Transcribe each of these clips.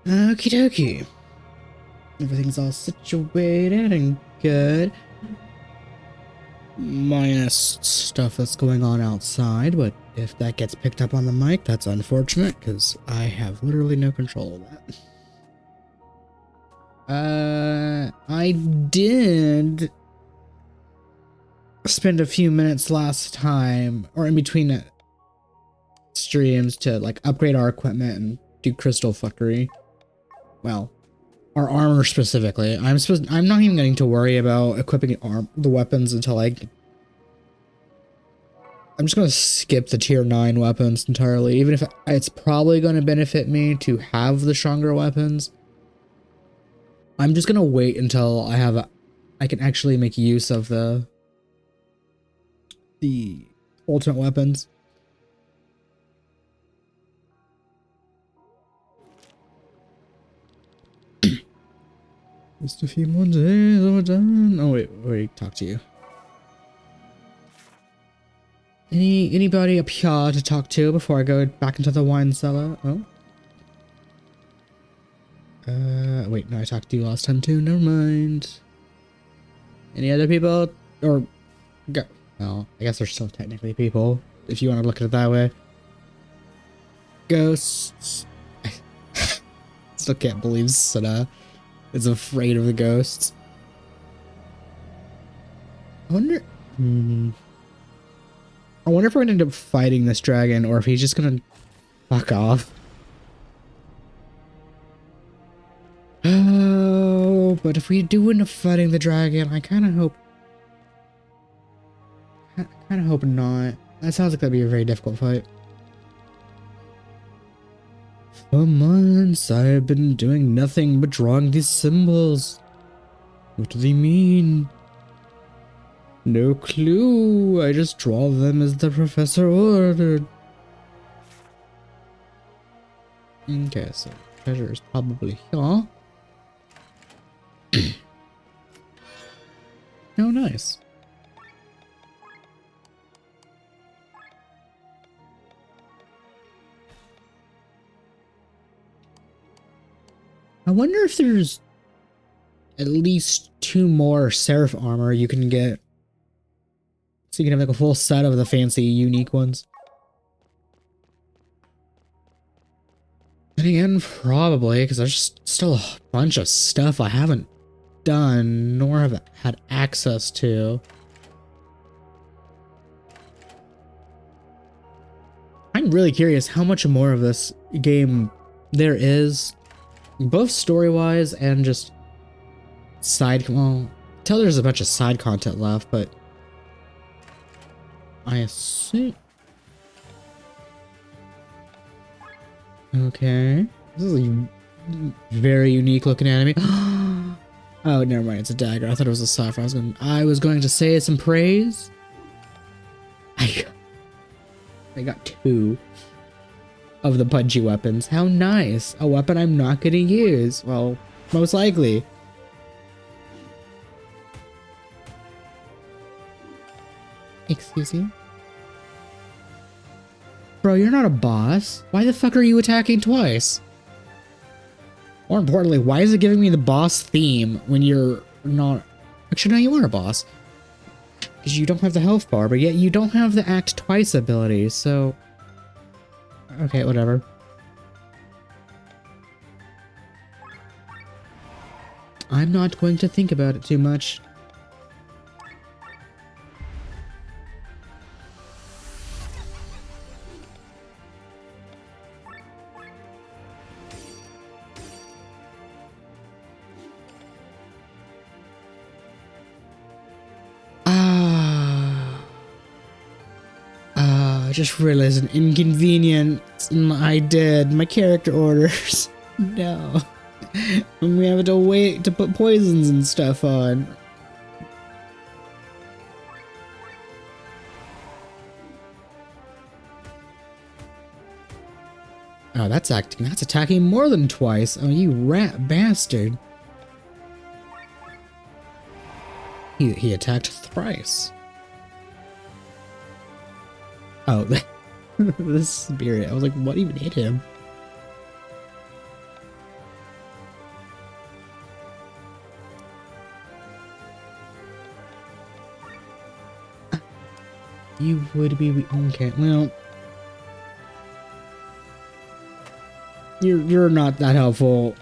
Okie dokie. Everything's all situated and good. Minus stuff that's going on outside, but if that gets picked up on the mic, that's unfortunate because I have literally no control of that. I did spend a few minutes last time, or in between streams, to like upgrade our equipment and do crystal fuckery. Well, our armor specifically. I'm not even getting to worry about equipping the weapons until I'm just gonna skip the tier 9 weapons entirely, even if it's probably gonna benefit me to have the stronger weapons. I'm just gonna wait until I can actually make use of the ultimate weapons. Just a few more days, we're done. Oh wait, talk to you. Anybody up here to talk to before I go back into the wine cellar? Oh. Wait, no, I talked to you last time too. Never mind. Any other people? Or go? Well, I guess they're still technically people, if you want to look at it that way. Ghosts. Still can't believe Sana is afraid of the ghosts. I wonder if we're gonna end up fighting this dragon or if he's just gonna fuck off. Oh, but if we do end up fighting the dragon, I kind of hope not. That sounds like that'd be a very difficult fight. For months, I've been doing nothing but drawing these symbols. What do they mean? No clue. I just draw them as the professor ordered. Okay, so treasure is probably here. Oh, nice. I wonder if there's at least 2 more Seraph armor you can get. So you can have like a full set of the fancy, unique ones. And again, probably, because there's still a bunch of stuff I haven't done, nor have had access to. I'm really curious how much more of this game there is, both story-wise and just well, tell there's a bunch of side content left, but I assume. Okay, this is a very unique looking enemy. Oh, never mind. It's a dagger. I thought it was a cipher. I was going to say some praise. I got 2 of the punchy weapons. How nice! A weapon I'm not going to use. Well, most likely. Excuse me? Bro, you're not a boss. Why the fuck are you attacking twice? More importantly, why is it giving me the boss theme when you're not... Actually, no, you are a boss. Because you don't have the health bar, but yet you don't have the act twice ability, so... Okay, whatever. I'm not going to think about it too much. I just realized an inconvenience I did. My character orders. No. And we have to wait to put poisons and stuff on. Oh, that's attacking more than twice. Oh, you rat bastard. He attacked thrice. Oh, the spirit. I was like, what even hit him? You would be okay. Well, you're not that helpful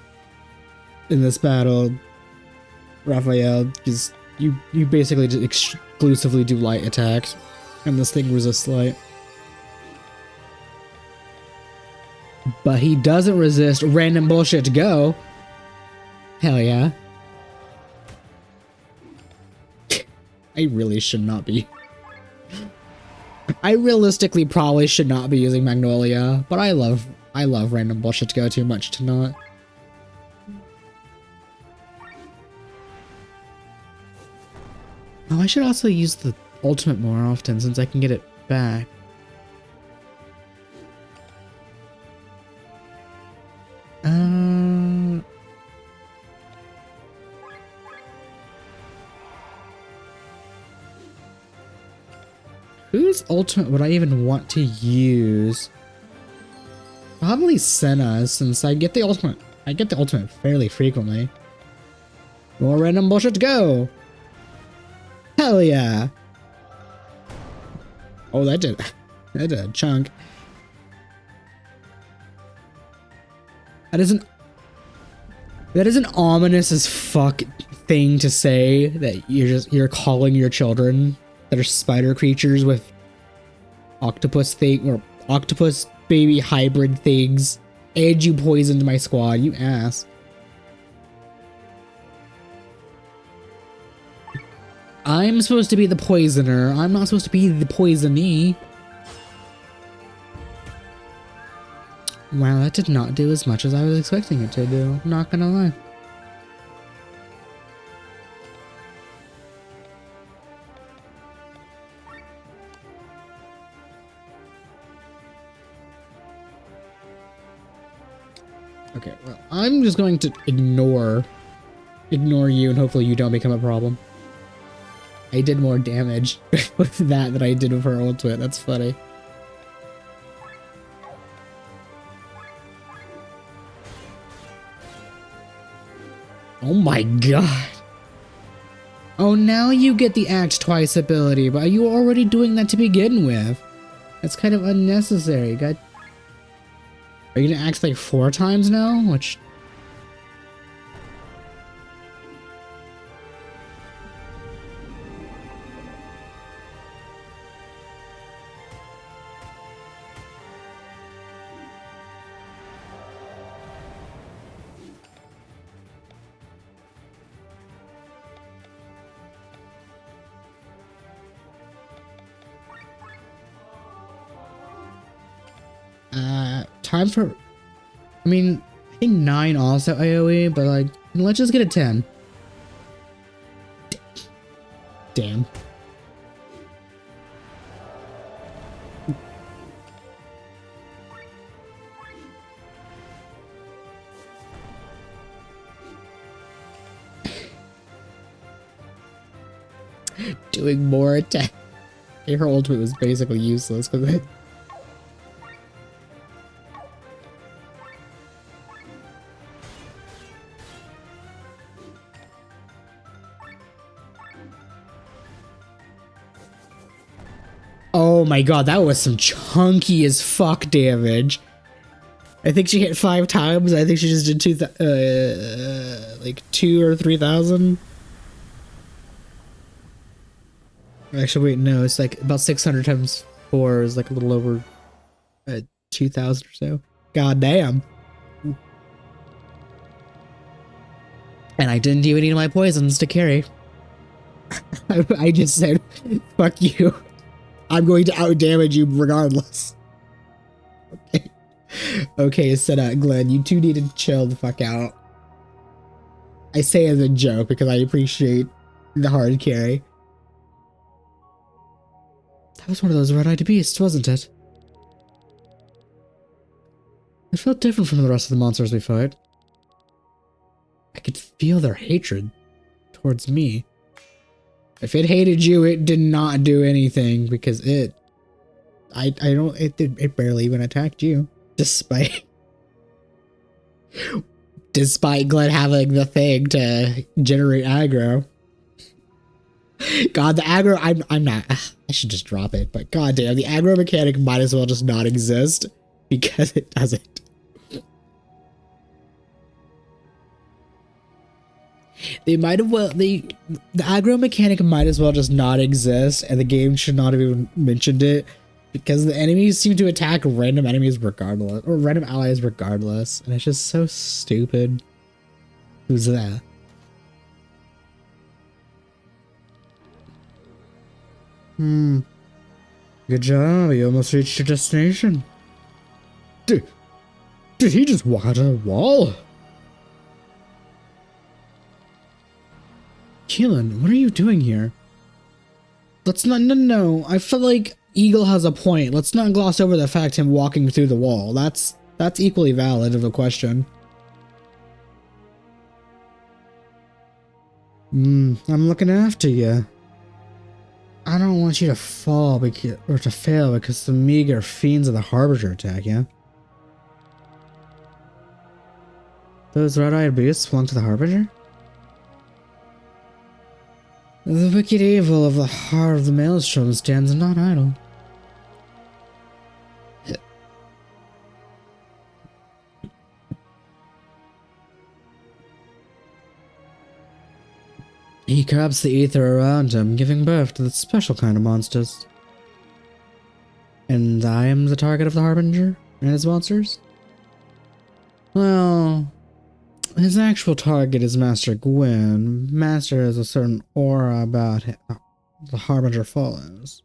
in this battle, Raphael, because you basically just exclusively do light attacks, and this thing resists light. But he doesn't resist random bullshit to go. Hell yeah. I really should not be. I realistically probably should not be using Magnolia, but I love random bullshit to go too much to not. Oh, I should also use the ultimate more often since I can get it back. Whose ultimate would I even want to use? Probably Senna's, since I get the ultimate. I get the ultimate fairly frequently. More random bullshit to go. Hell yeah. Oh, that did a chunk. That is an ominous as fuck thing to say, that you're calling your children that are spider creatures with octopus baby hybrid things, and you poisoned my squad, you ass. I'm supposed to be the poisoner. I'm not supposed to be the poisonee. Wow, that did not do as much as I was expecting it to do. I'm not gonna lie. Okay, well, I'm just going to ignore you, and hopefully you don't become a problem. I did more damage with that than I did with her ultimate. That's funny. Oh my god. Oh, now you get the act twice ability, but you were already doing that to begin with. That's kind of unnecessary. God. Are you gonna act like 4 times now? Which... time for... I mean, I think 9 also AoE, but like, let's just get a 10. Damn. Doing more attack. Her ultimate was basically useless because it... Oh my god, that was some chunky as fuck damage. I think she hit 5 times. I think she just did like 2 or 3,000. Actually, wait, no, it's like about 600 times 4 is like a little over 2,000 or so. God damn. And I didn't do any of my poisons to carry. I just said, fuck you. I'm going to outdamage you regardless. Okay. Okay, said Glenn, you two need to chill the fuck out. I say as a joke because I appreciate the hard carry. That was one of those red-eyed beasts, wasn't it? It felt different from the rest of the monsters we fought. I could feel their hatred towards me. If it hated you, it did not do anything because it barely even attacked you. Despite Glenn having the thing to generate aggro. God, the aggro, I'm not, I should just drop it, but god damn, the aggro mechanic might as well just not exist because it doesn't. They might have the aggro mechanic might as well just not exist, and the game should not have even mentioned it because the enemies seem to attack random enemies regardless, or random allies regardless, and it's just so stupid. Who's that? Good job, you almost reached your destination. Did he just walk out of a wall? Keelan, what are you doing here? Let's not, no, I feel like Eagle has a point. Let's not gloss over the fact him walking through the wall. That's equally valid of a question. I'm looking after you. I don't want you to fall or to fail because the meager fiends of the Harbinger attack you. Those red-eyed beasts belong to the Harbinger? The wicked evil of the heart of the maelstrom stands not idle. He corrupts the ether around him, giving birth to the special kind of monsters. And I am the target of the Harbinger and his monsters? Well, his actual target is Master Gwyn. Master has a certain aura about him the Harbinger follows.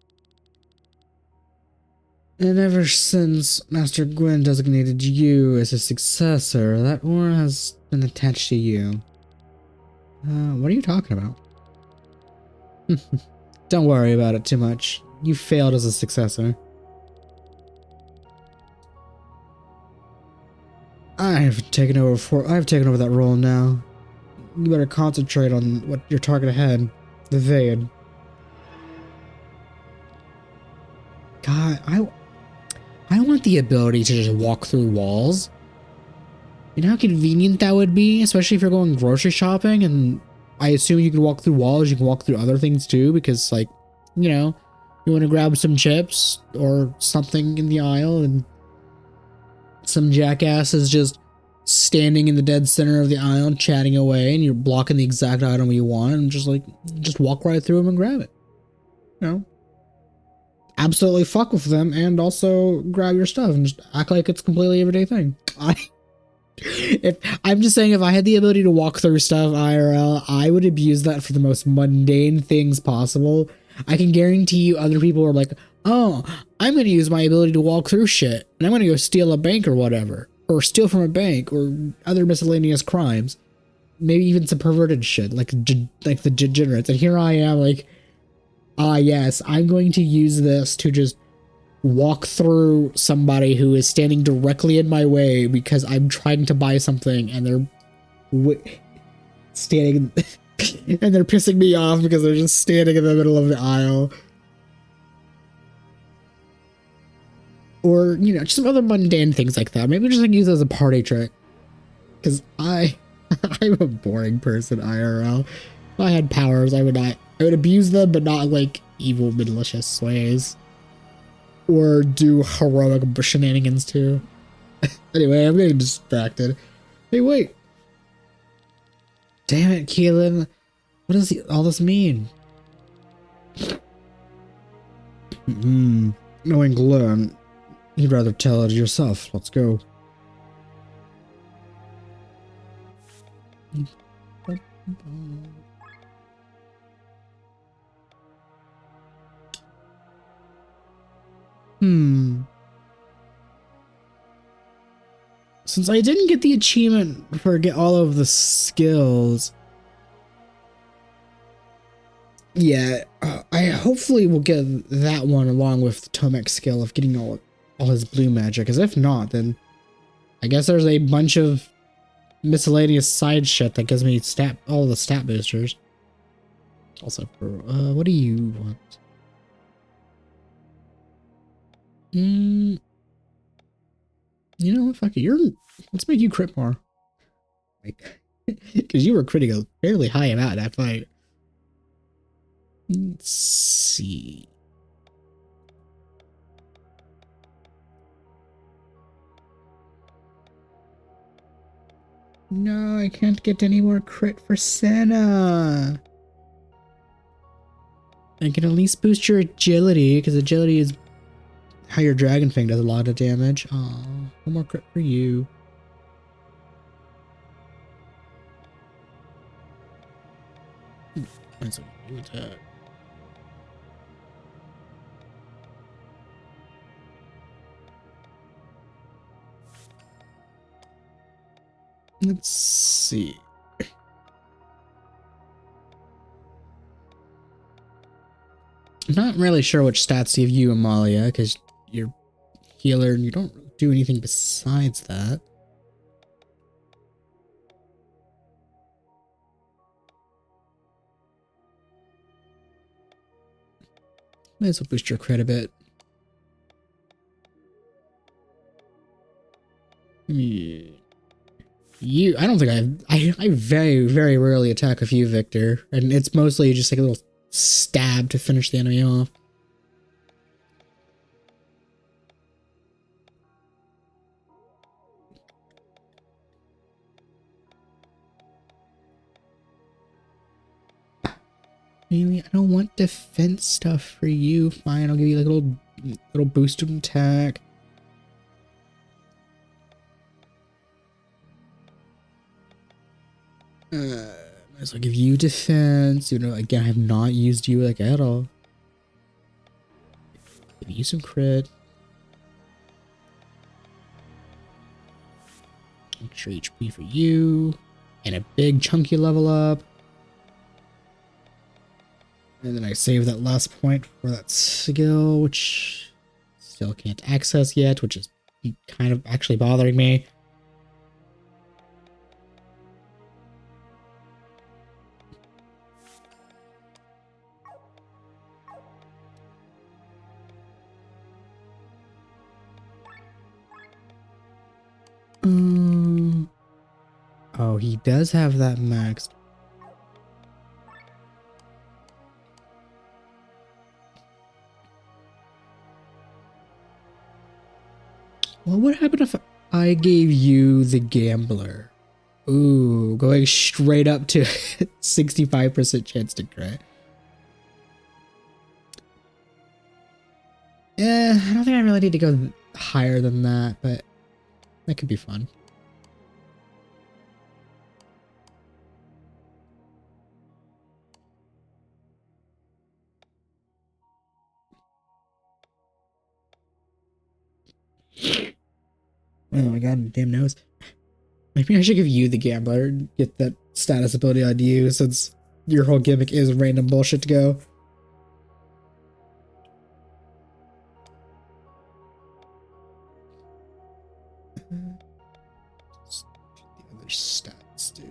And ever since Master Gwyn designated you as his successor, that aura has been attached to you. What are you talking about? Don't worry about it too much. You failed as a successor. I've taken over that role now. You better concentrate on what your target ahead, the Vade. God, I want the ability to just walk through walls. You know how convenient that would be, especially if you're going grocery shopping, and I assume you can walk through walls, you can walk through other things too, because, like, you know, you want to grab some chips or something in the aisle, and some jackass is just standing in the dead center of the aisle chatting away, and you're blocking the exact item you want, and just walk right through them and grab it. You know? Absolutely fuck with them, and also grab your stuff and just act like it's a completely everyday thing. I'm just saying, if I had the ability to walk through stuff IRL, I would abuse that for the most mundane things possible. I can guarantee you other people are like, oh, I'm going to use my ability to walk through shit, and I'm going to go steal a bank or whatever, or steal from a bank, or other miscellaneous crimes. Maybe even some perverted shit, like the degenerates. And here I am like, yes, I'm going to use this to just walk through somebody who is standing directly in my way because I'm trying to buy something, and they're standing and they're pissing me off because they're just standing in the middle of the aisle. Or, you know, just some other mundane things like that. Maybe just like use it as a party trick. Because I'm a boring person IRL. If I had powers, I would abuse them, but not like evil, malicious ways. Or do heroic shenanigans too. Anyway, I'm getting distracted. Hey, wait. Damn it, Keelan. What does all this mean? Knowing Glenn, you'd rather tell it yourself. Let's go. Since I didn't get the achievement for get all of the skills, yeah, I hopefully will get that one along with the Tomek skill of getting all his blue magic. Because if not, then I guess there's a bunch of miscellaneous side shit that gives me all the stat boosters. Also, for what do you want? You know, fuck it. Let's make you crit more. Like, because you were critting a fairly high amount in that fight. Let's see. No, I can't get any more crit for Senna. I can at least boost your agility, because agility is how your Dragon Fang does a lot of damage. Aw, one more crit for you. That's a new attack. Let's see. I'm not really sure which stats to give you, Amalia, because you're healer and you don't do anything besides that. Might as well boost your crit a bit. You, I don't think I very, very rarely attack with you, Victor. And it's mostly just like a little stab to finish the enemy off. Really? I don't want defense stuff for you. Fine, I'll give you like a little boost of attack. Might as well give you defense. You know, again, I have not used you like at all. Give you some crit. Extra HP for you. And a big chunky level up. And then I save that last point for that skill, which still can't access yet, which is kind of actually bothering me. Oh, he does have that maxed. What would happen if I gave you the Gambler? Ooh, going straight up to 65% chance to crit. Yeah, I don't think I really need to go higher than that, but that could be fun. Oh my god, damn nose. Maybe I should give you the Gambler and get that status ability on you, since your whole gimmick is random bullshit to go. The other stats do.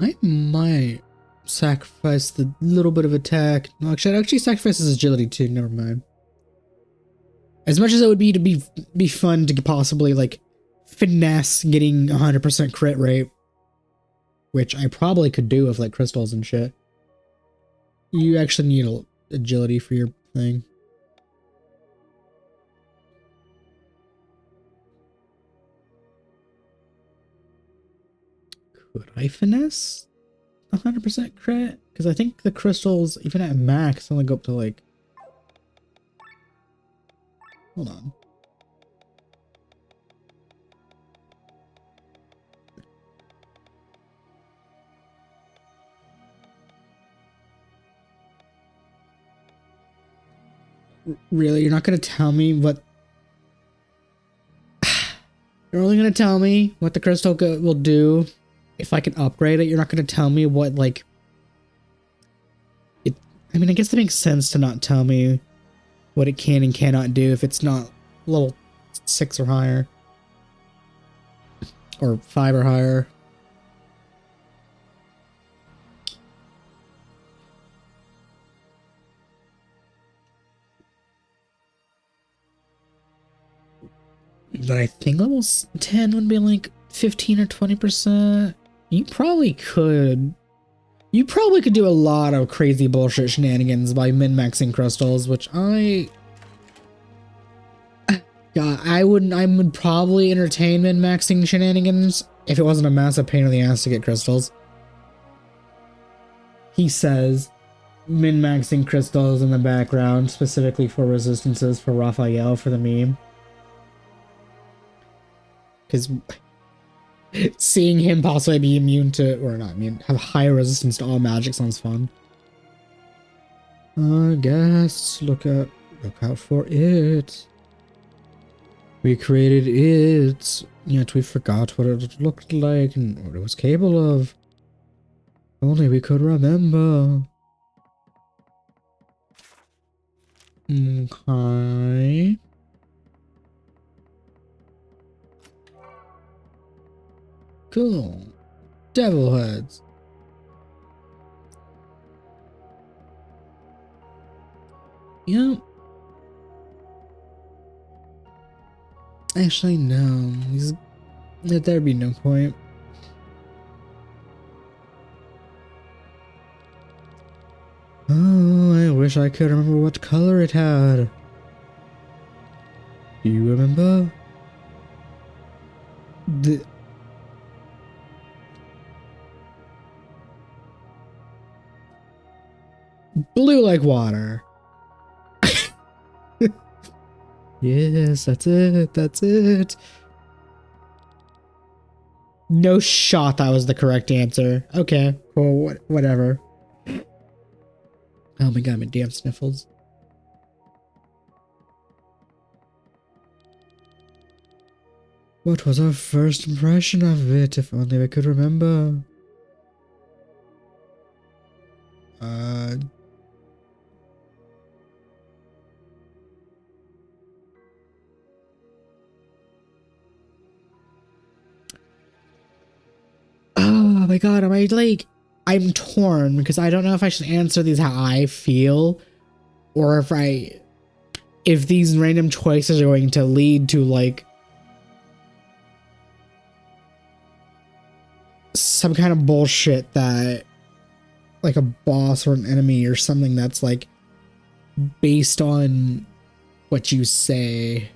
I might sacrifice the little bit of attack. No, actually, I'd actually sacrifice his agility too. Never mind. As much as it would be to be fun to possibly like finesse getting 100% crit rate, which I probably could do with like crystals and shit. You actually need agility for your thing. Could I finesse 100% crit? Because I think the crystals, even at max, only go up to like... Hold on. Really? You're not going to tell me what... You're only going to tell me what the crystal will do if I can upgrade it. You're not going to tell me what, like... I mean, I guess that makes sense to not tell me what it can and cannot do if it's not level 6 or higher. Or 5 or higher. But I think level 10 would be like 15 or 20%. You probably could do a lot of crazy bullshit shenanigans by min-maxing crystals, which I would probably entertain min-maxing shenanigans if it wasn't a massive pain in the ass to get crystals. He says min-maxing crystals in the background, specifically for resistances for Raphael for the meme. Because seeing him possibly be immune to, or not immune, have higher resistance to all magic sounds fun. I guess look out for it. We created it, yet we forgot what it looked like and what it was capable of. Only we could remember. Okay. Cool. Devil heads. Yep. Actually, no. There'd be no point. Oh, I wish I could remember what color it had. Do you remember? Blue like water. Yes, that's it. That's it. No shot that was the correct answer. Okay, cool, whatever. Oh my god, my damn sniffles. What was our first impression of it? If only we could remember. Oh my god, I'm torn because I don't know if I should answer these how I feel or if these random choices are going to lead to like some kind of bullshit that like a boss or an enemy or something that's like based on what you say.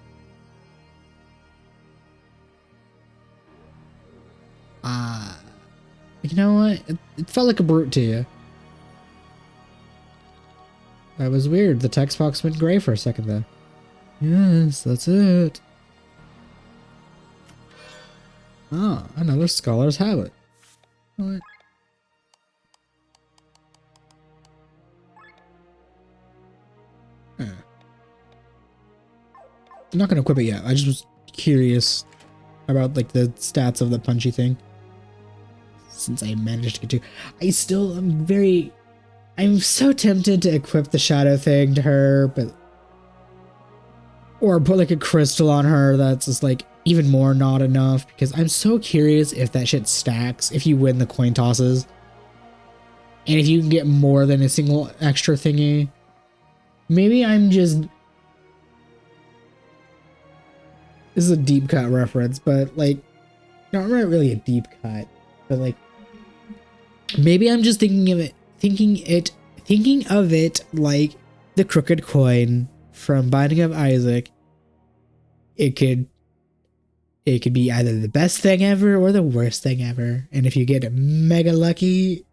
You know what? It felt like a brute to you. That was weird. The text box went gray for a second there. Yes, that's it. Ah, another scholar's habit. What? I'm not gonna equip it yet. I just was curious about like the stats of the punchy thing. Since I managed to get to, I'm so tempted to equip the shadow thing to her, but or put like a crystal on her that's just like even more not enough, because I'm so curious if that shit stacks if you win the coin tosses. And if you can get more than a single extra thingy. Maybe I'm just... This is a deep cut reference, but like... Not really a deep cut, but like... Maybe I'm just thinking of it like the crooked coin from Binding of Isaac. It could be either the best thing ever or the worst thing ever. And if you get mega lucky,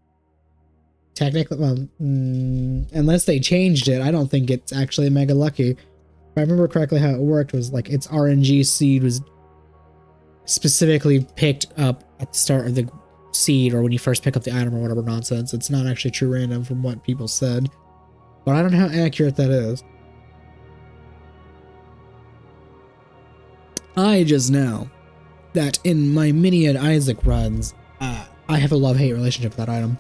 technically, well, unless they changed it, I don't think it's actually mega lucky. If I remember correctly how it worked was like its RNG seed was specifically picked up at the start of the seed or when you first pick up the item or whatever nonsense. It's not actually true random from what people said. But I don't know how accurate that is. I just know that in my Miniad Isaac runs, I have a love-hate relationship with that item.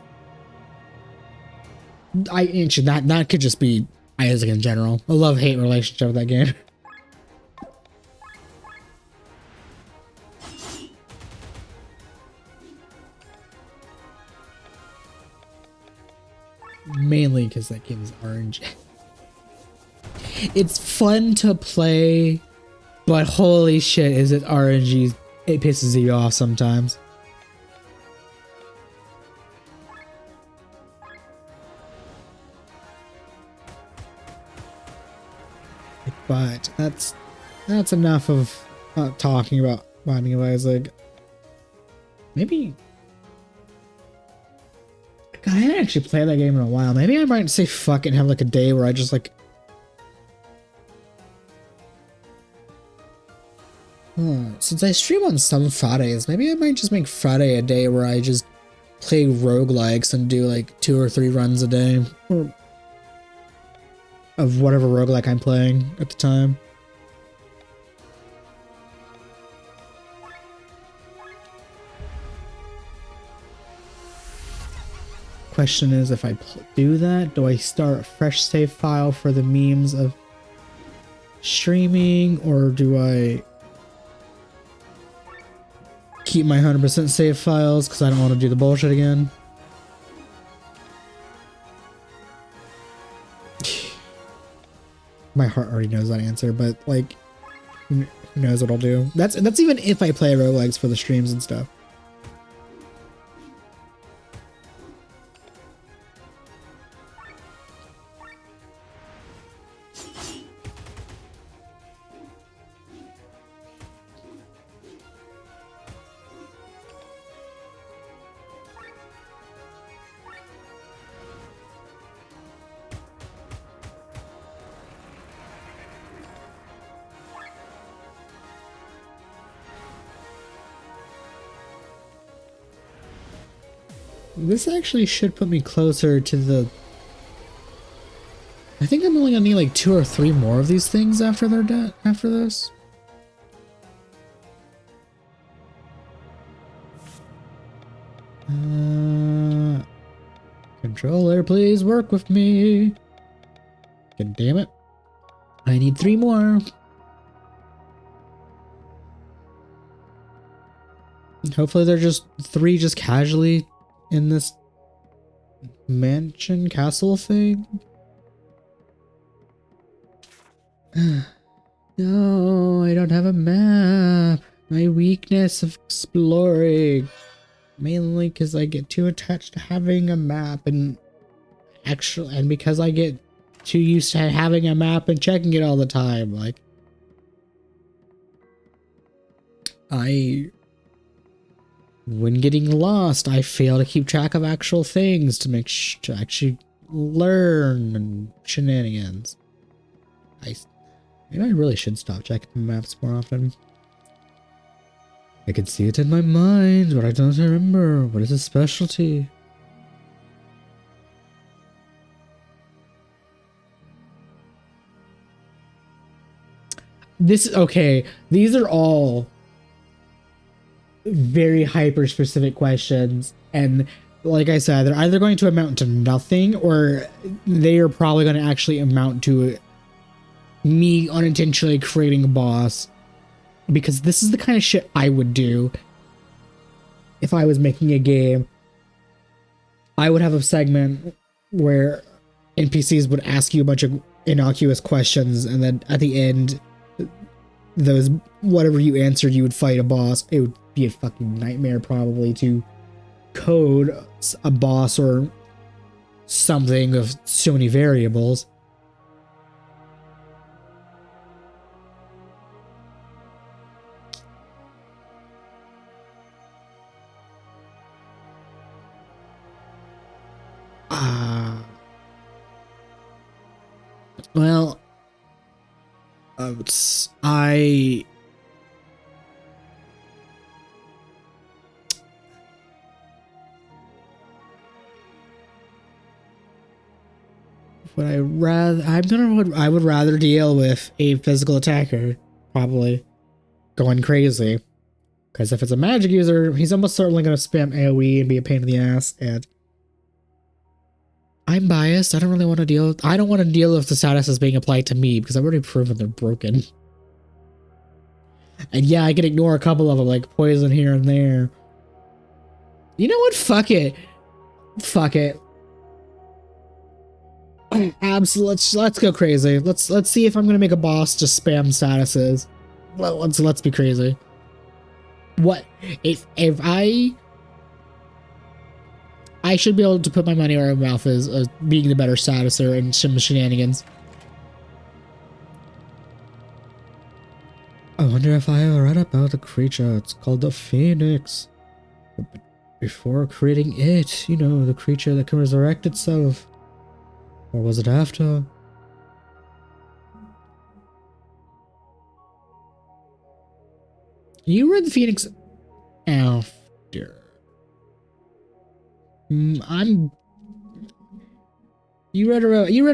That could just be Isaac in general. A love-hate relationship with that game. Mainly because that game is RNG. It's fun to play, but holy shit, is it RNG? It pisses you off sometimes. But that's enough of talking about Binding of Isaac. Maybe God, I haven't actually played that game in a while. Maybe I might say fuck it and have like a day where I just like since I stream on some Fridays, maybe I might just make Friday a day where I just play roguelikes and do like 2 or 3 runs a day of whatever roguelike I'm playing at the time. Question is, if I do that, do I start a fresh save file for the memes of streaming, or do I keep my 100% save files because I don't want to do the bullshit again? My heart already knows that answer, but like, who knows what I'll do? That's even if I play roguelikes for the streams and stuff. This actually should put me closer to the... I think I'm only gonna need like 2 or 3 more of these things after they're done, after this. Controller, please work with me. God damn it. I need 3 more. Hopefully they're just 3 just casually in this mansion castle thing. No, I don't have a map. My weakness of exploring. Mainly because I get too attached to having a map and because I get too used to having a map and checking it all the time. Like, when getting lost, I fail to keep track of actual things to actually learn and shenanigans. Maybe I really should stop checking the maps more often. I can see it in my mind, but I don't remember. What is his specialty? Okay, these are all very hyper specific questions, and like I said, they're either going to amount to nothing or they are probably going to actually amount to me unintentionally creating a boss, because this is the kind of shit I would do if I was making a game. I would have a segment where NPCs would ask you a bunch of innocuous questions, and then at the end, those whatever you answered, you would fight a boss. It would be a fucking nightmare probably to code a boss or something of so many variables. Well, I would rather deal with a physical attacker, probably going crazy, because if it's a magic user, he's almost certainly going to spam AoE and be a pain in the ass, and I'm biased. I don't really want to deal. I don't want to deal with the statuses being applied to me because I've already proven they're broken. And yeah, I can ignore a couple of them, like poison here and there. You know what? Fuck it. Fuck it. Absolutely. Let's go crazy. Let's see if I'm gonna make a boss just spam statuses. Well, let's be crazy. What if I should be able to put my money where my mouth is, being the better statuser and some shenanigans. I wonder if I ever read about the creature. It's called the Phoenix. But before creating it, you know, the creature that can resurrect itself. Or was it after? You read the Phoenix after. You read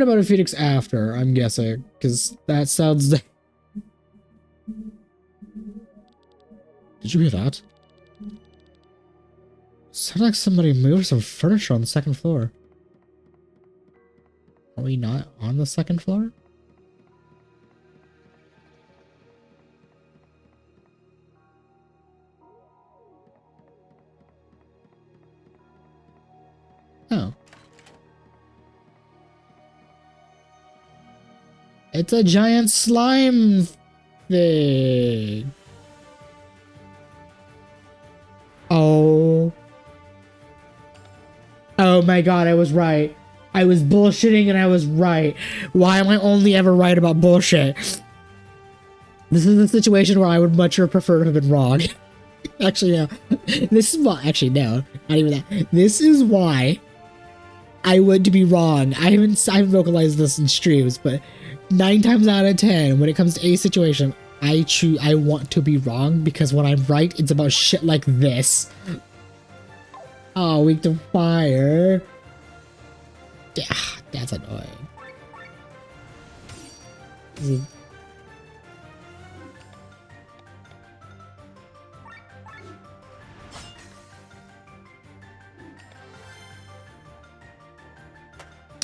about a Phoenix after, I'm guessing, because that sounds. Did you hear that? Sounds like somebody moved some furniture on the second floor. Are we not on the second floor? Oh. It's a giant slime thing. Oh. Oh my god, I was right. I was bullshitting and I was right. Why am I only ever right about bullshit? This is a situation where I would much prefer to have been wrong. Actually, no. This is why. Actually, no. Not even that. This is why I would be wrong. I haven't vocalized this in streams, but 9 times out of 10, when it comes to a situation, I want to be wrong because when I'm right, it's about shit like this. Oh, weak to fire. Yeah, that's annoying.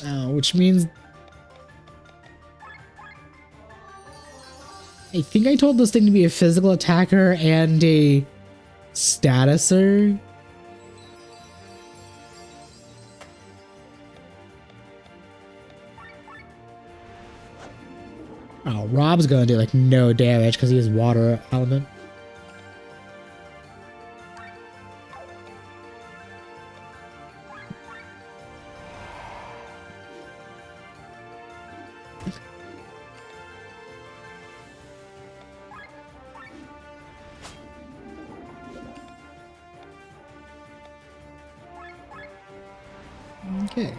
Oh, which means I think I told this thing to be a physical attacker and a statuser. Oh, Rob's gonna do like no damage because he has water element. Okay.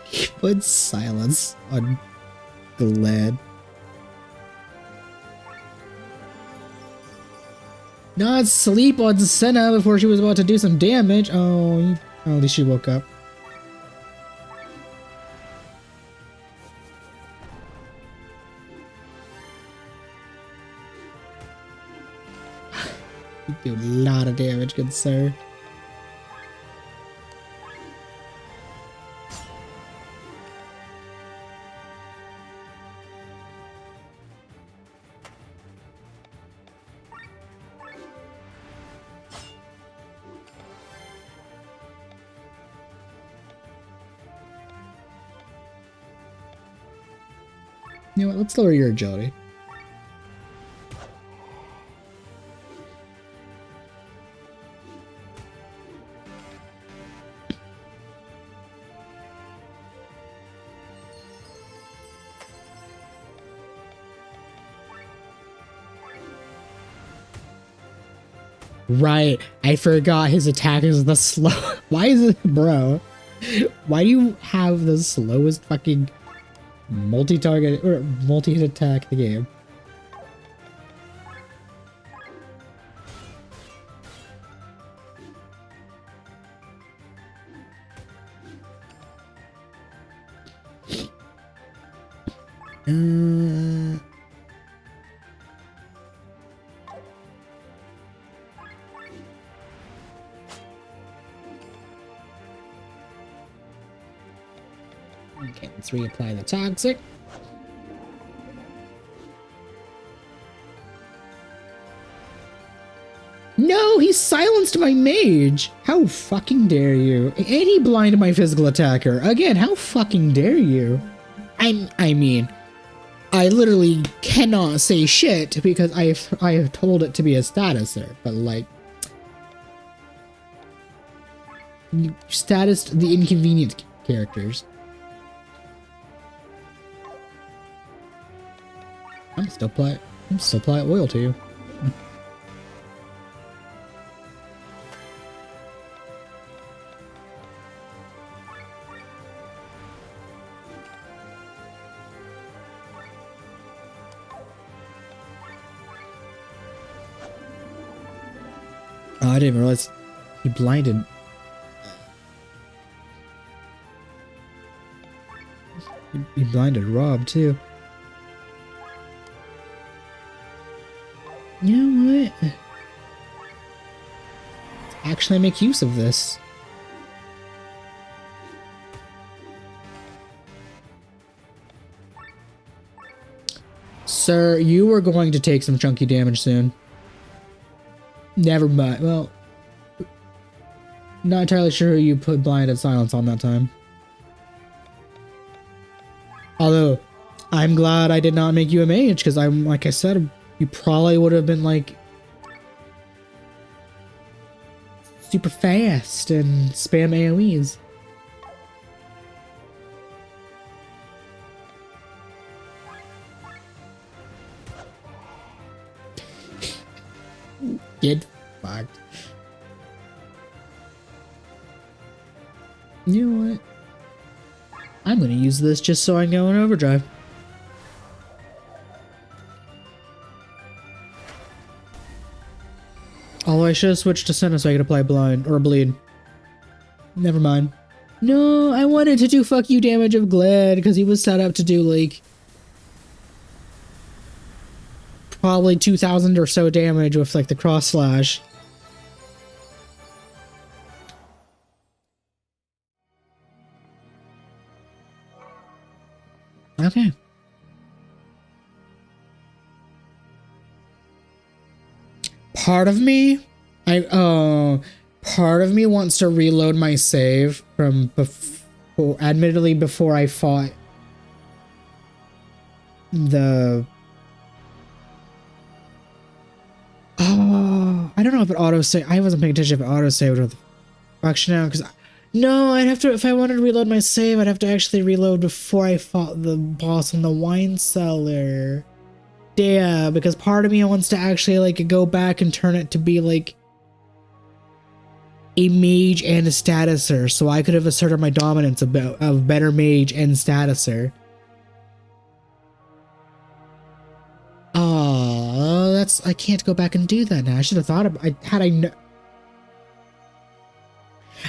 He put silence on the lead. Not sleep on Senna before she was about to do some damage. Oh, at least she woke up. You do a lot of damage, good sir. You know what? Let's lower your agility. Right, I forgot his attack is the slow. Why is it, bro? Why do you have the slowest fucking multi-target or multi-hit attack in the game? Okay, let's reapply the toxic. No, he silenced my mage. How fucking dare you? And he blinded my physical attacker. Again, how fucking dare you? I mean, I literally cannot say shit because I have told it to be a statuser, but like, you statused the inconvenient characters. I'm still apply oil to you. Oh, I didn't realize he blinded. He blinded Rob too. You know what? Let's actually make use of this. Sir, you are going to take some chunky damage soon. Never mind. Well, not entirely sure who you put blinded silence on that time. Although, I'm glad I did not make you a mage, because I'm, like I said, you probably would have been like super fast and spam AoEs. Get fucked. You know what? I'm gonna use this just so I can go in overdrive. Although I should have switched to Senna so I could apply blind or bleed. Never mind. No, I wanted to do fuck you damage of Glad because he was set up to do like probably 2,000 or so damage with like the cross slash. Okay. Part of me, part of me wants to reload my save from before, admittedly before I fought the. Oh, I don't know if it auto save. I wasn't paying attention if it auto saved or the function now because. No, I'd have to, if I wanted to reload my save, I'd have to actually reload before I fought the boss in the wine cellar. Yeah, because part of me wants to actually like go back and turn it to be like a mage and a statuser, so I could have asserted my dominance of better mage and statuser. Oh, I can't go back and do that now. I should have thought of,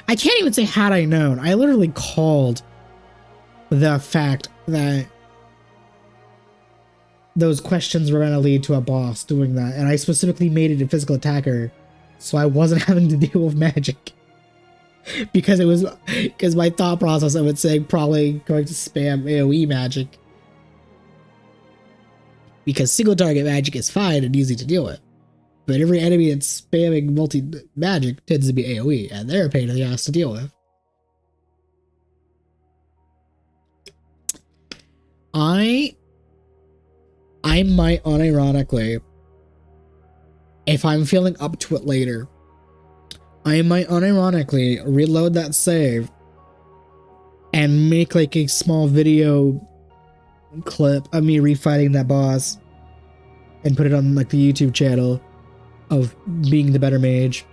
I can't even say had I known. I literally called the fact that those questions were going to lead to a boss doing that. And I specifically made it a physical attacker so I wasn't having to deal with magic. Because my thought process of it saying probably going to spam AoE magic. Because single target magic is fine and easy to deal with. But every enemy that's spamming multi-magic tends to be AoE, and they're a pain in the ass to deal with. I might unironically, if I'm feeling up to it later, I might unironically reload that save and make like a small video clip of me refighting that boss and put it on like the YouTube channel of being the better mage.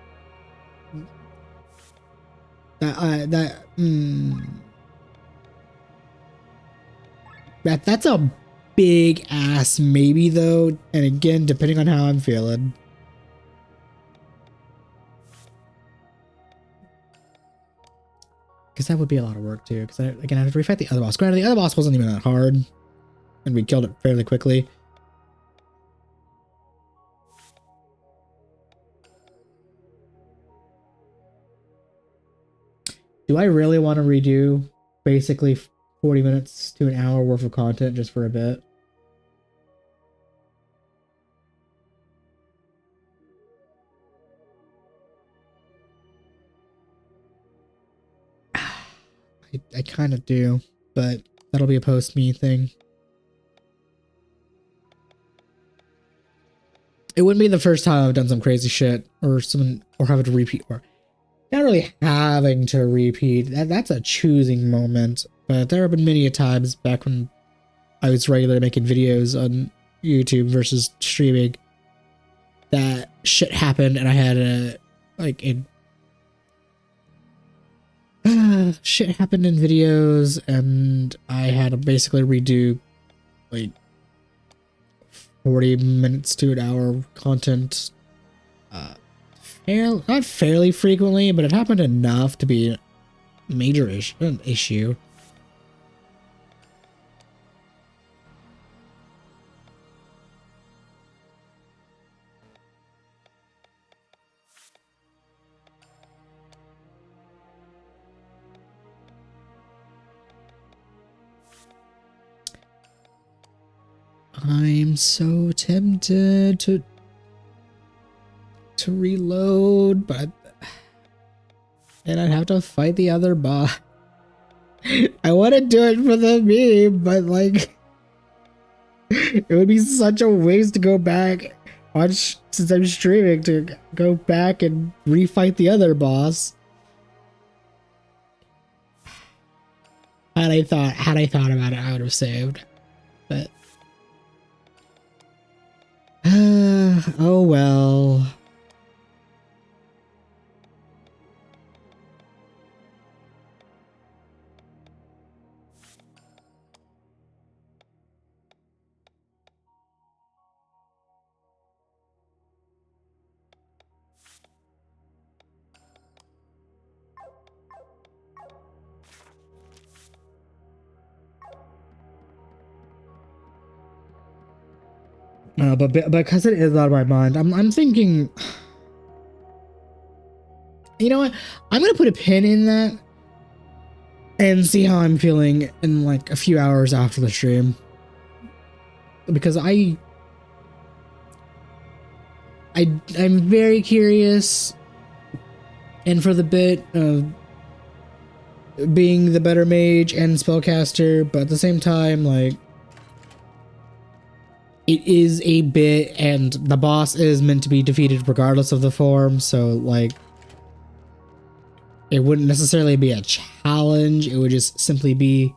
That's a big ass maybe though, and again depending on how I'm feeling. Because that would be a lot of work too. Because again, I have to refight the other boss. Granted, the other boss wasn't even that hard, and we killed it fairly quickly. Do I really want to redo basically 40 minutes to an hour worth of content just for a bit. I kind of do, but that'll be a post-me thing. It wouldn't be the first time I've done some crazy shit or having to repeat, or not really having to repeat. That's a choosing moment, but there have been many a times back when I was regularly making videos on YouTube versus streaming that shit happened and I had shit happened in videos and I had to basically redo like 40 minutes to an hour content not fairly frequently, but it happened enough to be a major issue. I'm so tempted to reload, but and I'd have to fight the other boss. I want to do it for the meme, but like it would be such a waste to go back since I'm streaming to go back and refight the other boss. Had I thought about it, I would have saved. But oh well. But because it is out of my mind, I'm thinking, you know what? I'm gonna put a pin in that and see how I'm feeling in like a few hours after the stream, because I'm very curious, and for the bit of being the better mage and spellcaster, but at the same time, like, it is a bit, and the boss is meant to be defeated regardless of the form, so like it wouldn't necessarily be a challenge. It would just simply be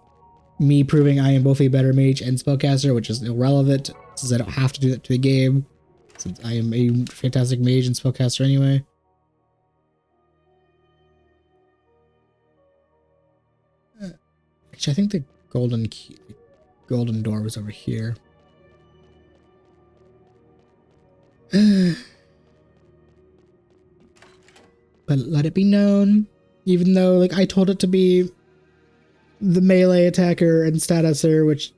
me proving I am both a better mage and spellcaster, which is irrelevant since I don't have to do that to the game, since I am a fantastic mage and spellcaster anyway. Actually, I think the golden door was over here. But let it be known, even though like I told it to be the melee attacker and statuser, which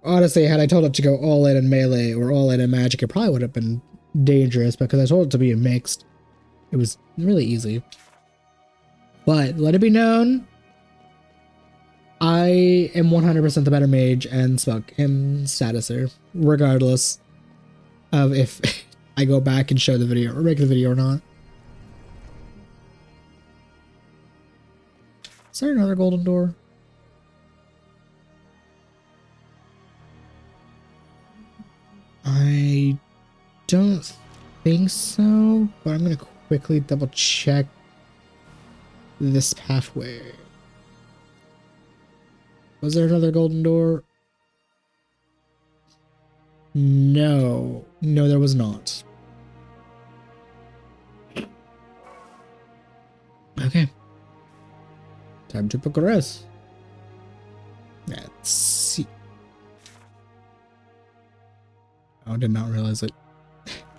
honestly, had I told it to go all in melee or all in magic, it probably would have been dangerous, because I told it to be a mixed. It was really easy. But let it be known, I am 100% the better mage and statuser, regardless of if I go back and show the video or make the video or not. Is there another golden door? I don't think so, but I'm gonna quickly double check this pathway. Was there another golden door? No, there was not. Okay. Time to progress. Let's see. Oh, I did not realize it.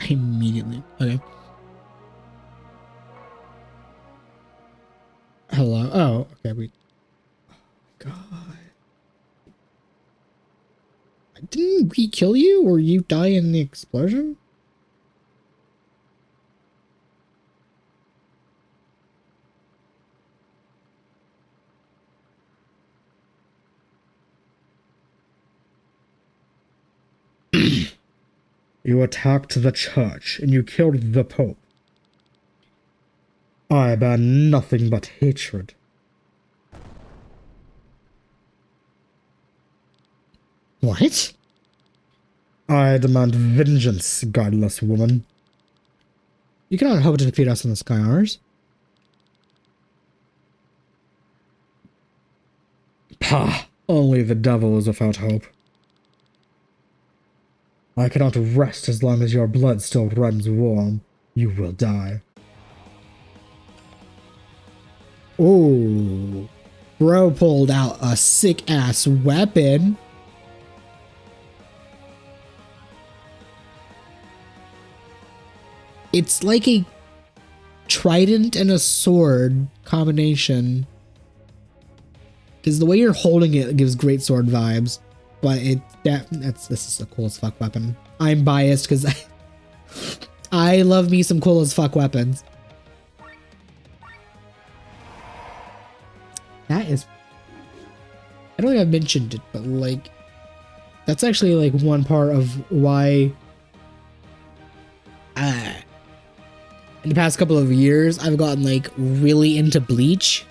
Immediately. Okay. Hello. Oh, okay. Oh, God. Didn't we kill you, or you die in the explosion? You attacked the church, and you killed the Pope. I bear nothing but hatred. What? I demand vengeance, godless woman. You cannot hope to defeat us in the Sky Hours. Pah! Only the devil is without hope. I cannot rest as long as your blood still runs warm. You will die. Oh, bro pulled out a sick-ass weapon. It's like a trident and a sword combination. Because the way you're holding it gives great sword vibes. But this is a cool as fuck weapon. I'm biased because I love me some cool as fuck weapons. That is, I don't think I've mentioned it, but like, that's actually like one part of why in the past couple of years I've gotten like really into Bleach,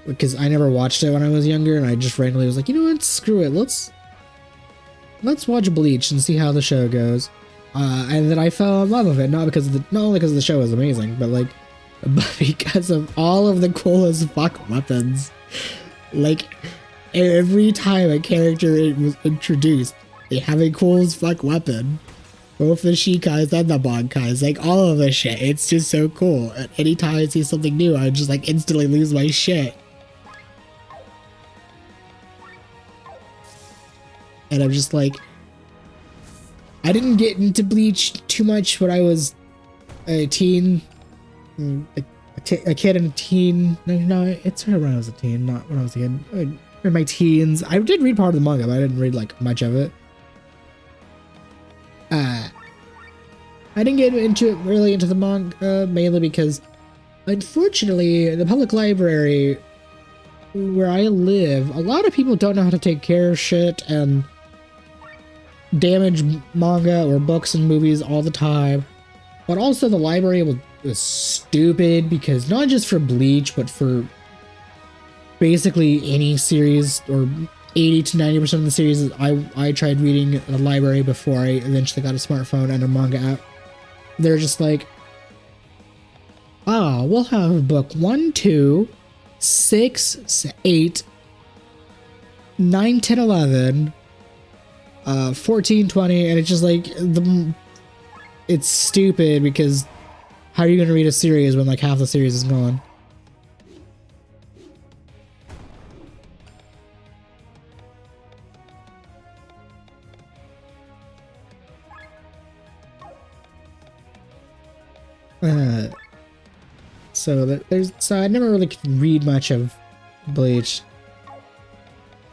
because I never watched it when I was younger, and I just randomly was like, you know what, screw it, let's watch Bleach and see how the show goes. And then I fell in love with it, not only because the show is amazing, but because of all of the coolest fuck weapons. Like, every time a character was introduced, they have a cool as fuck weapon. Both the Shikais and the Bankais, like all of the shit. It's just so cool. And anytime I see something new, I just like instantly lose my shit. And I'm just like, I didn't get into Bleach too much when I was a teen, a kid and a teen. No, it's when I was a teen, not when I was a kid. In my teens, I did read part of the manga, but I didn't read like much of it. I didn't get really into the manga mainly because, unfortunately, the public library where I live, a lot of people don't know how to take care of shit and damage manga or books and movies all the time. But also the library was stupid, because not just for Bleach, but for basically any series, or 80 to 90% of the series I tried reading at the library before I eventually got a smartphone and a manga app. They're just like, we'll have book 1, 2, 6, 8, 9, 10, 11, 14, 20, and it's just like, it's stupid, because how are you going to read a series when like half the series is gone? So I never really could read much of Bleach,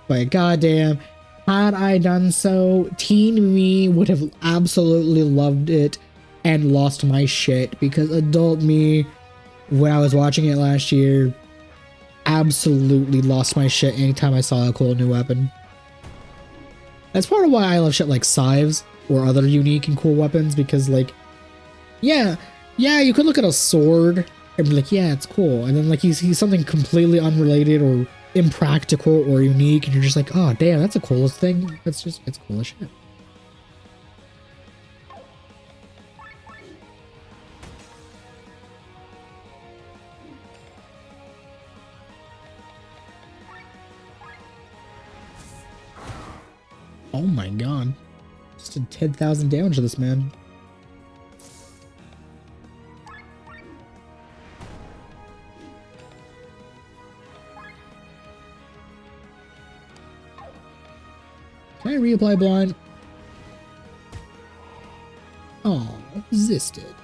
but goddamn, had I done so, teen me would have absolutely loved it and lost my shit, because adult me, when I was watching it last year, absolutely lost my shit anytime I saw a cool new weapon. That's part of why I love shit like scythes or other unique and cool weapons, because like, yeah, you could look at a sword and be like, yeah, it's cool, and then like you see something completely unrelated or impractical or unique, and you're just like, oh damn, that's the coolest thing. It's cool as shit. Oh my god, just did 10,000 damage to this man. Can I reapply blind? Oh, resisted.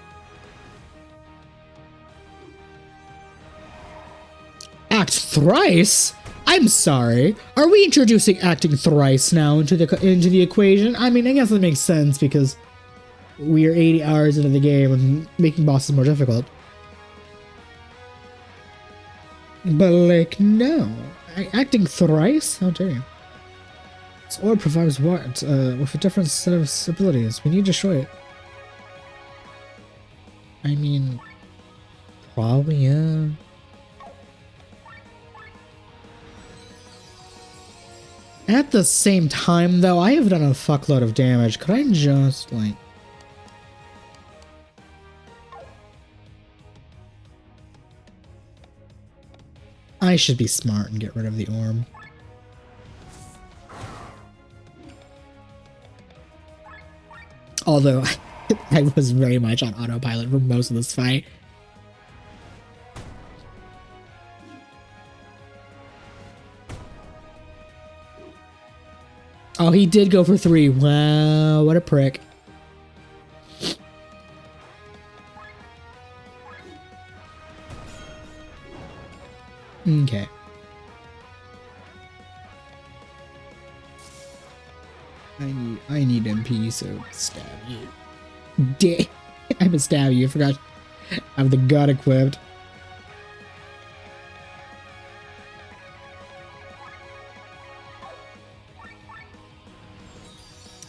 Act thrice? I'm sorry. Are we introducing acting thrice now into the equation? I mean, I guess that makes sense, because we are 80 hours into the game and making bosses more difficult. But like, no. Acting thrice? How dare you? This orb provides what? With a different set of abilities. We need to destroy it. I mean, probably, yeah. At the same time, though, I have done a fuckload of damage. Could I just, like... I should be smart and get rid of the orb. Although, I was very much on autopilot for most of this fight. Oh, he did go for 3. Wow, what a prick. Okay. I need MP, so stab you. Damn, I'm a stab you. I forgot I have the gun equipped.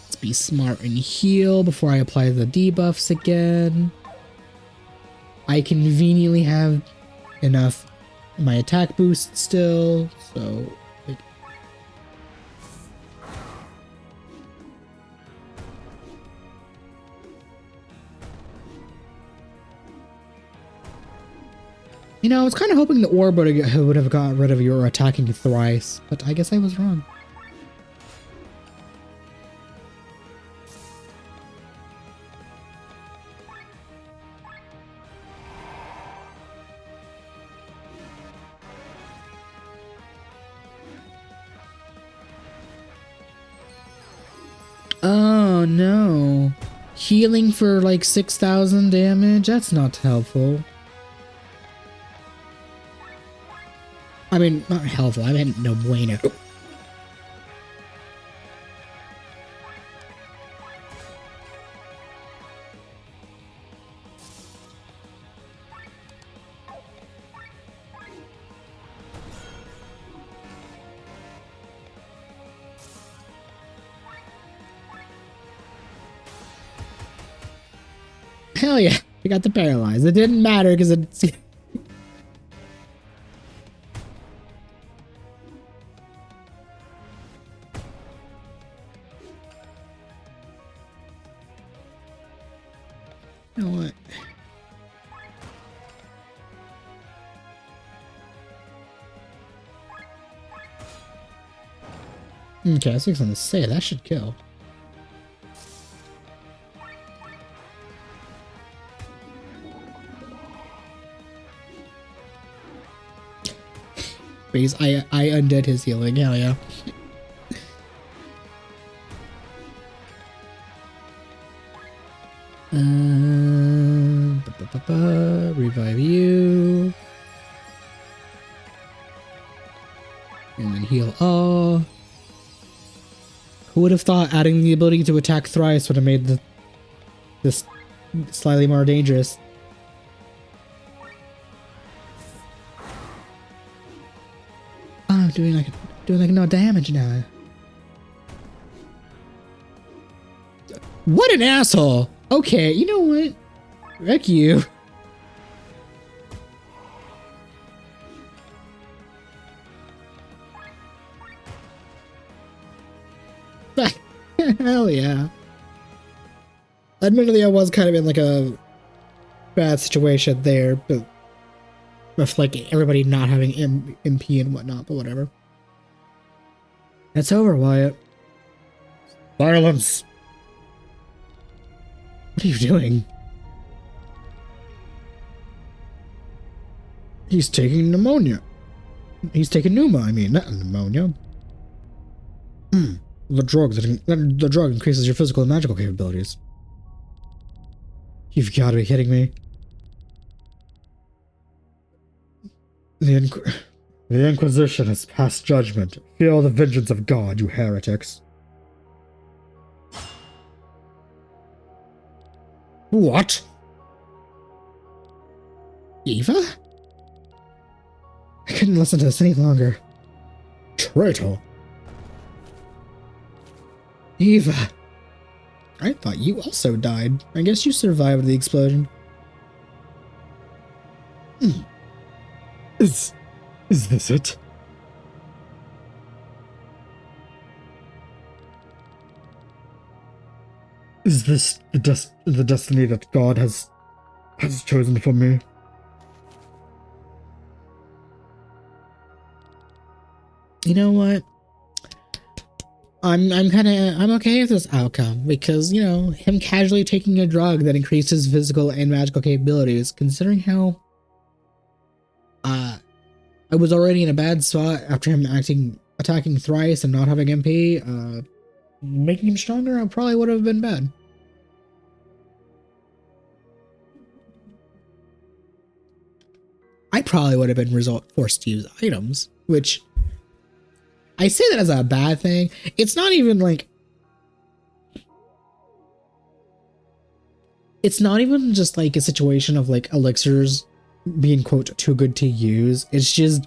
Let's be smart and heal before I apply the debuffs again. I conveniently have enough my attack boost still, so like, you know, I was kind of hoping the orb would have got rid of your attacking thrice, but I guess I was wrong. Oh no. Healing for like 6,000 damage? That's not helpful. I mean, not helpful. I meant no bueno. Hell yeah, I got the paralyze. It didn't matter because it's... You know what? Okay, 6 on the say. That should kill. Base, I undid his healing. Hell yeah. Revive you. And then heal all. Who would have thought adding the ability to attack thrice would have made this slightly more dangerous? Oh, doing like no damage now. What an asshole! Okay, you know what? Wreck you. Hell yeah. Admittedly, I was kind of in like a bad situation there, but with like everybody not having MP and whatnot, but whatever. It's over, Wyatt. Silence! What are you doing? He's taking pneumonia. He's taking pneuma, I mean, not pneumonia. The drug increases your physical and magical capabilities. You've got to be kidding me. The Inquisition has passed judgment. Feel the vengeance of God, you heretics. What? Eva? I couldn't listen to this any longer. Traitor. Eva. I thought you also died. I guess you survived the explosion. Is this it? Is this the destiny that God has chosen for me? You know what? I'm okay with this outcome because, you know, him casually taking a drug that increases physical and magical capabilities, considering how I was already in a bad spot after him attacking thrice and not having MP, making him stronger probably would have been bad. I probably would have been forced to use items, which I say that as a bad thing. It's not even like, it's not even just like a situation of like elixirs being quote too good to use. It's just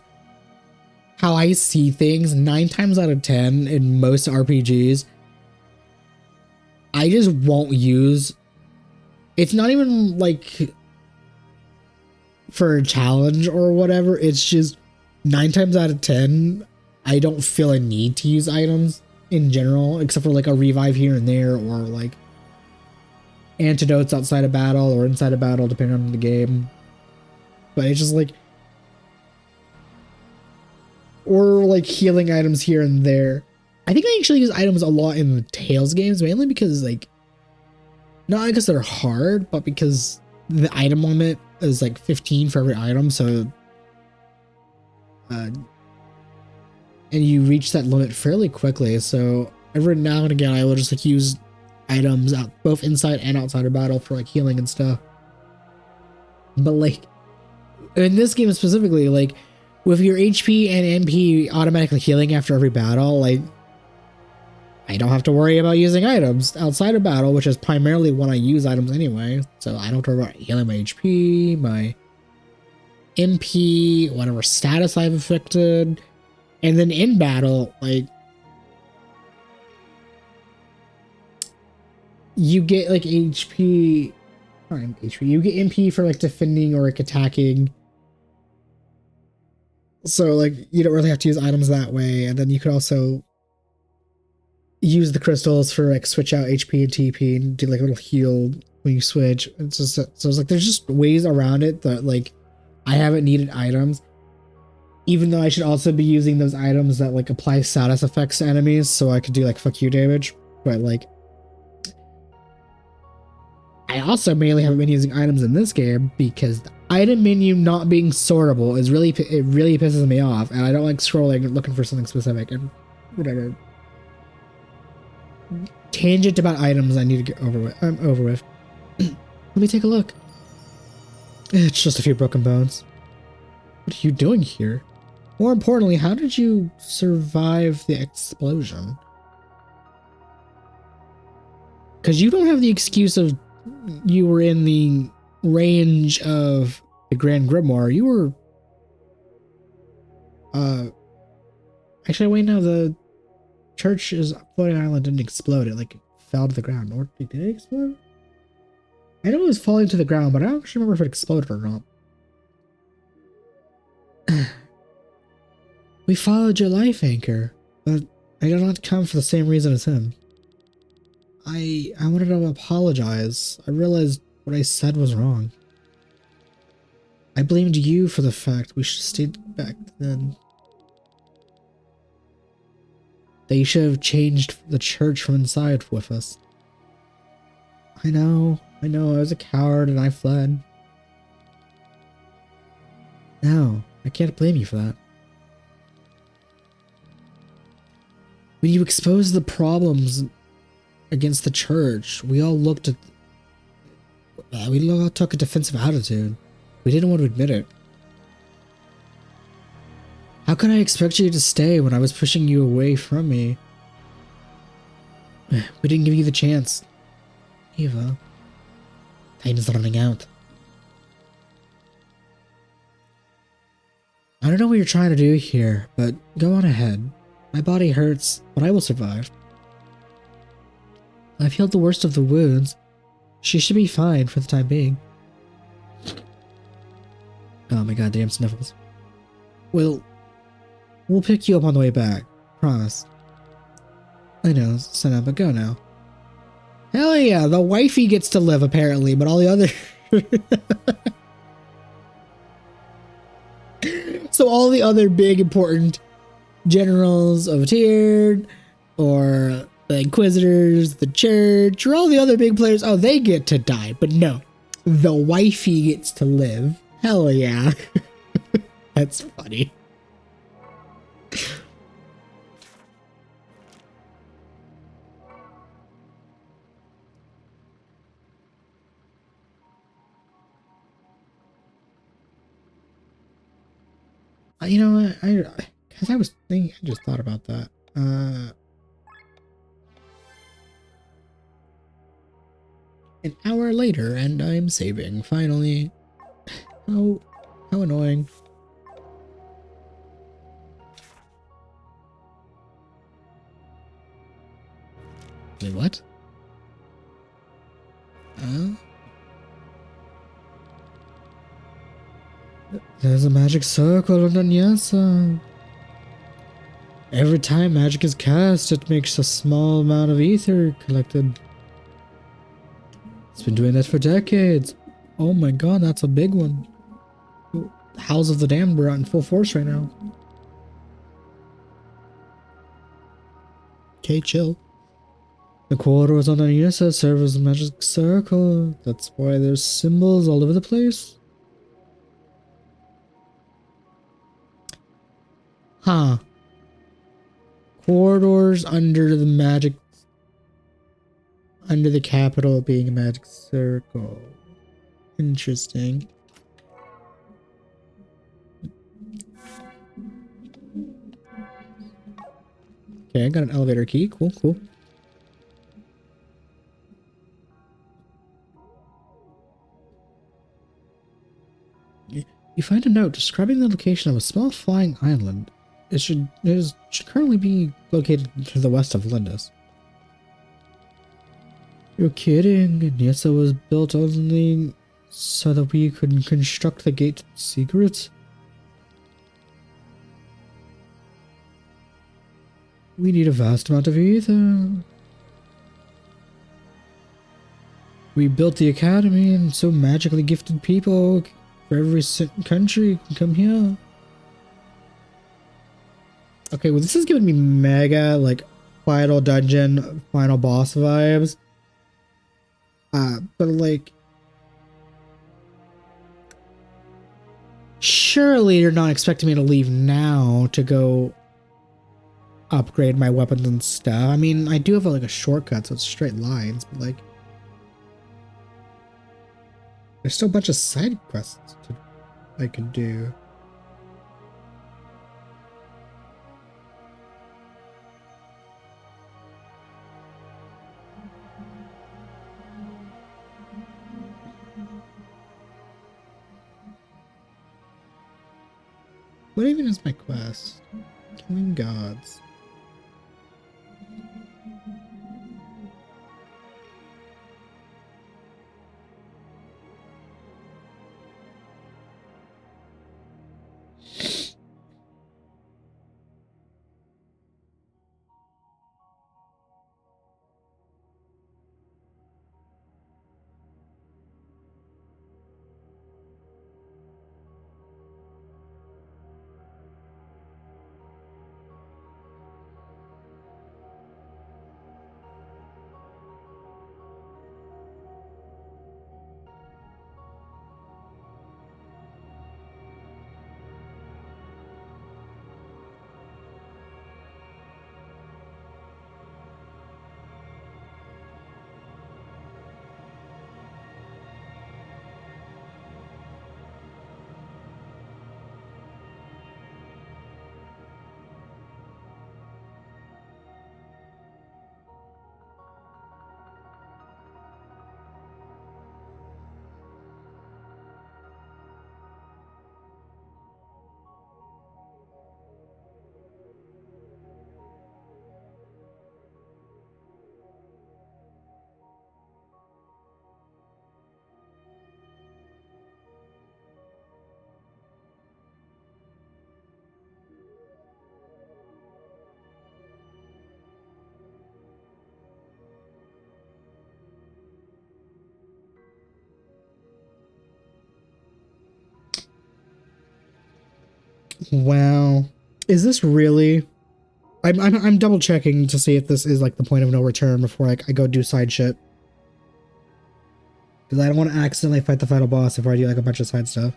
how I see things 9 times out of 10 in most RPGs. I just won't use. It's not even like for a challenge or whatever. It's just 9 times out of 10, I don't feel a need to use items in general, except for like a revive here and there, or like antidotes outside of battle or inside of battle, depending on the game. But it's just like, or like healing items here and there. I think I actually use items a lot in the Tales games, mainly because like, not because they're hard, but because the item limit is like 15 for every item. So, and you reach that limit fairly quickly. So every now and again, I will just like use items out both inside and outside of battle for like healing and stuff. But like in this game specifically, like with your HP and MP automatically healing after every battle, like I don't have to worry about using items outside of battle, which is primarily when I use items anyway. So I don't have to worry about healing my HP, my MP, whatever status I've affected. And then in battle, like, you get like HP, not HP, you get MP for like defending or like attacking. So like, you don't really have to use items that way. And then you could also use the crystals for like switch out HP and TP and do like a little heal when you switch. It's just, so it's like, there's just ways around it that like, I haven't needed items. Even though I should also be using those items that like apply status effects to enemies, so I could do like fuck you damage. But like, I also mainly haven't been using items in this game because the item menu not being sortable is really pisses me off, and I don't like scrolling and looking for something specific and whatever. Tangent about items I need to get over with. I'm over with. Let me take a look. It's just a few broken bones. What are you doing here? More importantly, how did you survive the explosion? Because you don't have the excuse of you were in the range of the Grand Grimoire. You were... Actually, wait, no, the church's floating island didn't explode. It, like, fell to the ground. Or did it explode? I know it was falling to the ground, but I don't actually remember if it exploded or not. We followed your life anchor, but I did not come for the same reason as him. I wanted to apologize. I realized what I said was wrong. I blamed you for the fact we should have stayed back then. They should have changed the church from inside with us. I know, I was a coward and I fled. No, I can't blame you for that. When you exposed the problems against the church, we all took a defensive attitude. We didn't want to admit it. How could I expect you to stay when I was pushing you away from me? We didn't give you the chance. Eva, time is running out. I don't know what you're trying to do here, but go on ahead. My body hurts, but I will survive. I've healed the worst of the wounds. She should be fine for the time being. Oh my god, damn sniffles. We'll pick you up on the way back. Promise. I know, son of a go now. Hell yeah, the wifey gets to live apparently, but all the other... So all the other big important generals of Tyrd, or the Inquisitors, the Church, or all the other big players, oh, they get to die. But no, the wifey gets to live. Hell yeah. That's funny. You know what? Because I was thinking, I just thought about that. An hour later, and I'm saving. Finally. How annoying. Wait, what? There's a magic circle on Nyasa. Every time magic is cast, it makes a small amount of ether collected. It's been doing that for decades. Oh my god, that's a big one. Howls of the Damned are out in full force right now. Okay, chill. The corridors on the Nyasa serve as a magic circle. That's why there's symbols all over the place. Huh. Corridors under the capital being a magic circle. Interesting. Okay, I got an elevator key. Cool, cool. You find a note describing the location of a small flying island. It should currently be located to the west of Lindis. You're kidding. Nyasa was built only so that we could construct the gate to the secrets? We need a vast amount of ether. We built the academy, and so magically gifted people for every country can come here. Okay, well, this is giving me mega, like, final dungeon, final boss vibes. But, like, surely you're not expecting me to leave now to go upgrade my weapons and stuff. I mean, I do have, like, a shortcut, so it's straight lines, but, like, there's still a bunch of side quests I could do. What even is my quest? Killing gods. Wow. Is this really? I'm double checking to see if this is like the point of no return before I go do side shit. Because I don't want to accidentally fight the final boss if I do like a bunch of side stuff.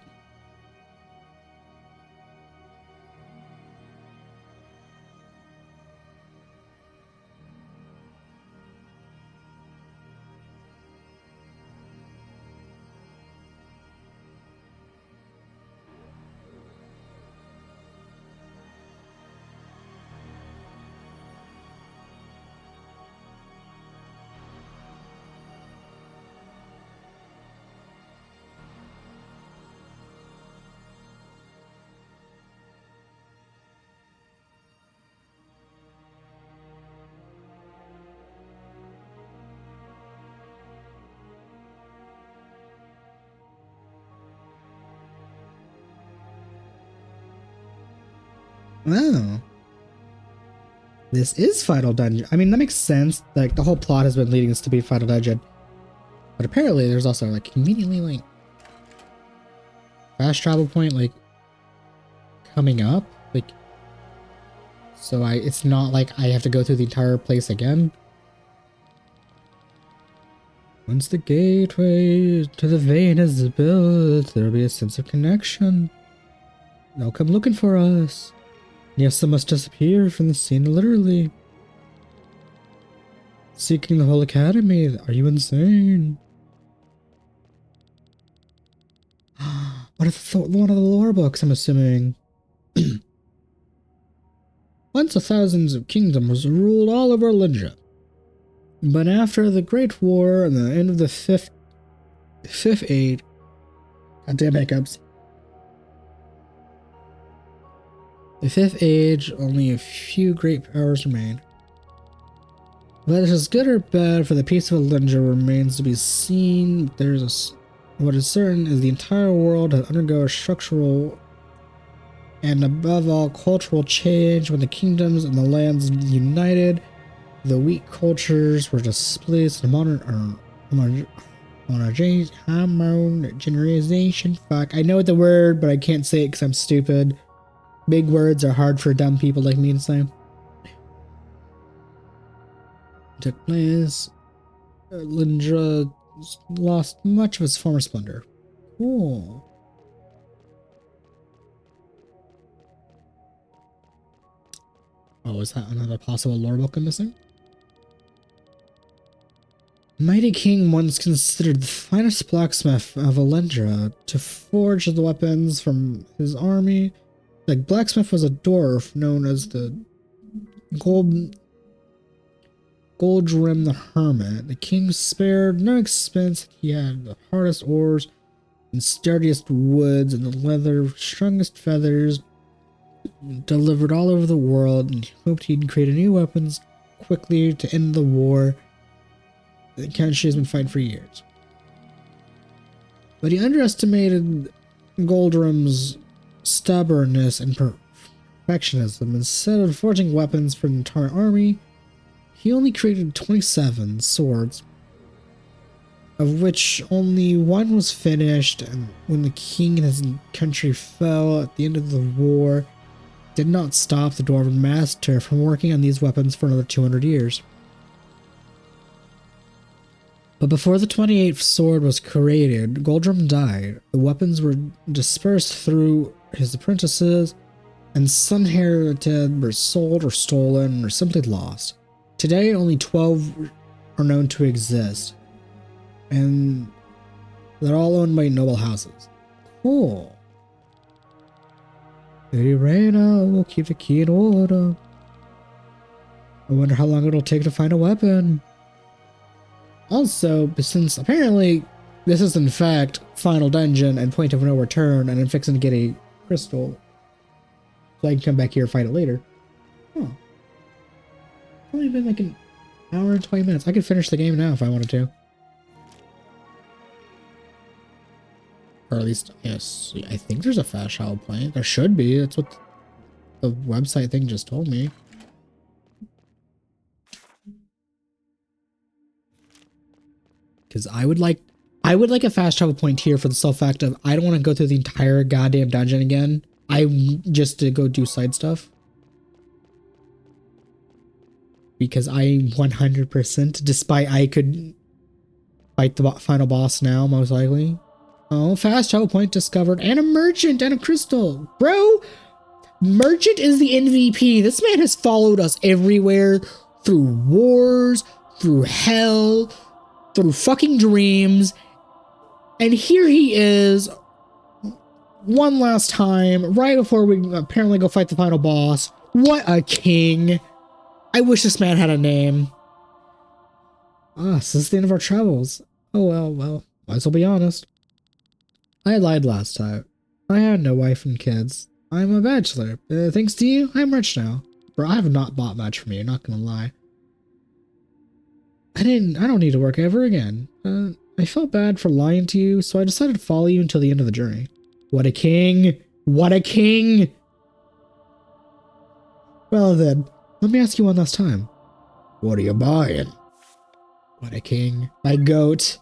Oh. This is Final Dungeon. I mean, that makes sense. Like, the whole plot has been leading us to be Final Dungeon. But apparently there's also, like, conveniently, like, fast travel point, like, coming up. Like, so it's not like I have to go through the entire place again. Once the gateway to the vein is built, there'll be a sense of connection. They'll come looking for us. Yes, I must disappear from the scene literally. Seeking the whole academy? Are you insane? One of the lore books, I'm assuming. Once a thousands of kingdoms ruled all over Linja. But after the Great War and the end of the Fifth Age, goddamn hiccups. The Fifth Age, only a few great powers remain. Whether this is good or bad for the peace of Linja remains to be seen. What is certain is the entire world has undergone a structural and above all cultural change when the kingdoms and the lands united. The weak cultures were displaced in homogenization. Fuck, I know the word, but I can't say it because I'm stupid. Big words are hard for dumb people like me to say. Took place. Lindra lost much of its former splendor. Cool. Oh, is that another possible lore book I'm missing? Mighty King once considered the finest blacksmith of Alendra to forge the weapons from his army. The blacksmith was a dwarf known as the Goldrim the Hermit. The king spared no expense. He had the hardest ores and sturdiest woods and the leather, strongest feathers delivered all over the world, and he hoped he'd create new weapons quickly to end the war the country has been fighting for years. But he underestimated Goldrim's stubbornness and perfectionism. Instead of forging weapons for the entire army, he only created 27 swords, of which only one was finished, and when the king and his country fell at the end of the war, did not stop the Dwarven master from working on these weapons for another 200 years. But before the 28th sword was created, Goldrim died. The weapons were dispersed through his apprentices, and some inherited were sold or stolen or simply lost. Today, only 12 are known to exist, and they're all owned by noble houses. Cool. Lady Reyna will keep the key in order. I wonder how long it'll take to find a weapon. Also, since apparently this is in fact Final Dungeon and point of no return, and I'm fixing to get a crystal so I can come back here and fight it later. Huh. It's only been like an hour and 20 minutes. I could finish the game now if I wanted to. Or at least, yes, I think there's a fast travel point. There should be. That's what the website thing just told me. Because I would like a fast travel point here for the sole fact of I don't want to go through the entire goddamn dungeon again. I just to go do side stuff. Because I 100%, despite I could fight the final boss now, most likely. Oh, fast travel point discovered, and a merchant and a crystal. Bro, merchant is the MVP. This man has followed us everywhere, through wars, through hell, through fucking dreams. And here he is, one last time, right before we apparently go fight the final boss. What a king. I wish this man had a name. Ah, so this is the end of our travels. Oh well, might as well be honest. I lied last time. I had no wife and kids. I'm a bachelor. Thanks to you, I'm rich now. Bro, I have not bought much from you, not gonna lie. I don't need to work ever again. I felt bad for lying to you, so I decided to follow you until the end of the journey. What a king! What a king! Well then, let me ask you one last time. What are you buying? What a king. My goat.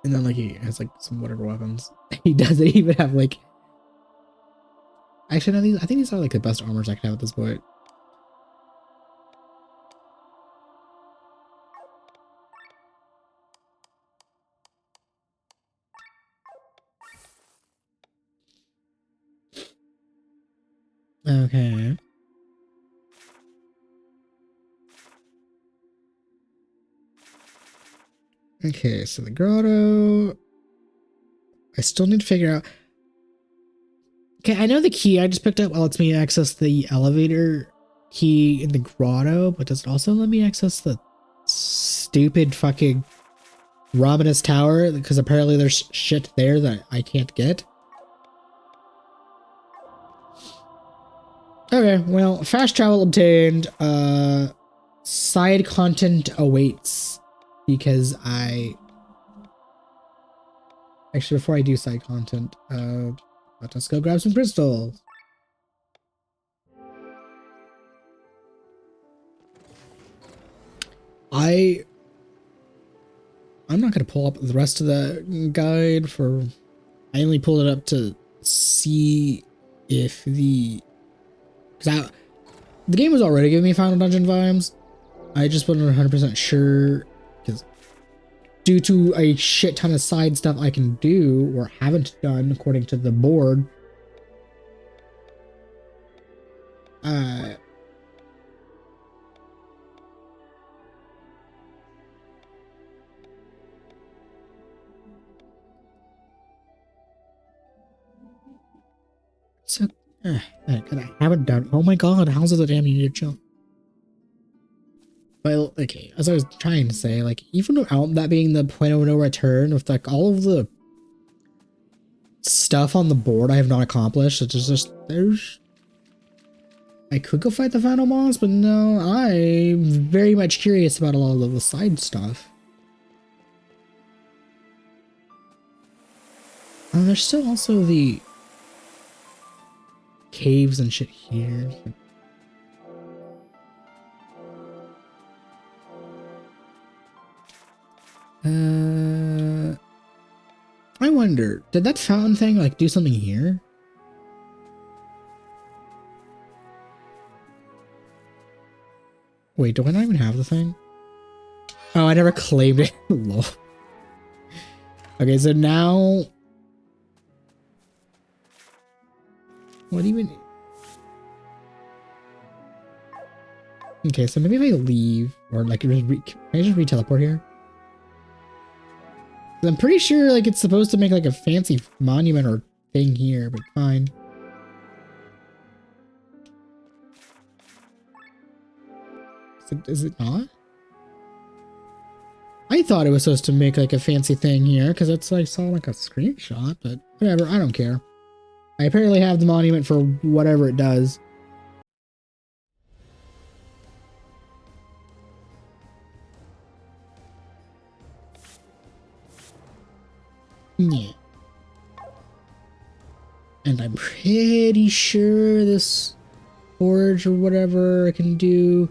And then like he has like some whatever weapons. He doesn't even have like... Actually, no, I think these are like the best armors I can have at this point. Okay. Okay, so the grotto. I still need to figure out. Okay, I know the key I just picked up lets me access the elevator key in the grotto, but does it also let me access the stupid fucking Raminus Tower? Because apparently there's shit there that I can't get. Okay, well, fast travel obtained. Side content awaits because I... Actually, before I do side content, let's go grab some crystals. I'm not going to pull up the rest of the guide for... I only pulled it up to see if the... Because the game was already giving me Final Dungeon vibes. I just wasn't 100% sure because due to a shit ton of side stuff I can do or haven't done according to the board. So I haven't done. Oh my god, how's the damn you need to chill? Well, okay, as I was trying to say, like, even without that being the point of no return, with like all of the stuff on the board I have not accomplished, it's just there's... I could go fight the final boss, but no, I'm very much curious about a lot of the side stuff. There's still also the caves and shit here. I wonder, did that fountain thing like do something here? Wait, do I not even have the thing? Oh, I never claimed it. Lol. Okay, so now... What even... Okay, so maybe if I leave, or like, can I just re-teleport here? I'm pretty sure like it's supposed to make like a fancy monument or thing here, but fine. Is it not? I thought it was supposed to make like a fancy thing here because it's like saw like a screenshot, but whatever, I don't care. I apparently have the monument for whatever it does. Yeah. And I'm pretty sure this forge or whatever I can do.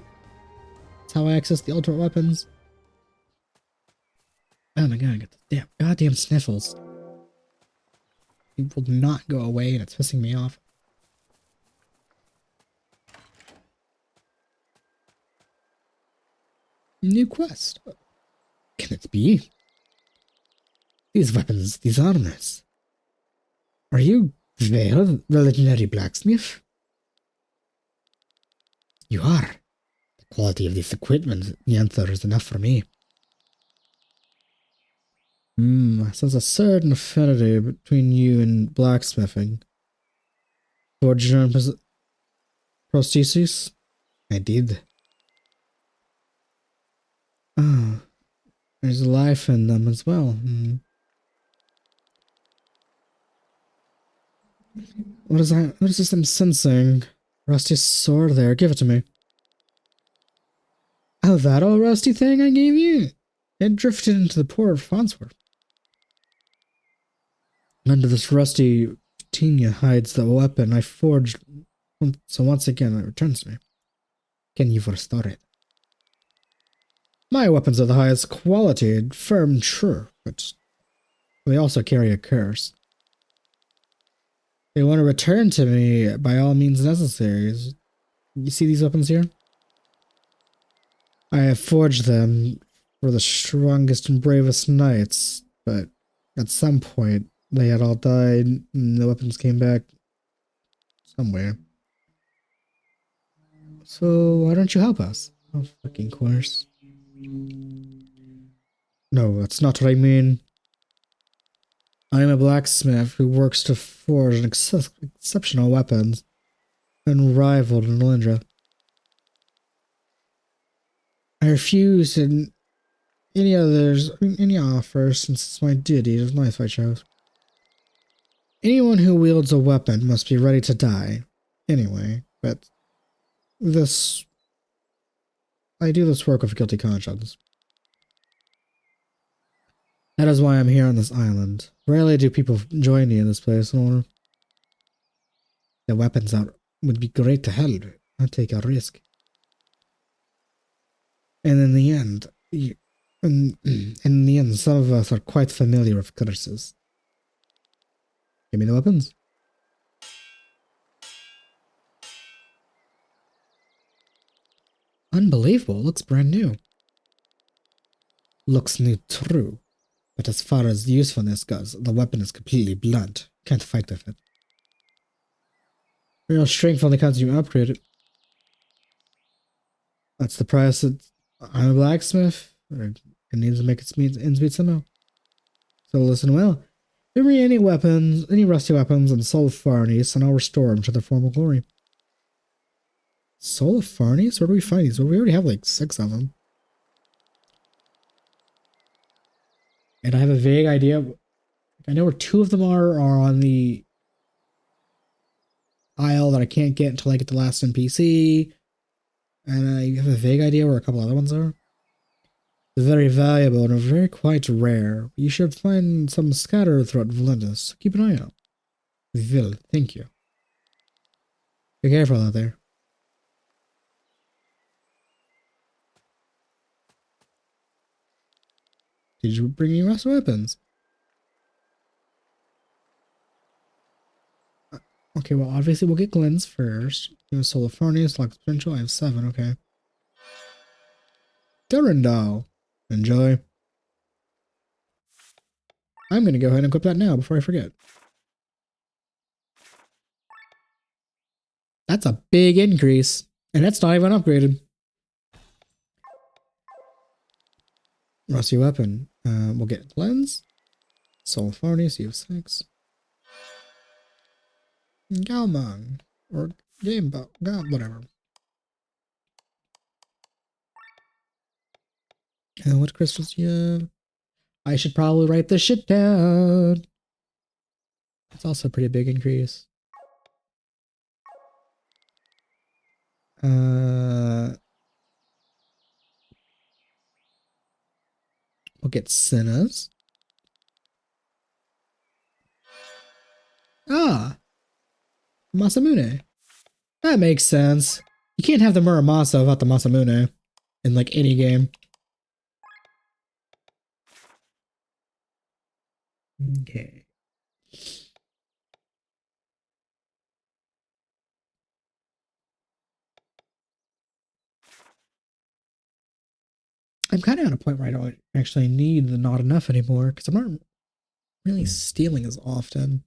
That's how I access the ultimate weapons. Oh my god, I got the goddamn sniffles. It will not go away and it's pissing me off. New quest. What can it be? These weapons, these armors. Are you Vale, the legendary blacksmith? You are. The quality of this equipment, the answer is enough for me. There's a certain affinity between you and blacksmithing. Forged your own prostheses? I did. Oh, there's life in them as well. What is that? What is this I'm sensing? Rusty sword there. Give it to me. Oh, that old rusty thing I gave you? It drifted into the port of Farnsworth. Under this rusty Tenia hides the weapon I forged, so once again it returns to me. Can you restore it? My weapons are the highest quality, firm and true, but they also carry a curse. They want to return to me by all means necessary. You see these weapons here? I have forged them for the strongest and bravest knights, but at some point they had all died and the weapons came back somewhere. So why don't you help us? Of fucking course. No, that's not what I mean. I am a blacksmith who works to forge exceptional weapons, unrivaled in Lindra. I refuse any offers since it's my duty to life I chose. Anyone who wields a weapon must be ready to die. Anyway, but I do this work with guilty conscience. That is why I'm here on this island. Rarely do people join me in this place. The weapons out would be great to help. I'd take a risk. And in the end, some of us are quite familiar with curses. Give me the weapons. Unbelievable. Looks brand new. Looks new, true. But as far as usefulness goes, the weapon is completely blunt. Can't fight with it. Your strength only counts when you upgrade it. That's the price. I'm a blacksmith. It needs to make its ends meet somehow. So listen well. Give me any weapons, any rusty weapons, and soul of Farnies, and I'll restore them to their former glory. Soul of Farnies? Where do we find these? Well, we already have like 6 of them. And I have a vague idea. I know where 2 of them are on the isle that I can't get until I get the last NPC. And I have a vague idea where a couple other ones are. They're very valuable and are very quite rare. You should find some scattered throughout Valentis. Keep an eye out. Vil, thank you. Be careful out there. Did you bring me rust weapons? Okay, well, obviously we'll get Glenn's first. Soul of Farnius, Lock's Potential. I have 7, okay. Durandal. Enjoy. I'm going to go ahead and equip that now before I forget. That's a big increase. And that's not even upgraded. Rusty weapon. We'll get Glenn's. Soul of Farnius, you have 6. Galmon. Or Gamebot. God, whatever. What crystals do you have? I should probably write this shit down. That's also a pretty big increase. We'll get Senna's. Ah, Masamune. That makes sense. You can't have the Muramasa without the Masamune in like any game. Okay. I'm kind of at a point where I don't actually need the not enough anymore because I'm not really stealing as often.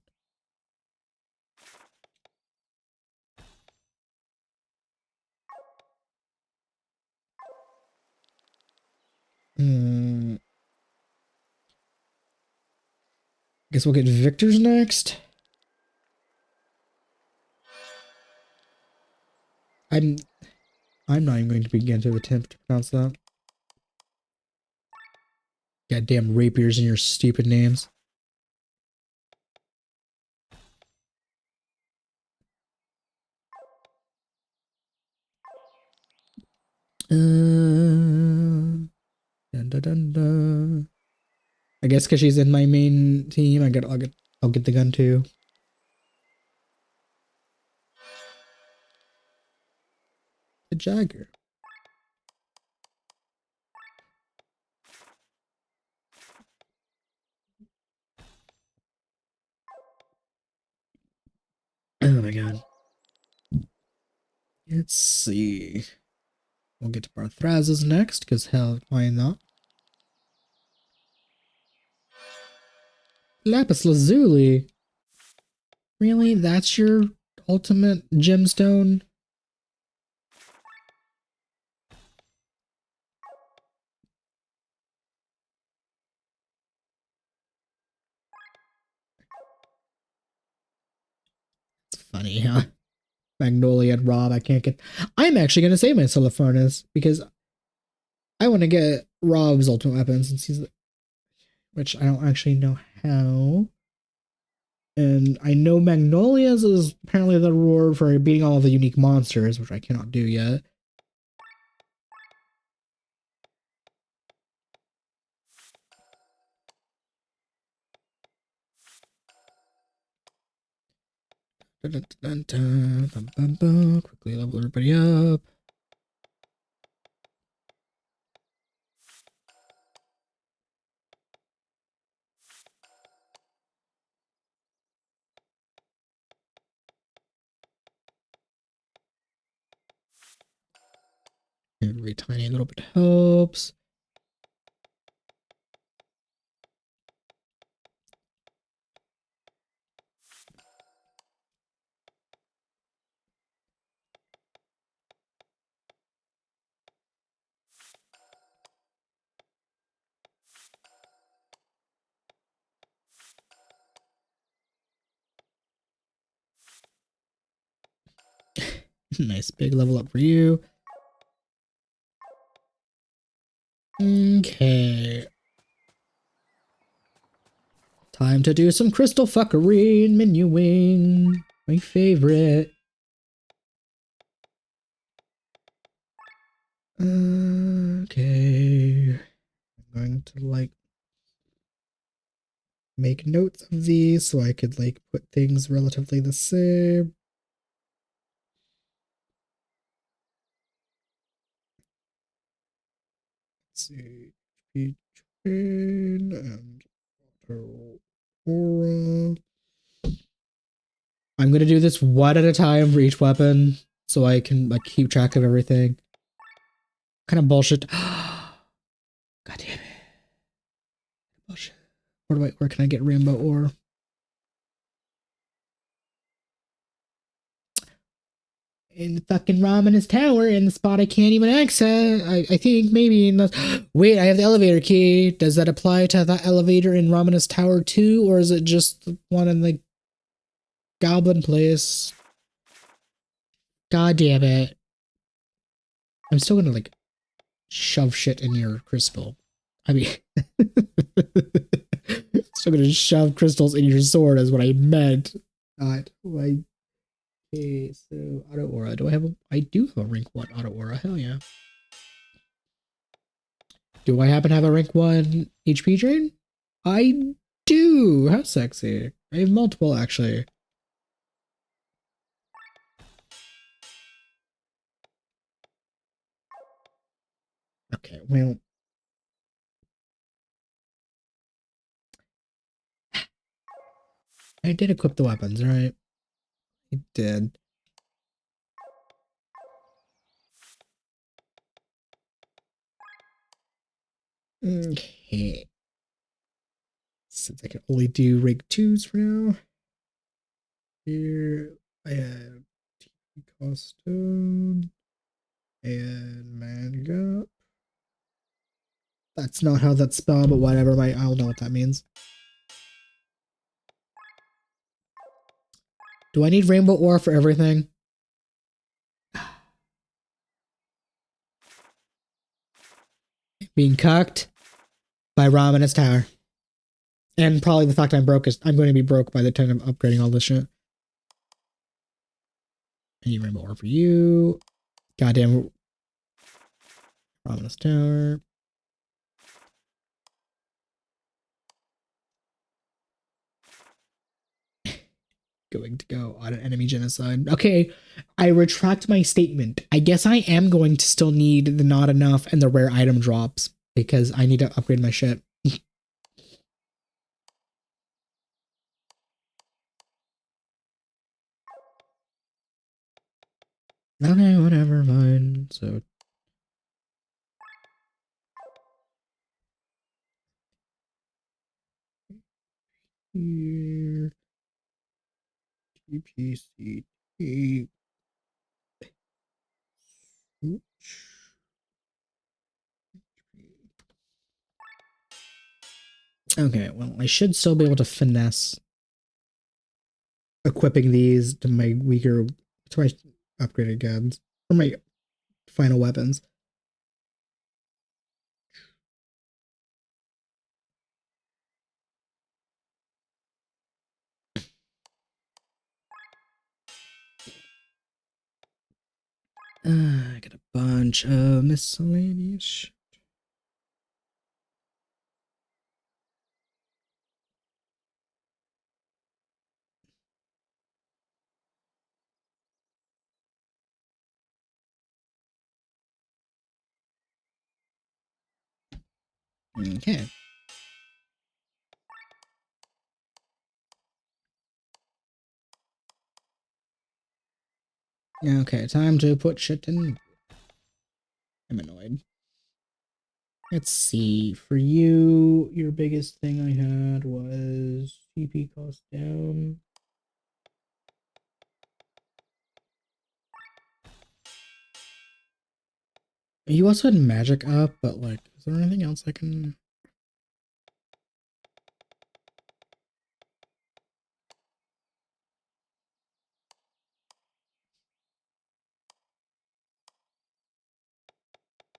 Guess we'll get Victor's next. I'm not even going to begin to attempt to pronounce that. Goddamn rapiers in your stupid names. Dun, dun, dun, dun. I guess because she's in my main team, I'll get the gun too. The Jagger. Oh my god. Let's see. We'll get to Barthraz's next, because hell, why not? Lapis Lazuli. Really? That's your ultimate gemstone? It's funny, huh? Magnolia and Rob, I can't get. I'm actually going to save my Solar Furnace because I want to get Rob's ultimate weapon since he's. Which I don't actually know how. And I know Magnolia's is apparently the reward for beating all of the unique monsters, which I cannot do yet. Quickly level everybody up. Every tiny little bit helps. Nice big level up for you. Okay. Time to do some crystal fuckery and menuing. My favorite. Okay. I'm going to like make notes of these so I could like put things relatively the same. Let's see. HP train and aura. I'm gonna do this one at a time for each weapon so I can like keep track of everything. What kind of bullshit. God damn it. Bullshit. Where can I get rainbow ore? In the fucking Raminus Tower in the spot I can't even access. I think maybe in the wait, I have the elevator key. Does that apply to the elevator in Raminus Tower too, or is it just the one in the Goblin Place? God damn it. I'm still gonna like shove shit in your crystal. I mean still gonna shove crystals in your sword is what I meant. Not like okay, so auto aura. Do I have a I do have a rank 1 auto aura, hell yeah. Do I happen to have a rank 1 HP drain? I do. How sexy. I have multiple actually. Okay, well. I did equip the weapons, right? I did. Okay. Since I can only do rank 2s for now. Here I have TP Costone and Manga. That's not how that's spelled, but whatever. I'll know what that means. Do I need rainbow ore for everything? Being cucked by Raminus Tower. And probably the fact I'm broke is I'm going to be broke by the time I'm upgrading all this shit. I need rainbow ore for you. Goddamn Raminus Tower. Going to go on an enemy genocide. Okay, I retract my statement. I guess I am going to still need the not enough and the rare item drops because I need to upgrade my shit. Okay, whatever, fine. So here TPCT. Okay, well, I should still be able to finesse equipping these to my weaker, to my upgraded guns, or my final weapons. I got a bunch of miscellaneous. Okay. Okay, time to put shit in. I'm annoyed. Let's see. For you, your biggest thing I had was CP cost down. You also had magic up, but like, is there anything else I can?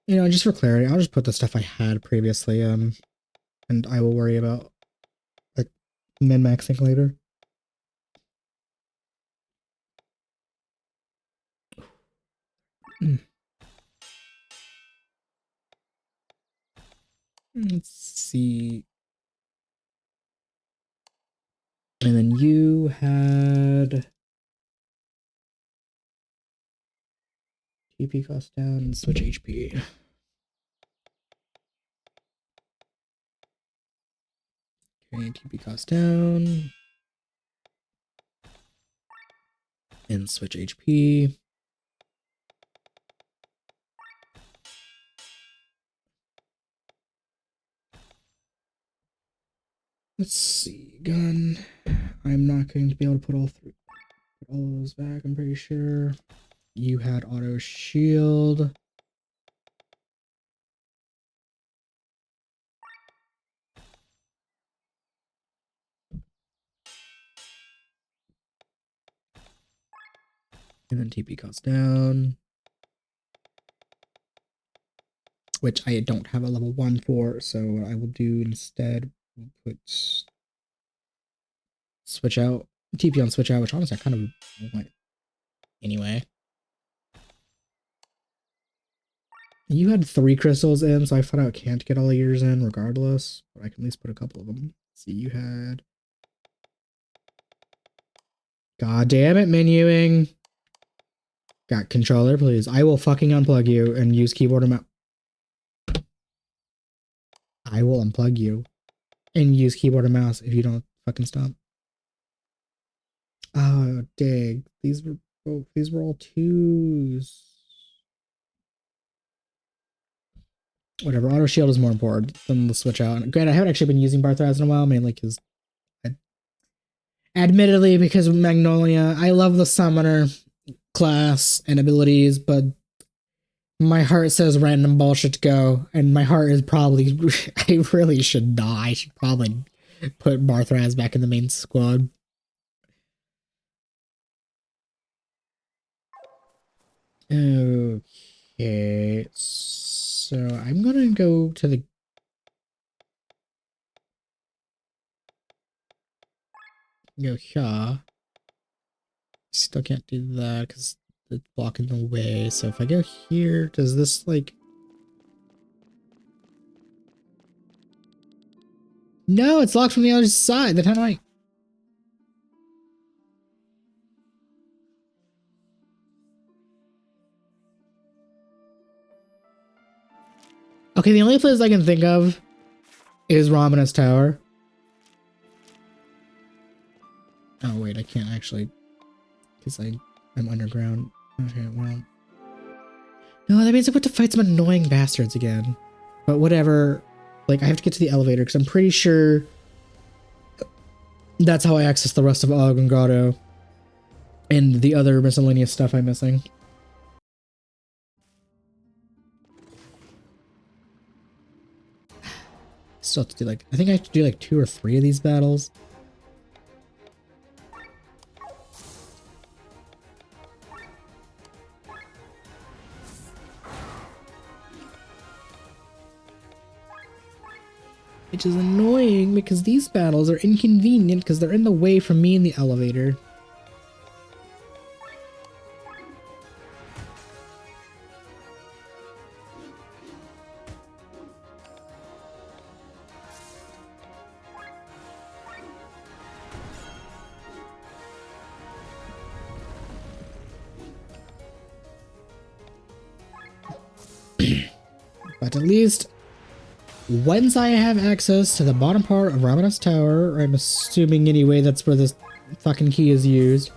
You know, just for clarity, I'll just put the stuff I had previously, and I will worry about like min-maxing later. Let's see. And then you had TP cost down and switch HP. Okay, TP cost down. And switch HP. Let's see. Gun. I'm not going to be able to put all of those back, I'm pretty sure. You had auto shield. And then TP cost down. Which I don't have a level 1 for, so what I will do instead, we'll put switch out, TP on switch out, which honestly I kind of want anyway. You had 3 crystals in, so I thought I can't get all yours in regardless, but I can at least put a couple of them. Let's see, you had... God damn it, menuing. Got controller, please. I will fucking unplug you and use keyboard and mouse. I will unplug you and use keyboard and mouse if you don't fucking stop. Oh, dig. These were all twos. Whatever. Auto shield is more important than the switch out. Granted, I haven't actually been using Barthraz in a while, mainly because, admittedly, because of Magnolia. I love the summoner class and abilities, but my heart says random bullshit to go, and my heart is probably. I really should not. I should probably put Barthraz back in the main squad. Okay, so I'm gonna go to the. Go here. Still can't do that because it's blocking the way. So if I go here, does this like... No, it's locked from the other side. Then how do I... Okay, the only place I can think of is Ramina's Tower. Oh wait, I can't actually, because I'm underground. Okay, well... No, that means I have to fight some annoying bastards again. But whatever. Like, I have to get to the elevator because I'm pretty sure that's how I access the rest of Og and Grotto and the other miscellaneous stuff I'm missing. Still have to do like, I think I have to do like 2 or 3 of these battles. Which is annoying because these battles are inconvenient because they're in the way from me in the elevator. But at least once I have access to the bottom part of Ramina's Tower, I'm assuming anyway that's where this fucking key is used,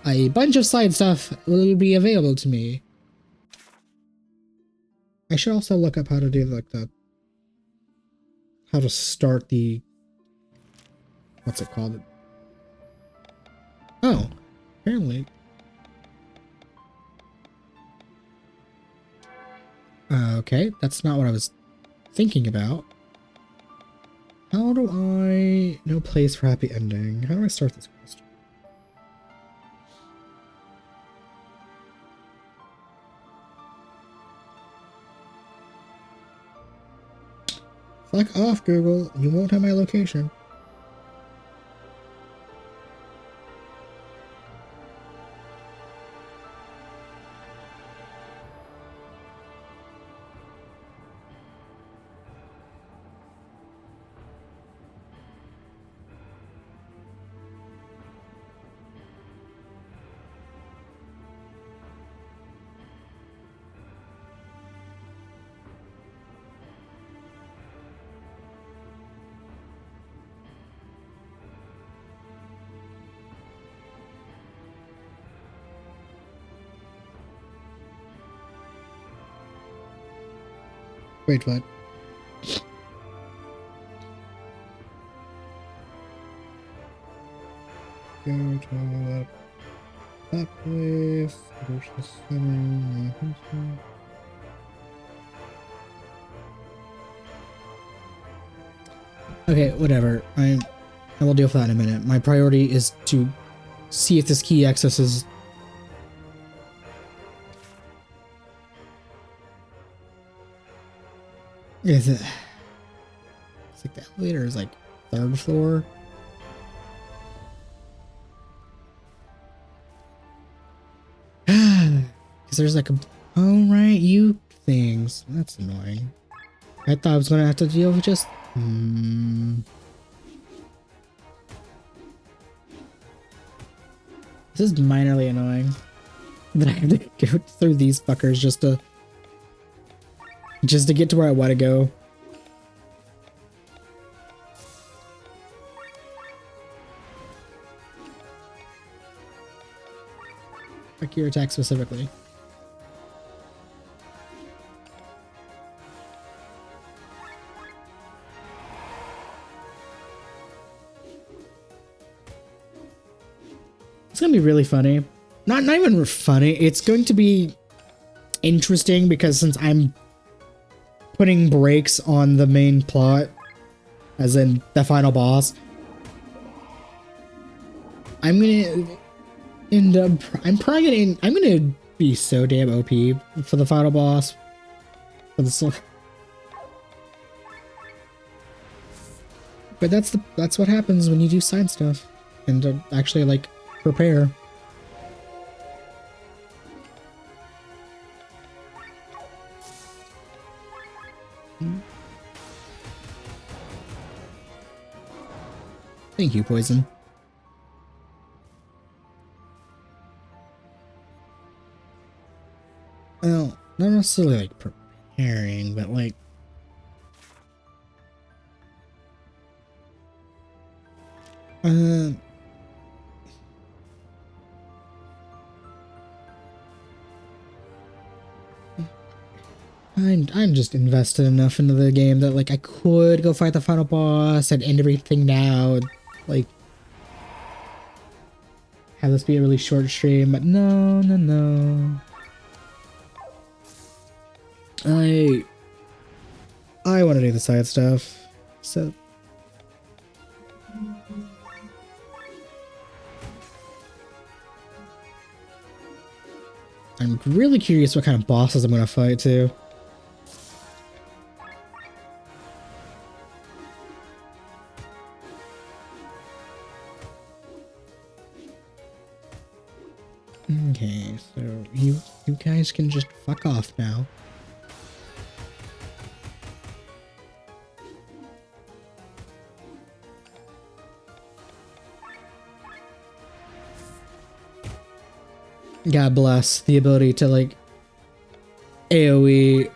a bunch of side stuff will be available to me. I should also look up how to do like the... how to start the... what's it called? Oh, apparently... Okay, that's not what I was thinking about. How do I... No place for happy ending. How do I start this question? Fuck off, Google. You won't have my location. Wait, what? Go to that place. Go to the center. Okay, whatever. I will deal with that in a minute. My priority is to see if this key accesses... Is it... It's like the elevator is like 3rd floor. Because there's like a... Oh, right, you things. That's annoying. I thought I was going to have to deal with just... This is minorly annoying. That I have to go through these fuckers just to get to where I want to go. Like your attack specifically. It's gonna be really funny. Not even funny. It's going to be interesting because since I'm putting brakes on the main plot, as in the final boss, I'm gonna end up. I'm gonna be so damn OP for the final boss. For the soul. But that's what happens when you do side stuff and actually like prepare. Thank you, Poison. Well, not necessarily like preparing, but like I'm just invested enough into the game that like I could go fight the final boss and end everything now, like have this be a really short stream, but no. I want to do the side stuff, so I'm really curious what kind of bosses I'm gonna fight too. Okay, so you guys can just fuck off now. God bless the ability to like AoE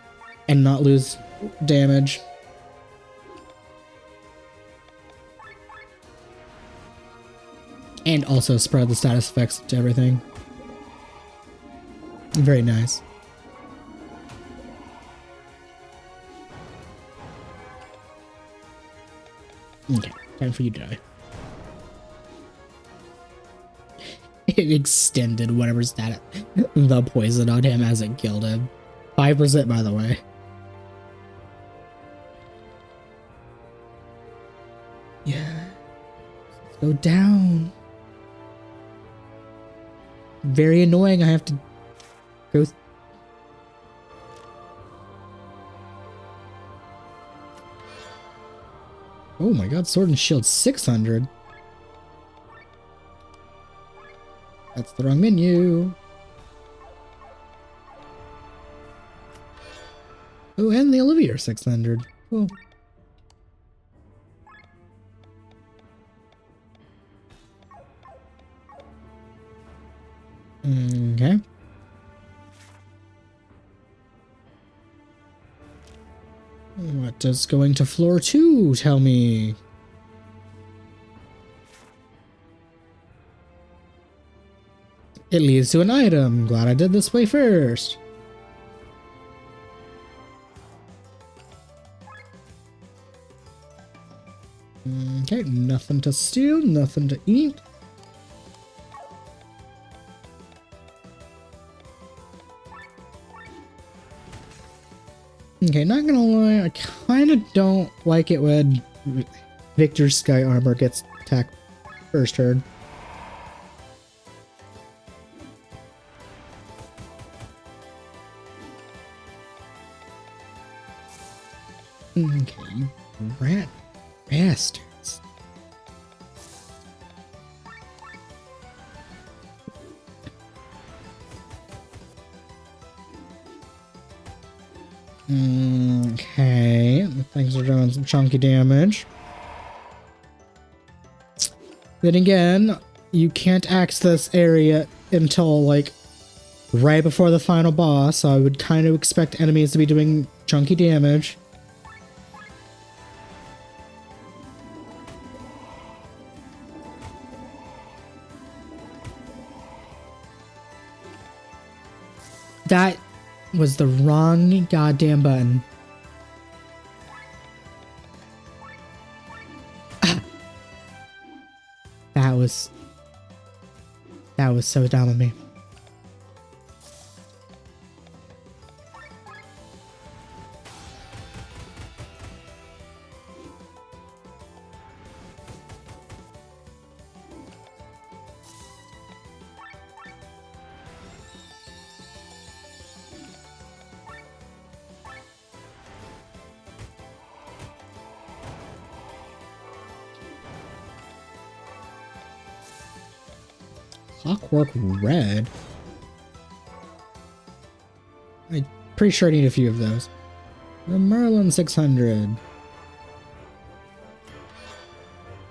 and not lose damage. And also spread the status effects to everything. Very nice. Okay, time for you to die. It extended whatever stat the poison on him as it killed him. 5%, by the way. Yeah. Let's go down. Very annoying. I have to go. Oh my god, Sword and Shield 600. That's the wrong menu. Oh, and the Olivier 600. Cool. Okay. What does going to floor 2 tell me? It leads to an item. Glad I did this way first. Okay, nothing to steal, nothing to eat. Okay, not gonna lie, I kind of don't like it when Victor's Sky Armor gets attacked first turn. Okay, you rat bastards. Okay, things are doing some chunky damage. Then again, you can't access this area until like right before the final boss, so I would kind of expect enemies to be doing chunky damage. That was the wrong goddamn button. Ah. That was so dumb of me. Clockwork Red? I'm pretty sure I need a few of those. The Merlin 600.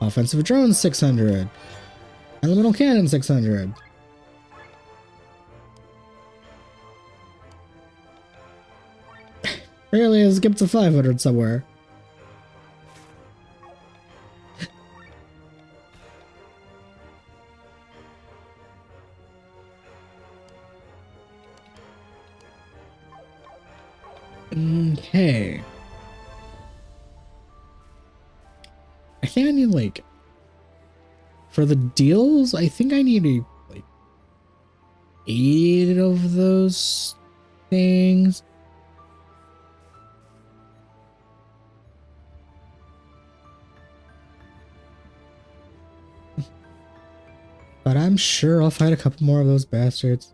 Offensive Drone 600. Elemental Cannon 600. Really, I skipped to 500 somewhere. Okay. I think I need, like, for the deals, I think I need, like, 8 of those things. But I'm sure I'll fight a couple more of those bastards.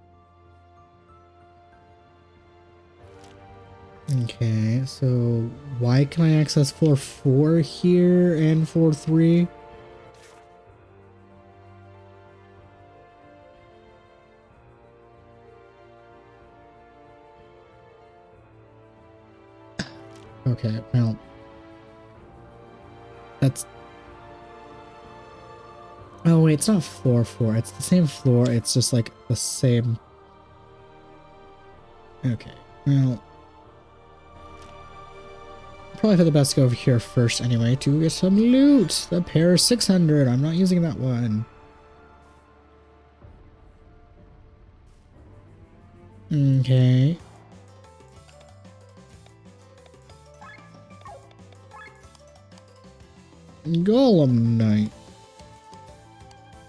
Okay, so why can I access floor 4 here and floor 3? Okay, well, that's... Oh wait, it's not floor 4, it's the same floor, it's just like the same... Okay, well... Probably for the best to go over here first anyway to get some loot. The pair 600. I'm not using that one. Okay. Golem Knight.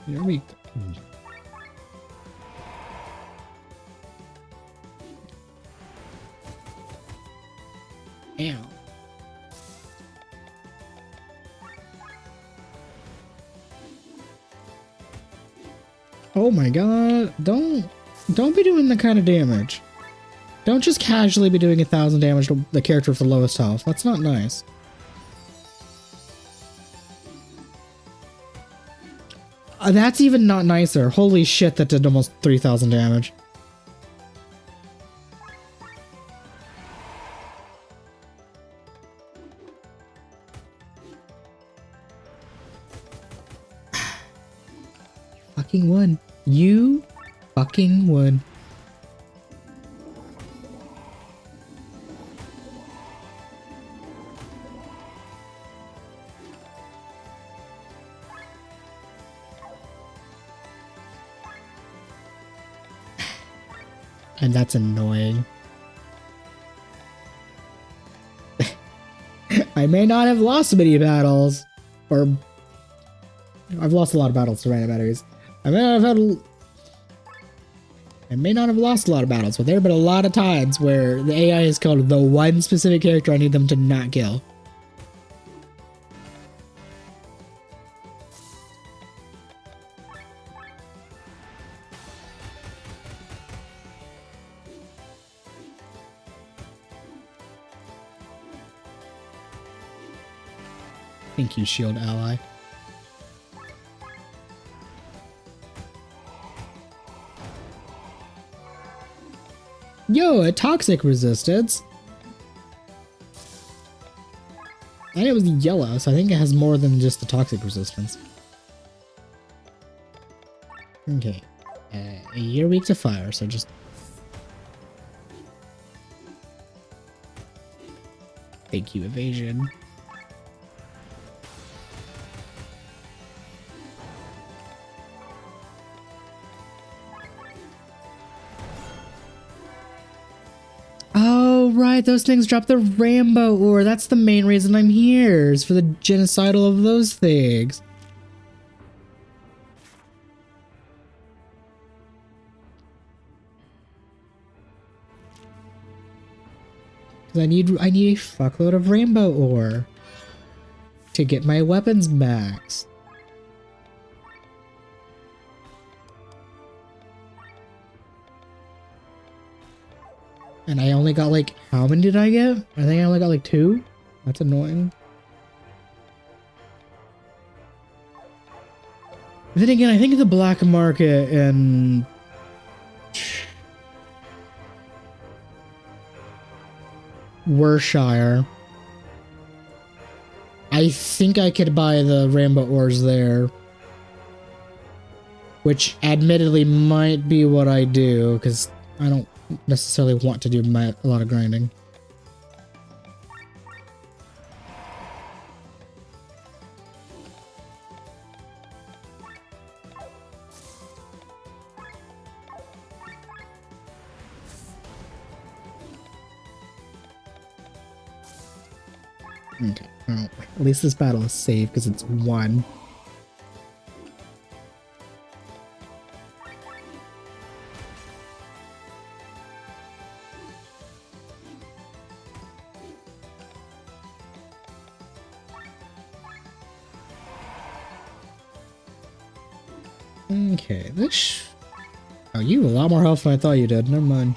Here we go. Ow. Oh my god, don't be doing that kind of damage. Don't just casually be doing 1,000 damage to the character with the lowest health. That's not nice. That's even not nicer. Holy shit, that did almost 3,000 damage. Fucking won. You fucking won. And that's annoying. I may not have lost many battles, or I've lost a lot of battles to random enemies. I may not have lost a lot of battles, but there have been a lot of times where the AI has killed the one specific character I need them to not kill. Thank you, shield ally. Yo, a toxic resistance. And it was yellow, so I think it has more than just the toxic resistance. Okay. You're weak to fire, so just... Thank you, evasion. Oh, right. Those things drop the rainbow ore. That's the main reason I'm here, is for the genocidal of those things. Because I need a fuckload of rainbow ore to get my weapons maxed. And I only got like, how many did I get? I think I only got like 2. That's annoying. Then again, I think the black market and Worcestershire, I think I could buy the rainbow ores there. Which admittedly might be what I do, because I don't necessarily want to do a lot of grinding. Okay, well, at least this battle is safe because it's 1. Okay, this. Oh, you have a lot more health than I thought you did. Never mind.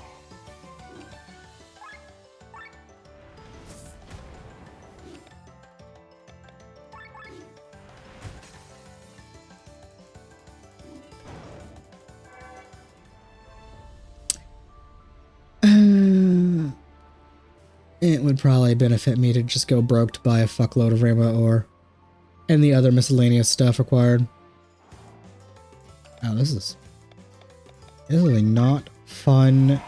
It would probably benefit me to just go broke to buy a fuckload of rainbow ore and the other miscellaneous stuff required. Oh, this is like not fun.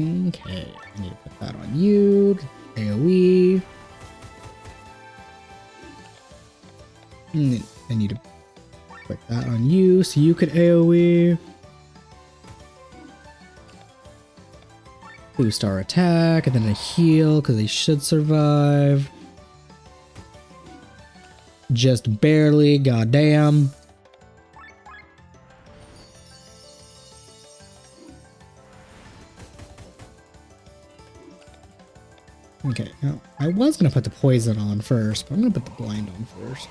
Okay, I need to put that on you. AoE. I need to put that on you so you could AoE. Boost our attack and then a heal because they should survive. Just barely, goddamn. Okay, now I was gonna put the poison on first, but I'm gonna put the blind on first.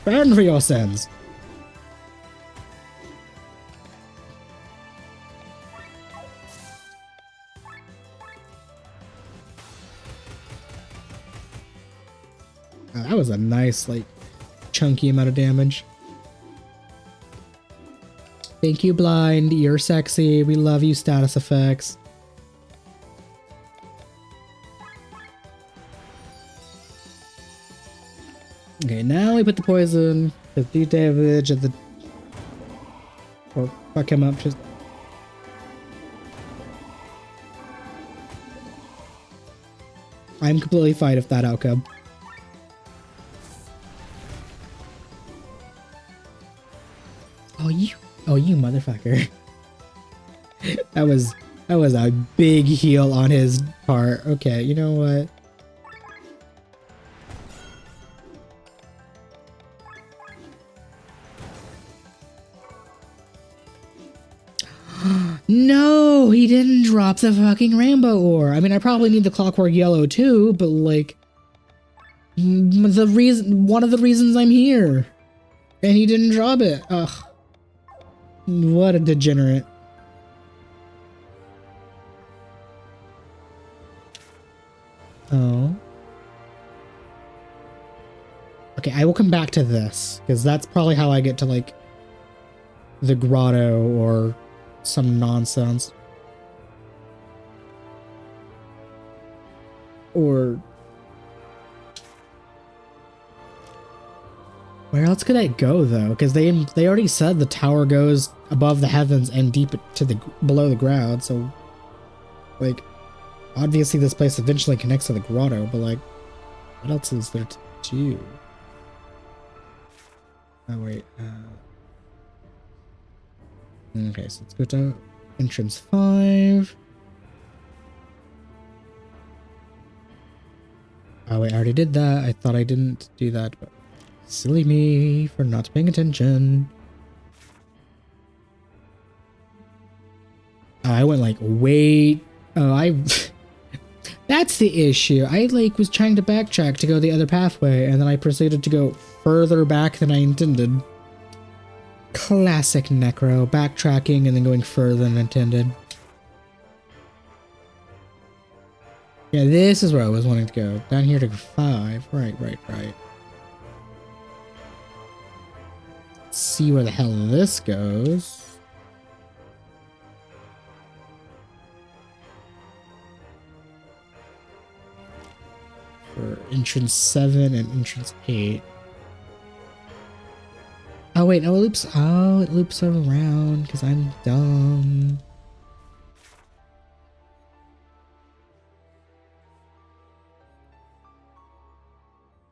Burn for your sins. That was a nice, like, chunky amount of damage. Thank you, Blind. You're sexy. We love you, status effects. Okay, now we put the poison. 50 damage at the... Or fuck him up, just... I'm completely fine with that outcome. Oh, you motherfucker. that was a big heal on his part. Okay, you know what? No, he didn't drop the fucking rainbow ore. I mean, I probably need the clockwork yellow too, but like one of the reasons I'm here. And he didn't drop it. Ugh. What a degenerate. Oh. Okay, I will come back to this, because that's probably how I get to, like, the grotto or some nonsense. Or where else could I go though? Because they already said the tower goes above the heavens and deep to the below the ground. So, like, obviously this place eventually connects to the grotto. But like, what else is there to do? Oh wait. Okay, so let's go to entrance 5. Oh wait, I already did that. I thought I didn't do that, but silly me for not paying attention. Oh, I went like, wait. Oh, that's the issue. I like was trying to backtrack to go the other pathway, and then I proceeded to go further back than I intended. Classic Necro, backtracking and then going further than intended. Yeah, this is where I was wanting to go. Down here to 5. Right. Let's see where the hell this goes. For entrance 7 and entrance 8. Oh wait, no, it loops. Oh, it loops around because I'm dumb.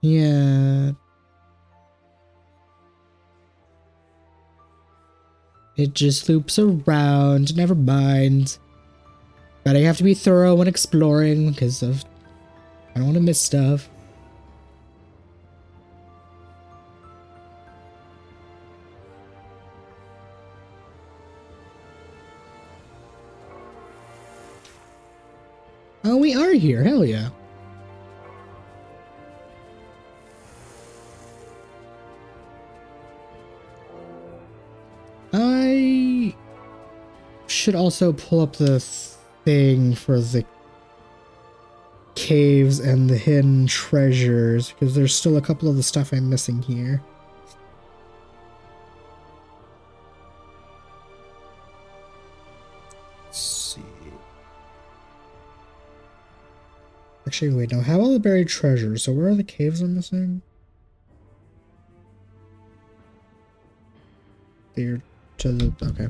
Yeah. It just loops around. Never mind. But I have to be thorough when exploring because I don't want to miss stuff. Oh, we are here. Hell yeah. I should also pull up the thing for the caves and the hidden treasures because there's still a couple of the stuff I'm missing here. Let's see. Actually, wait, now how are the buried treasures? So where are the caves I'm missing? They're to the, okay.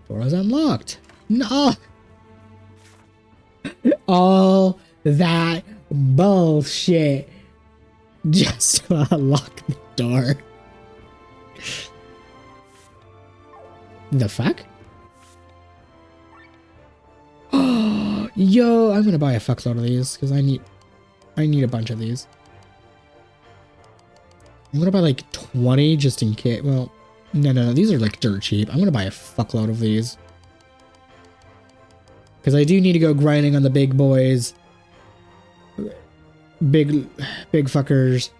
Door is unlocked. No! All that bullshit just to unlock the door. The fuck? Oh, yo, I'm gonna buy a fuckload of these because I need a bunch of these. I'm gonna buy like 20 just in case. Well, no, these are like dirt cheap. I'm gonna buy a fuckload of these because I do need to go grinding on the big boys, big fuckers.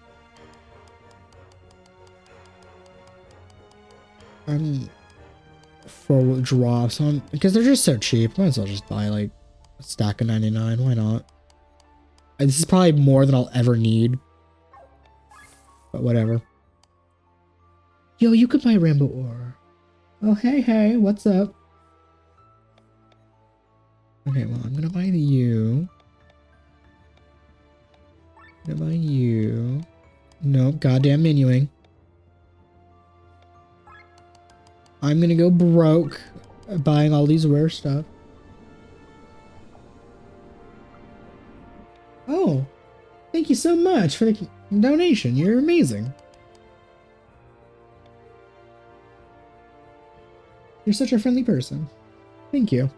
For drops on because they're just so cheap. Might as well just buy like a stack of 99. Why not? This is probably more than I'll ever need, but whatever. Yo, you could buy Rambo ore. Oh, hey, what's up? Okay, well, I'm gonna buy you. I'm gonna buy you. Nope, goddamn menuing. I'm gonna go broke buying all these rare stuff. Oh, thank you so much for the donation. You're amazing. You're such a friendly person. Thank you.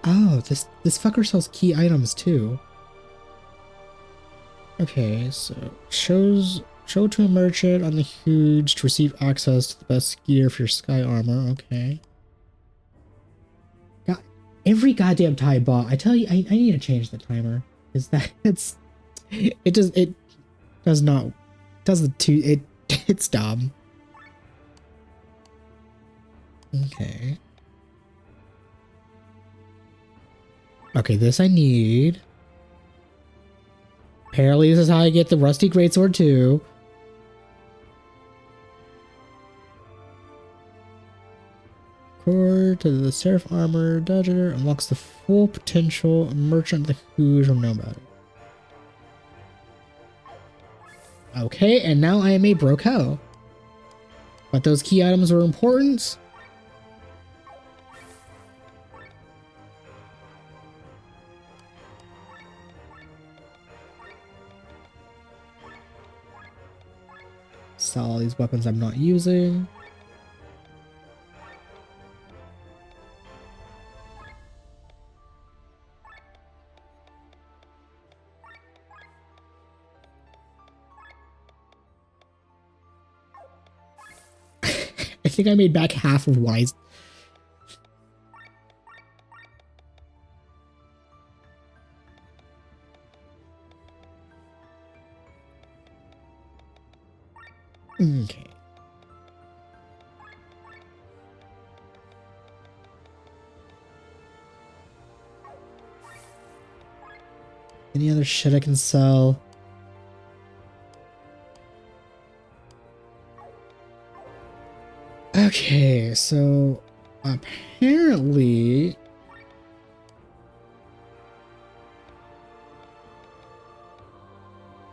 Oh, this fucker sells key items too. Okay, so show to a merchant on the huge to receive access to the best gear for your sky armor. Okay. God, every goddamn time I bought, I tell you, I need to change the timer. Is that it's it's dumb. Okay. Okay, this I need. Apparently this is how I get the rusty greatsword too. Core to the Seraph Armor, Dodger unlocks the full potential merchant the Who's will know about it. Okay, and now I am a broke hoe. But those key items were important. Sell all these weapons I'm not using. I think I made back half of what I... Okay. Any other shit I can sell? Okay, so apparently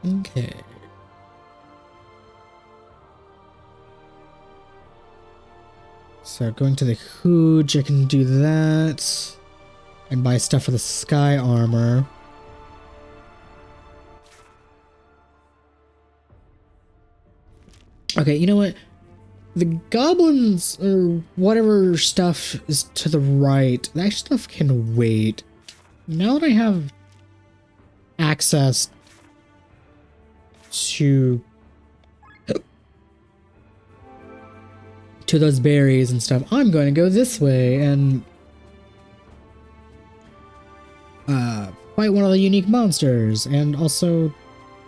okay. So going to the Hooge, I can do that and buy stuff for the sky armor. Okay, you know what? The goblins or whatever stuff is to the right, that stuff can wait. Now that I have access to those berries and stuff, I'm going to go this way and fight one of the unique monsters and also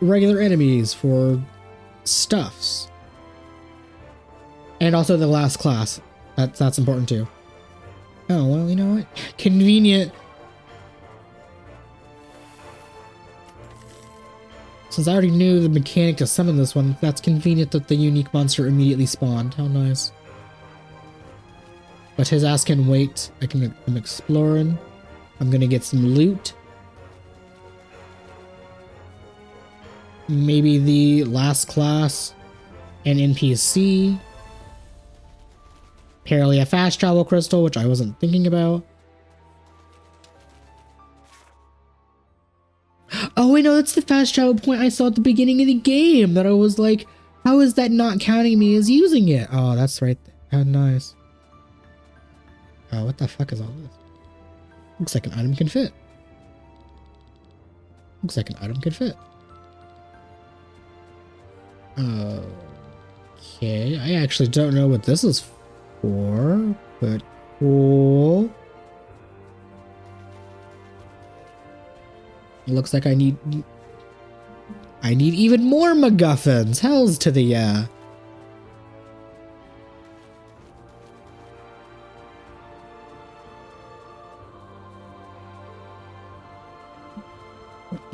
regular enemies for stuffs. And also the last class. That's important too. Oh, well, you know what? Convenient. Since I already knew the mechanic to summon this one, that's convenient that the unique monster immediately spawned. How nice. But his ass can wait. I'm exploring. I'm gonna get some loot. Maybe the last class, an NPC. Apparently a fast travel crystal, which I wasn't thinking about. Oh wait, no, that's the fast travel point I saw at the beginning of the game that I was like, how is that not counting me as using it? Oh, that's right. How nice. Oh, what the fuck is all this? Looks like an item can fit. Looks like an item could fit. Okay, I actually don't know what this is for, but cool. It looks like I need even more MacGuffins. Hells to the yeah.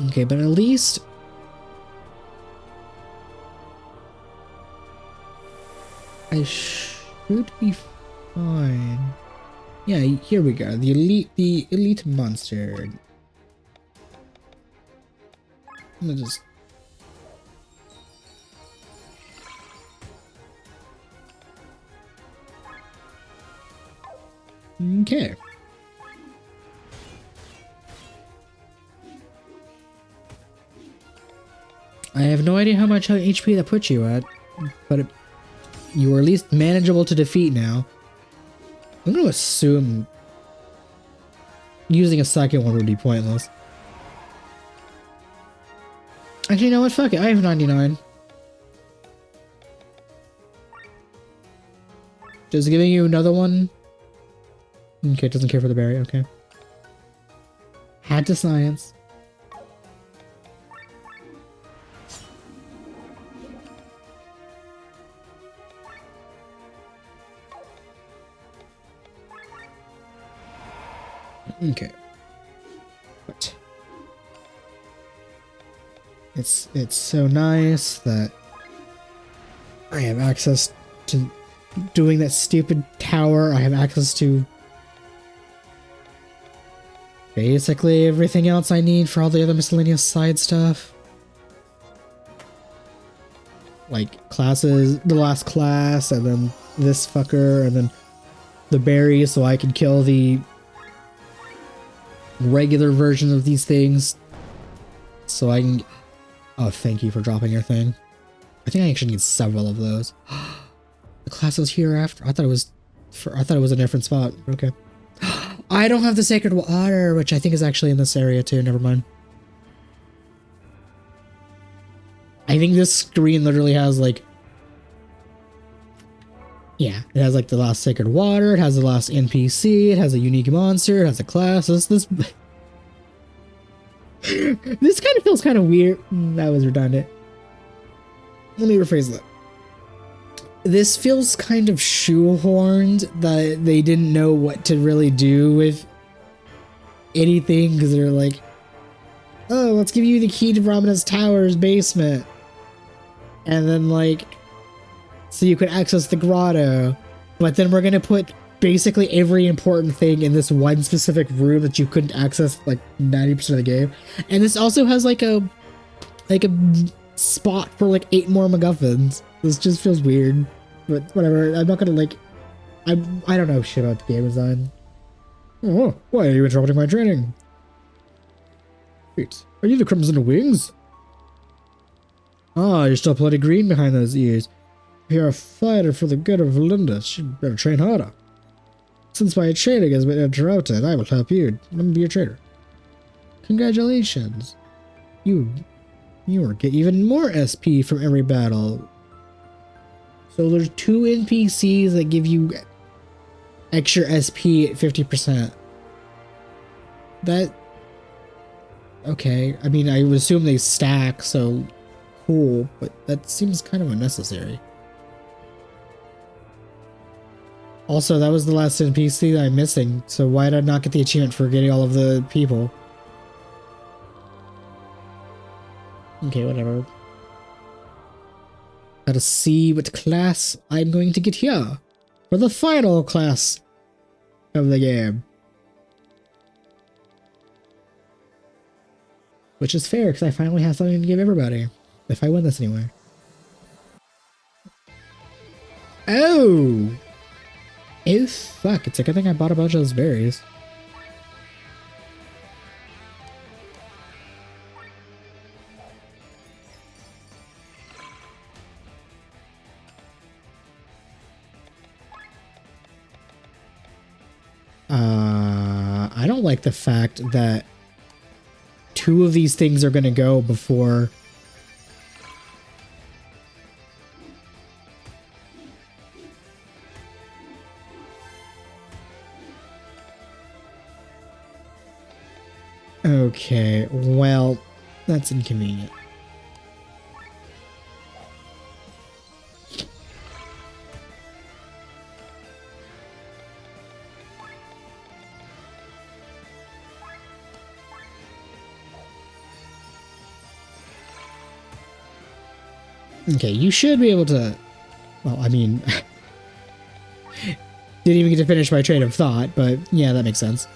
Okay, but at least I should be fine. Yeah, here we go. The elite monster. I'm gonna just okay. I have no idea how much HP that puts you at, but you are at least manageable to defeat now. I'm going to assume using a second one would be pointless. Actually, you know what? Fuck it. I have 99. Just giving you another one. Okay, doesn't care for the berry. Okay. Had to science. Okay. It's so nice that I have access to doing that stupid tower. I have access to basically everything else I need for all the other miscellaneous side stuff. Like classes, the last class, and then this fucker, and then the berries so I can kill the regular version of these things. So I can... Oh, thank you for dropping your thing. I think I actually need several of those. The class was here after. I thought it was a different spot. Okay. I don't have the sacred water, which I think is actually in this area too. Never mind. I think this screen literally has like... Yeah, it has like the last sacred water, it has the last NPC, it has a unique monster, it has a class. This this kind of feels kind of weird. That was redundant. Let me rephrase that. This feels kind of shoehorned, that they didn't know what to really do with anything, because they're like, oh, let's give you the key to Brahmana's Tower's basement. And then like, so you can access the grotto, but then we're gonna put basically every important thing in this one specific room that you couldn't access like 90% of the game. And this also has like a spot for like 8 more MacGuffins. This just feels weird, but whatever. I'm not gonna like, I don't know shit about game design. Oh, why are you interrupting my training? Wait, are you the Crimson Wings? Ah, you're still plenty green behind those ears. If you're a fighter for the good of Linda, she'd better train harder. Since my training has been interrupted, I will help you. I'm be your trainer. Congratulations. You will get even more SP from every battle. So there's 2 NPCs that give you extra SP at 50%. That... Okay, I mean, I would assume they stack, so cool, but that seems kind of unnecessary. Also, that was the last NPC that I'm missing, so why did I not get the achievement for getting all of the people? Okay, whatever. Gotta see what class I'm going to get here for the final class of the game. Which is fair, because I finally have something to give everybody. If I win this anyway. Oh! Oh, fuck. It's a good thing I bought a bunch of those berries. I don't like the fact that 2 of these things are gonna go before... Okay, well, that's inconvenient. Okay, you should be able to... Well, I mean... didn't even get to finish my train of thought, but yeah, that makes sense.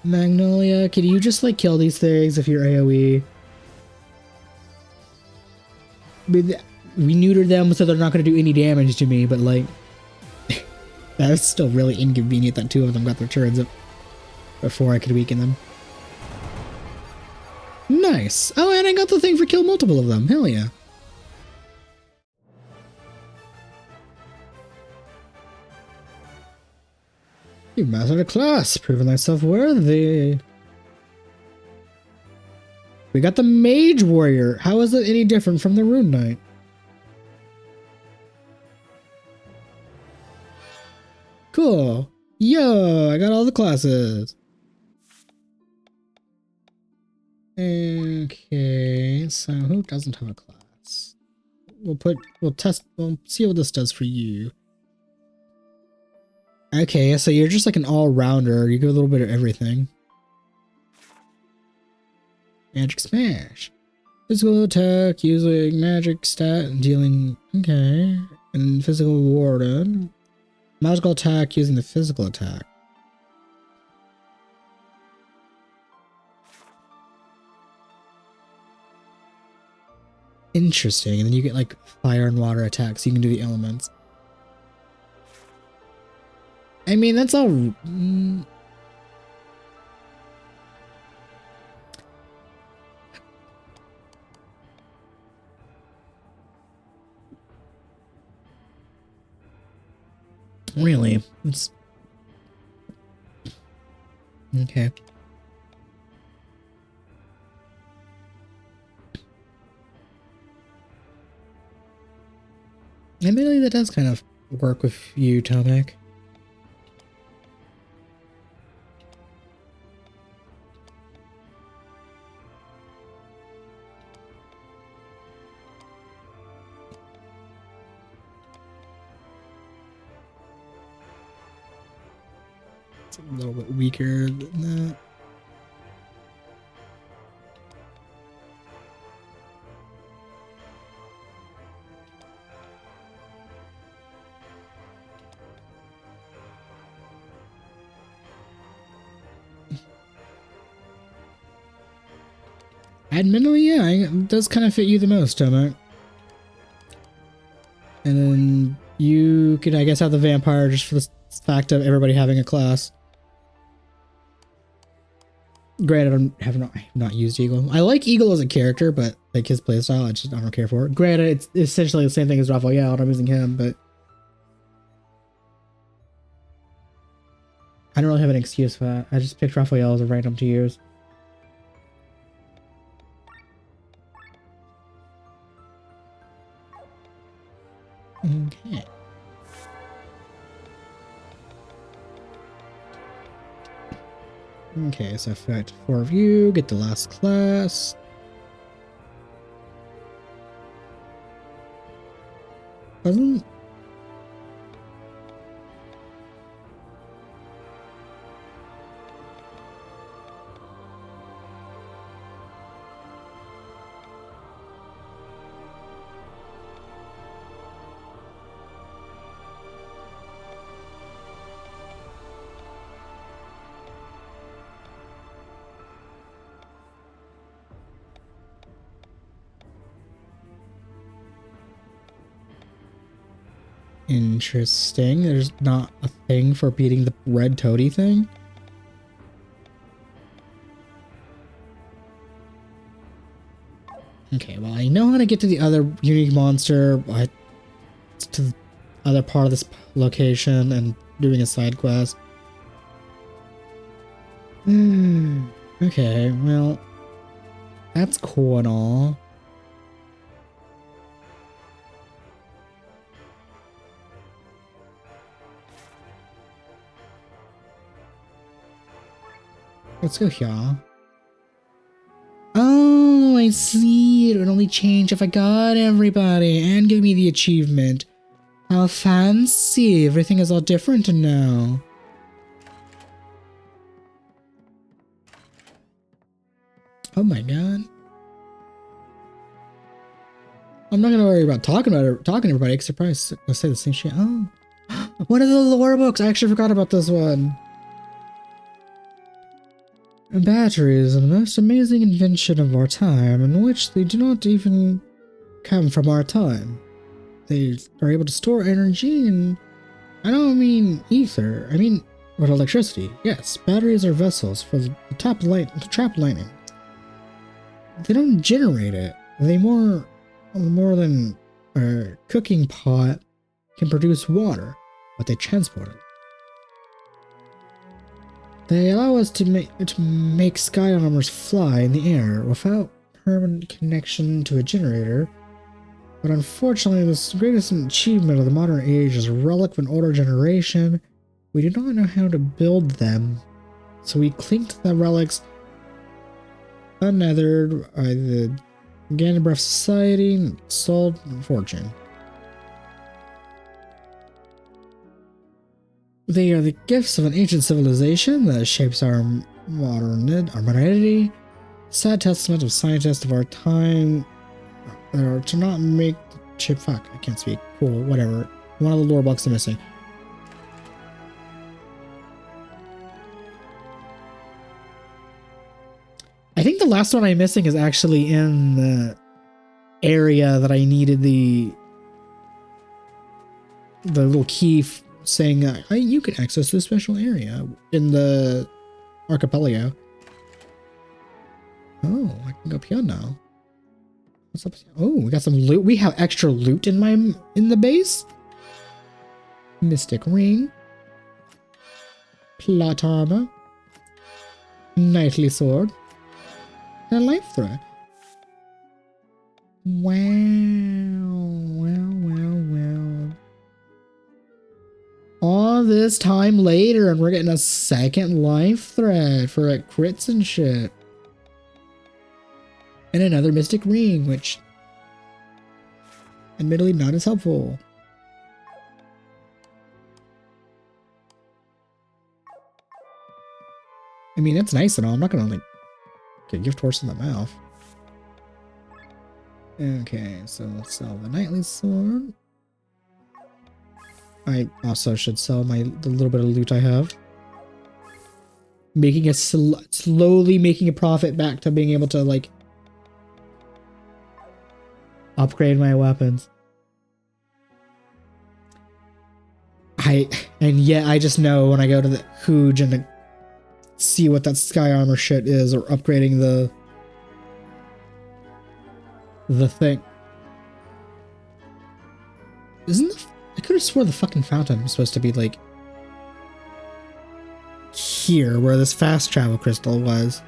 Magnolia, can you just like kill these things if you're AoE? I mean, we neutered them so they're not going to do any damage to me, but like... that was still really inconvenient that 2 of them got their turns up before I could weaken them. Nice! Oh, and I got the thing for kill multiple of them. Hell yeah. You mastered a class, proving thyself worthy. We got the Mage Warrior. How is it any different from the Rune Knight? Cool. Yo, I got all the classes. Okay, so who doesn't have a class? We'll see what this does for you. Okay, so you're just like an all-rounder. You get a little bit of everything. Magic Smash. Physical attack using magic stat and dealing... Okay. And physical warden. Magical attack using the physical attack. Interesting. And then you get like fire and water attacks. So you can do the elements. I mean, that's all... Really? It's... Okay. Admittedly, that does kind of work with you, Tomek. It's a little bit weaker than that. Admittedly, yeah, it does kind of fit you the most, Tomek. And then you could, I guess, have the vampire just for the fact of everybody having a class. Granted, I have not used Eagle. I like Eagle as a character, but like his playstyle, I don't care for it. Granted, it's essentially the same thing as Raphael, and I'm using him, but I don't really have an excuse for that. I just picked Raphael as a random to use. Okay. Okay, so effect 4 of you, get the last class. Doesn't... Interesting. There's not a thing for beating the red toady thing. Okay, well, I know how to get to the other unique monster, to the other part of this location and doing a side quest. Okay, well, that's cool and all. Let's go here. Oh, I see. It would only change if I got everybody and give me the achievement. How fancy. Everything is all different now. Oh my god. I'm not gonna worry about talking to everybody, because they're probably gonna say the same shit. Oh. One of the lore books. I actually forgot about this one. Batteries are the most amazing invention of our time, in which they do not even come from our time. They are able to store energy, and I don't mean ether, I mean with electricity. Yes, batteries are vessels for the trap lightning. They don't generate it. They more than a cooking pot can produce water, but they transport it. They allow us to make sky armors fly in the air without permanent connection to a generator. But unfortunately, the greatest achievement of the modern age is a relic of an older generation. We do not know how to build them, so we cling to the relics unethered by the Ganondorf Society and sold fortune. They are the gifts of an ancient civilization that shapes our modernity. Sad testament of scientists of our time to not make the chip. Fuck, I can't speak. Cool, whatever. One of the lore blocks are missing. I think the last one I'm missing is actually in the area that I needed the little key saying you can access this special area in the archipelago. Oh, I can go up here now. What's up? Oh, we got some loot. We have extra loot in the base. Mystic ring, plot armor, knightly sword, and a life thread. Wow, well. All this time later, and we're getting a second life thread for like crits and shit. And another mystic ring, which admittedly not as helpful. I mean, it's nice and all. I'm not gonna like get a gift horse in the mouth. Okay, so let's sell the knightly sword. I also should sell the little bit of loot I have. Making slowly making a profit back to being able to like upgrade my weapons. And yet I just know when I go to the Hooge and see what that sky armor shit is, or upgrading the thing. I could have swore the fucking fountain was supposed to be like here where this fast travel crystal was.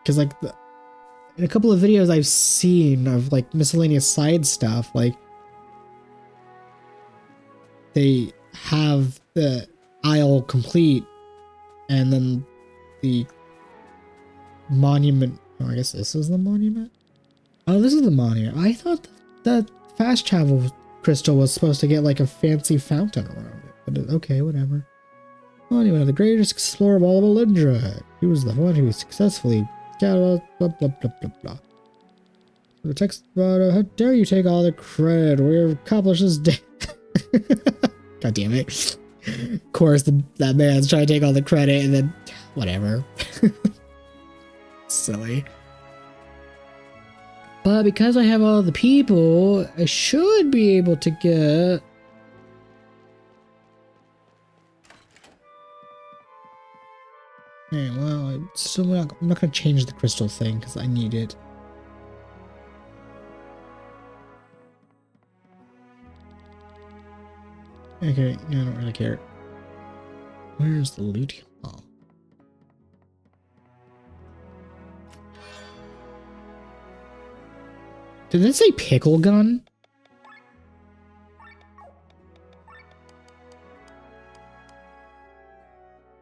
Because like in a couple of videos I've seen of like miscellaneous side stuff, like they have the aisle complete and then the monument. Oh, I guess this is the monument. Oh, this is the monument. I thought that fast travel crystal was supposed to get like a fancy fountain around it. But okay, whatever. Monument of the greatest explorer of all of Elindra. He was the one who successfully blah blah blah blah blah blah. The text about how dare you take all the credit? We accomplished this day. God damn it. Of course, that man's trying to take all the credit and then whatever. Silly. But because I have all the people, I should be able to get... Okay, well, I'm not going to change the crystal thing because I need it. Okay, no, I don't really care. Where's the loot? Oh. Did it say pickle gun?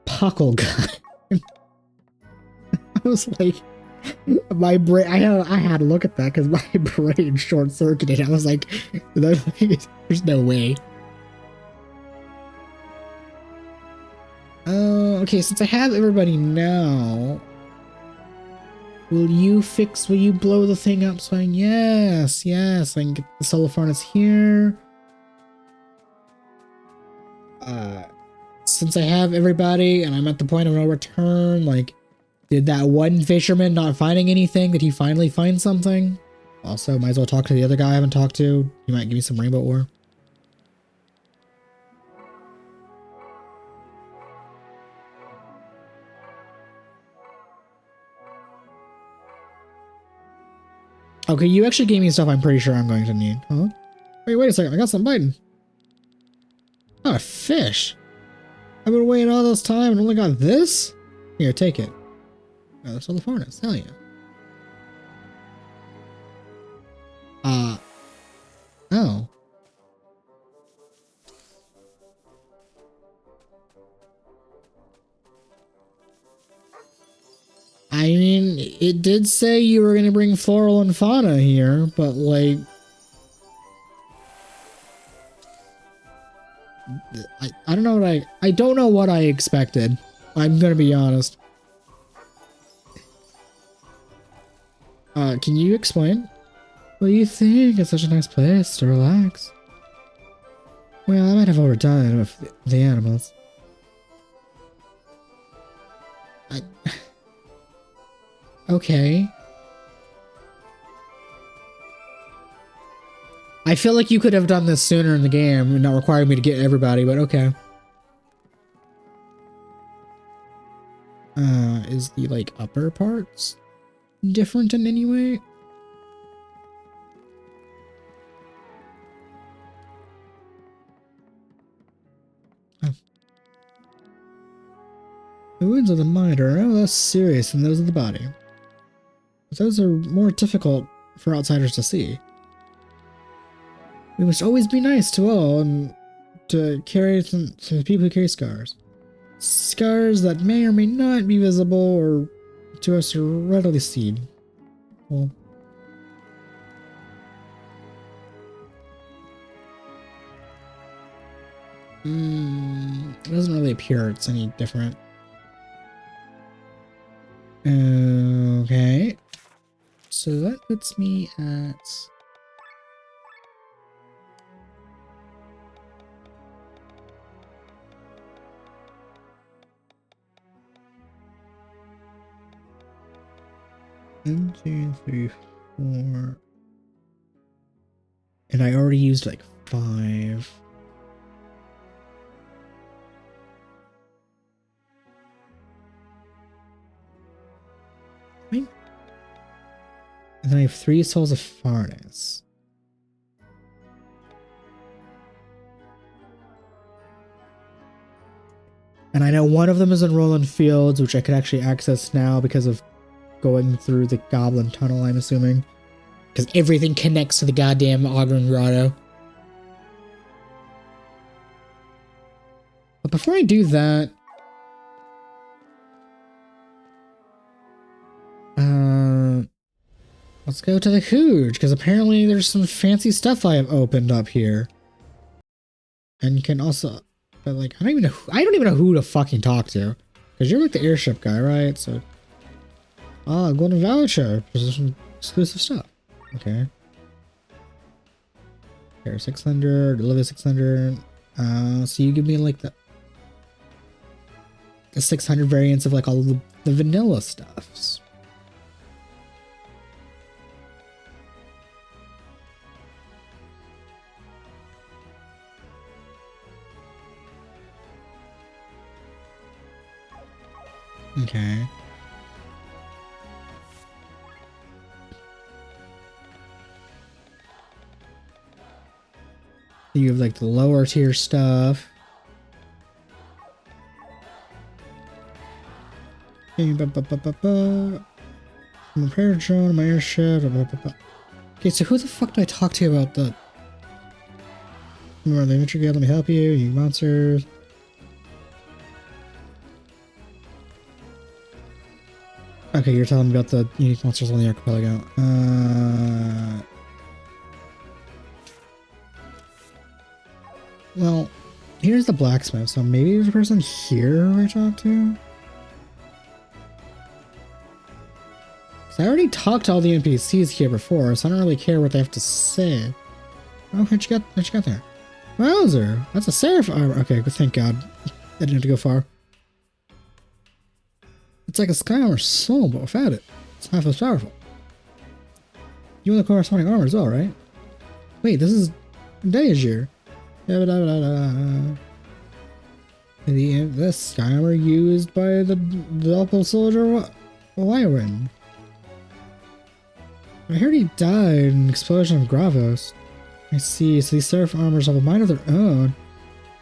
Puckle gun. I was like, my brain. I had to look at that because my brain short circuited. I was like, there's no way. Oh, okay. Since I have everybody now. Will you blow the thing up so I can, yes, I can get the solar furnace here. Since I have everybody and I'm at the point of no return, like, did that one fisherman not finding anything? Did he finally find something? Also, might as well talk to the other guy I haven't talked to. He might give me some rainbow ore. Okay, you actually gave me stuff I'm pretty sure I'm going to need. Huh? Wait a second. I got some biting. Oh, a fish. I've been waiting all this time and only got this? Here, take it. Oh, that's all the furnace. Hell yeah. Oh. I mean, it did say you were gonna bring floral and fauna here, but like... I don't know what I don't know what I expected. I'm gonna be honest. Can you explain? What do you think? It's such a nice place to relax. Well, I might have overdone it with the animals. Okay. I feel like you could have done this sooner in the game and not requiring me to get everybody, but okay. Is the, like, upper parts different in any way? Oh. The wounds of the mind are no less serious than those of the body. But those are more difficult for outsiders to see. We must always be nice to all and to the people who carry scars. Scars that may or may not be visible or to us are readily seen. Well, it doesn't really appear it's any different. Okay. So that puts me at... One, two, three, four. And I already used like 5. Wait. And then I have 3 souls of furnace. And I know one of them is in Roland Fields, which I could actually access now because of going through the Goblin Tunnel, I'm assuming. Because everything connects to the goddamn Ogren Grotto. But before I do that... let's go to the Hooge, because apparently there's some fancy stuff I have opened up here. And you can also... But like, I don't even know who to fucking talk to. Because you're like the airship guy, right? So... golden voucher. Position exclusive stuff. Okay. Here, 600. Deliver 600. So you give me like the 600 variants of like all of the vanilla stuffs. Okay. You have like the lower tier stuff. I'm a repair drone, my airship. Okay, so who the fuck do I talk to about the... More the inventory guide, let me help you, you monsters. Okay, you're telling me about the unique monsters on the archipelago. Well, here's the blacksmith, so maybe there's a person here I talk to? So I already talked to all the NPCs here before, so I don't really care what they have to say. Oh, what you got there? Wowzer, that's a seraph armor. Okay, thank God. I didn't have to go far. It's like a sky armor soul, but without it, it's half as powerful. You want the corresponding armor as well, right? Wait, this is Dejir. This sky armor used by the Alpha Soldier Wyron. I heard he died in an explosion of Gravos. I see, so these seraph armors have a mind of their own.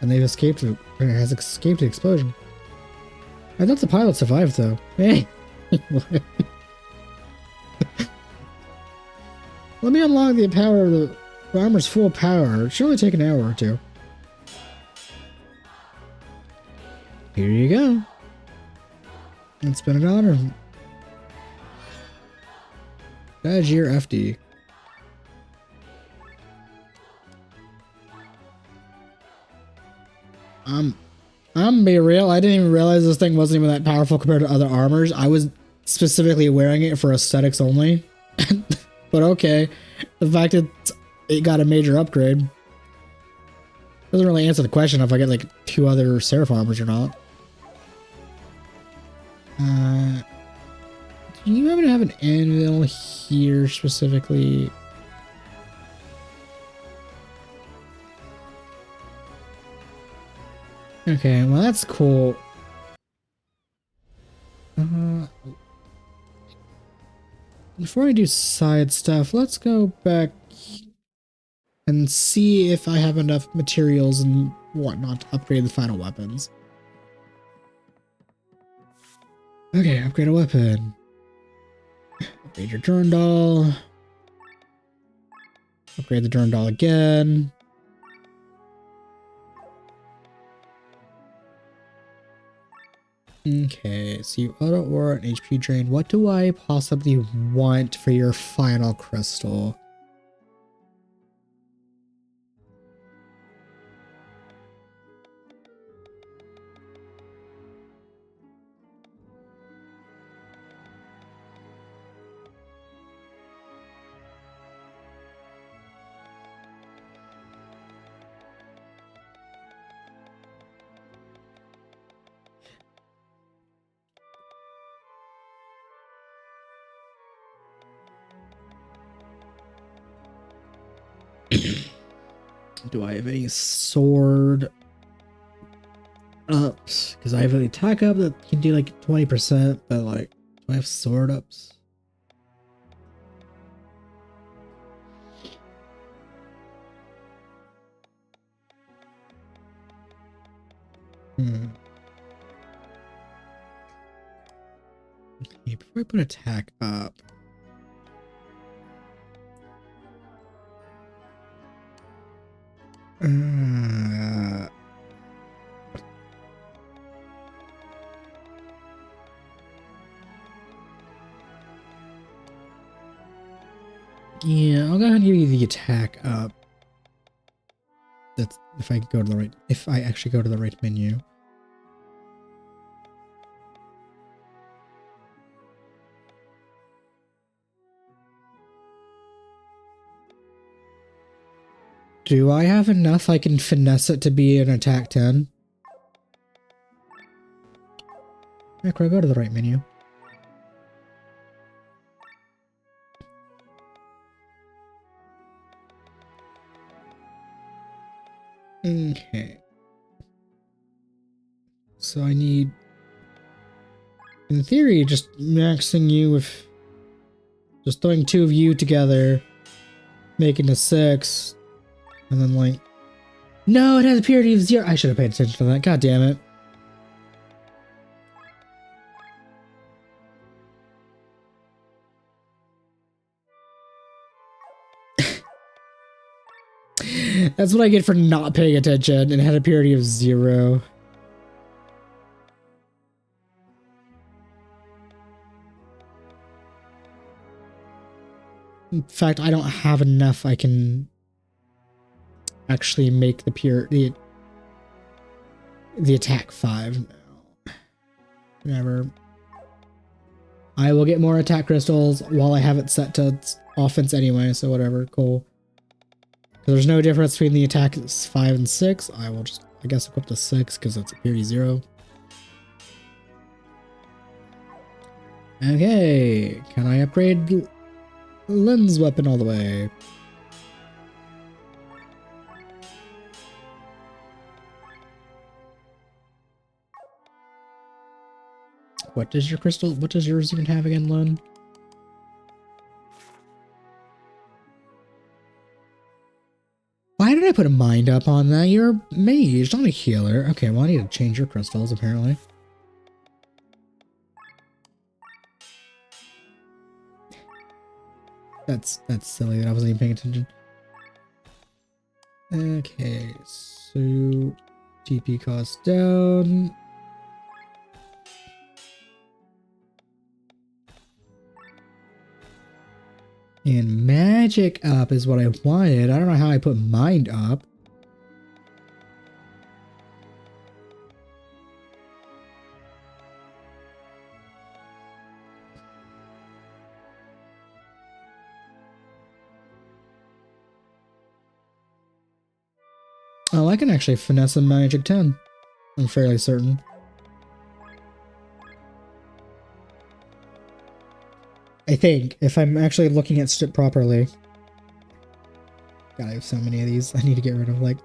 and they've escaped. Has escaped the explosion. I thought the pilot survived though. Hey, let me unlock the power of the armor's full power. It should only take an hour or two. Here you go. It's been an honor. Badgier FD. I'm gonna be real. I didn't even realize this thing wasn't even that powerful compared to other armors. I was specifically wearing it for aesthetics only. But okay, the fact that it got a major upgrade doesn't really answer the question if I get like 2 other Seraph armors or not. Do you happen to have an anvil here specifically? Okay, well that's cool. Before I do side stuff, let's go back and see if I have enough materials and whatnot to upgrade the final weapons. Okay, upgrade a weapon. Upgrade your Durandal. Upgrade the Durandal again. Okay, so you auto aura and HP drain. What do I possibly want for your final crystal? Do I have any sword ups? Because I have an attack up that can do like 20%, but like, do I have sword ups? Okay, before I put attack up, yeah, I'll go ahead and give you the attack up. That's if I go to the right, if I actually go to the right menu. Do I have enough I can finesse it to be an attack 10? Necro, go to the right menu. Okay. So I need, in theory, just maxing you with just throwing 2 of you together, making a 6. And then like, no, it has a purity of 0. I should have paid attention to that. God damn it. That's what I get for not paying attention, and it had a purity of 0. In fact, I don't have enough I can actually make the attack 5 now. Whatever. I will get more attack crystals while I have it set to offense anyway, so whatever, cool. There's no difference between the attack 5 and 6. I will just, I guess, equip the 6 because it's a purity 0. Okay, can I upgrade lens weapon all the way? What does your crystal, what does yours even have again, Lun? Why did I put a mind up on that? You're a mage, not a healer. Okay, well I need to change your crystals apparently. That's silly that I wasn't even paying attention. Okay, so TP cost down. And magic up is what I wanted. I don't know how I put mind up. Oh, I can actually finesse a magic 10. I'm fairly certain. I think, if I'm actually looking at it properly. God, I have so many of these. I need to get rid of, like...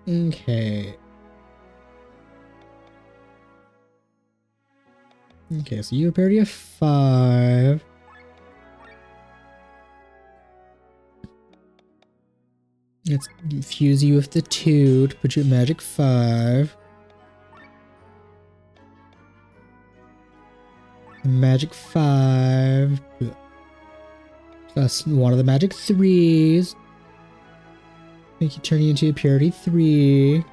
Okay. Okay, so you appear to have 5. Let's fuse you with the 2 to put you at magic 5. Magic 5. Plus one of the magic 3s. Make you turn you into a purity 3.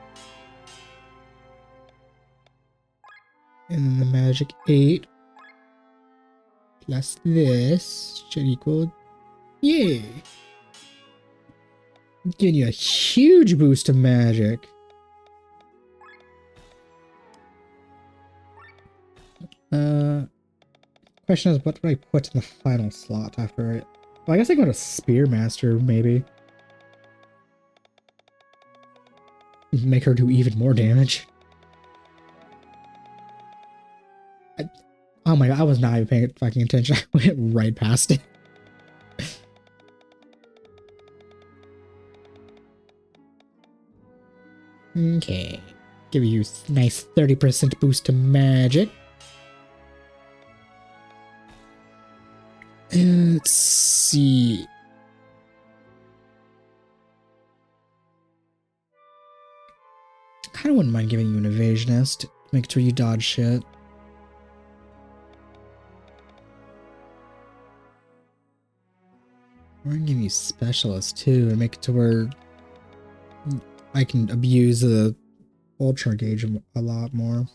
And then the magic 8. Plus this should equal... Yay! Giving you a huge boost of magic. Question is, what do I put in the final slot after it? Well, I guess I go to Spearmaster, maybe. Make her do even more damage. Oh my god, I was not even paying fucking attention. I went right past it. Okay. Give you a nice 30% boost to magic. Let's see. Kinda wouldn't mind giving you an evasionist. Make sure you dodge shit. We're gonna give you specialist too and make it to where I can abuse the ultra gauge a lot more.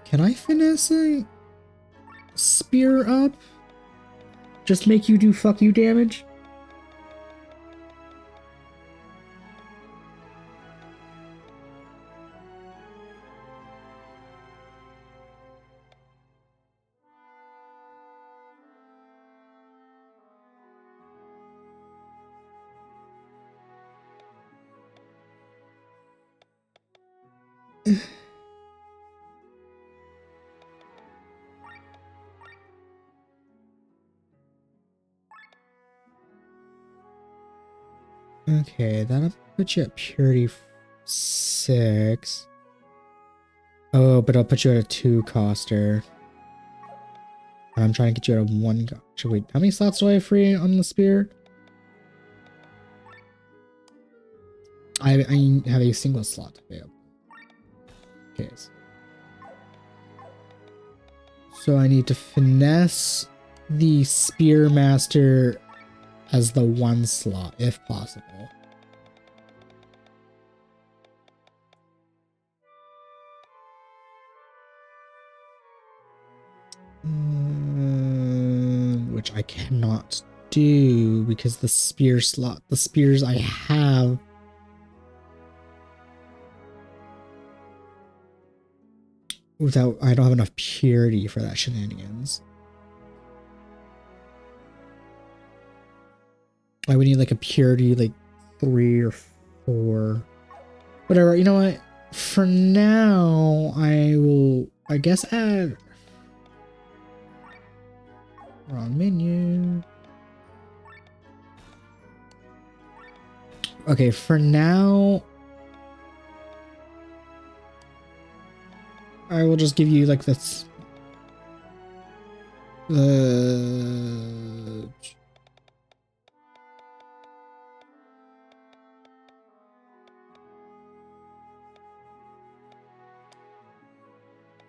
Can I finesse a spear up? Just make you do fuck you damage? Okay, that'll put you at purity 6. Oh, but I'll put you at a 2 coster. I'm trying to get you at a 1 coster. Wait, how many slots do I have free on the spear? I have a single slot available. Okay. So I need to finesse the Spearmaster as the 1 slot, if possible. Which I cannot do because the spear slot, the spears I have without, I don't have enough purity for that shenanigans. I would need like a purity like 3 or 4. Whatever, you know what? For now, I will, I guess, add... Wrong menu. Okay, for now, I will just give you like this.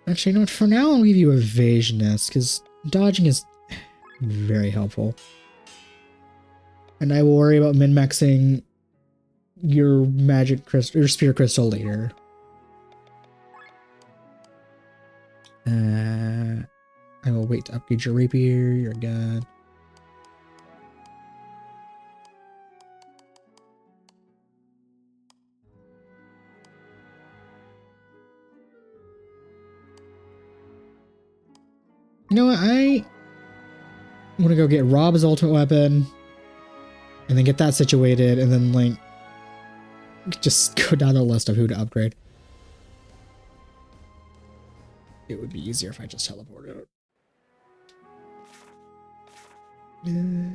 Actually, you know what? For now, I'll give you evasionness because dodging is very helpful. And I will worry about min-maxing your magic crystal, your spear crystal later. I will wait to upgrade your rapier, your gun. You know what? I'm gonna go get Rob's ultimate weapon, and then get that situated, and then like just go down the list of who to upgrade. It would be easier if I just teleported out. Yeah.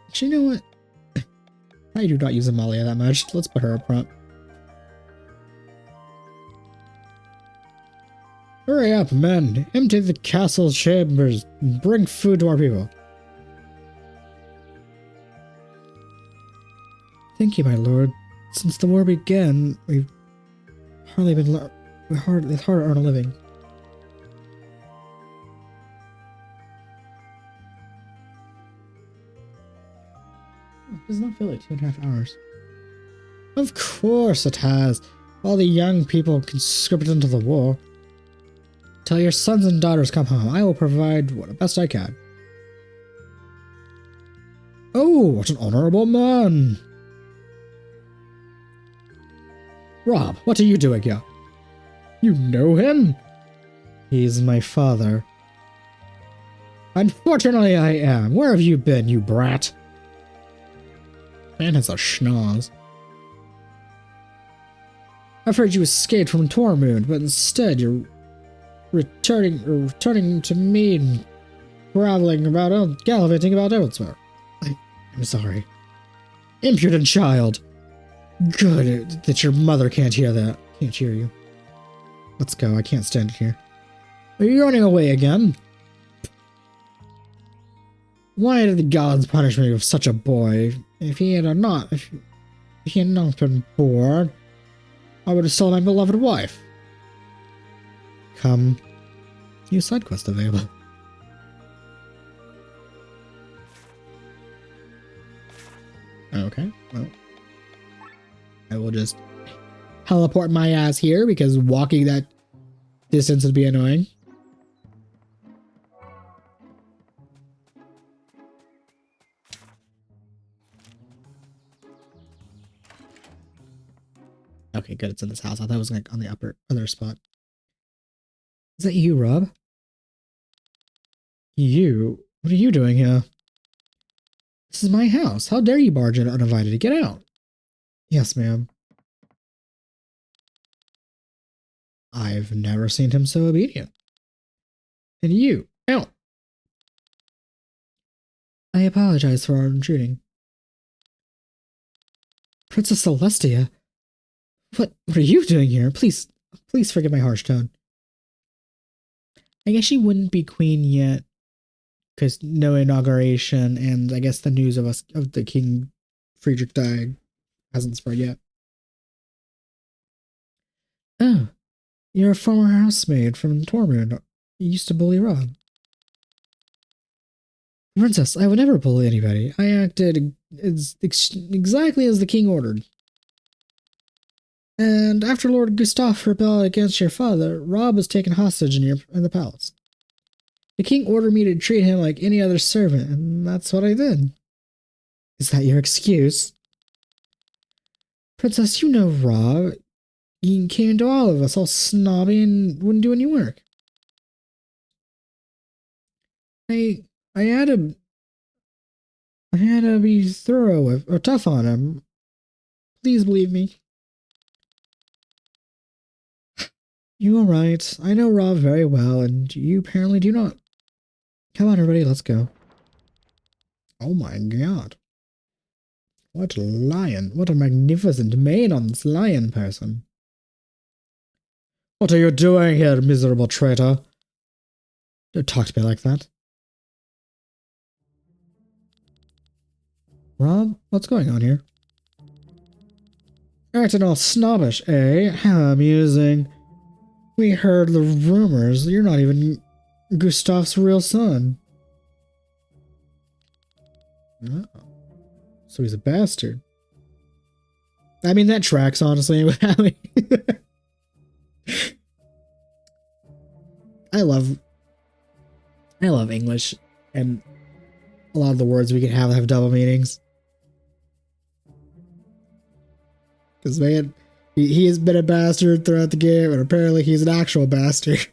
Actually, you know what? I do not use Amalia that much. Let's put her up front. Hurry up, men! Empty the castle chambers and bring food to our people. Thank you, my lord. Since the war began, we've hardly been it's hard to earn a living. It does not feel like 2.5 hours. Of course it has. All the young people conscripted into the war. Till your sons and daughters come home, I will provide what the best I can. Oh, what an honorable man! Rob, what are you doing here? You know him? He's my father. Unfortunately, I am. Where have you been, you brat? Man has a schnoz. I've heard you escaped from Tormund, but instead you're returning to me and gallivanting about elsewhere. I'm sorry. Impudent child. Good that your mother can't hear that. Can't hear you. Let's go. I can't stand it here. Are you running away again? Why did the gods punish me with such a boy? If he had not been born, I would have stolen my beloved wife. Come. New side quest available. Okay, well. I will just teleport my ass here because walking that distance would be annoying. Okay, good. It's in this house. I thought it was like on the other spot. Is that you, Rob? You? What are you doing here? This is my house. How dare you barge in uninvited? Get out. Yes, ma'am. I've never seen him so obedient. And you, out. I apologize for our intruding. Princess Celestia? What are you doing here? Please forgive my harsh tone. I guess she wouldn't be queen yet, because no inauguration, and I guess the news of the King Friedrich dying hasn't spread yet. Oh, you're a former housemaid from Tormund. You used to bully Rob. Princess, I would never bully anybody. I acted exactly as the king ordered. And after Lord Gustav rebelled against your father, Rob was taken hostage in the palace. The king ordered me to treat him like any other servant, and that's what I did. Is that your excuse? Princess, you know Rob. He came into all of us all snobby and wouldn't do any work. I had to be thorough or tough on him. Please believe me. You are right. I know Rob very well, and you apparently do not. Come on, everybody, let's go. Oh my god. What a lion. What a magnificent mane on this lion person. What are you doing here, miserable traitor? Don't talk to me like that. Rob, what's going on here? Acting all snobbish, eh? How amusing. We heard the rumors. You're not even Gustav's real son. Oh. So he's a bastard. I mean, that tracks, honestly. I love English, and a lot of the words we can have double meanings. Because, man, he has been a bastard throughout the game, and apparently he's an actual bastard.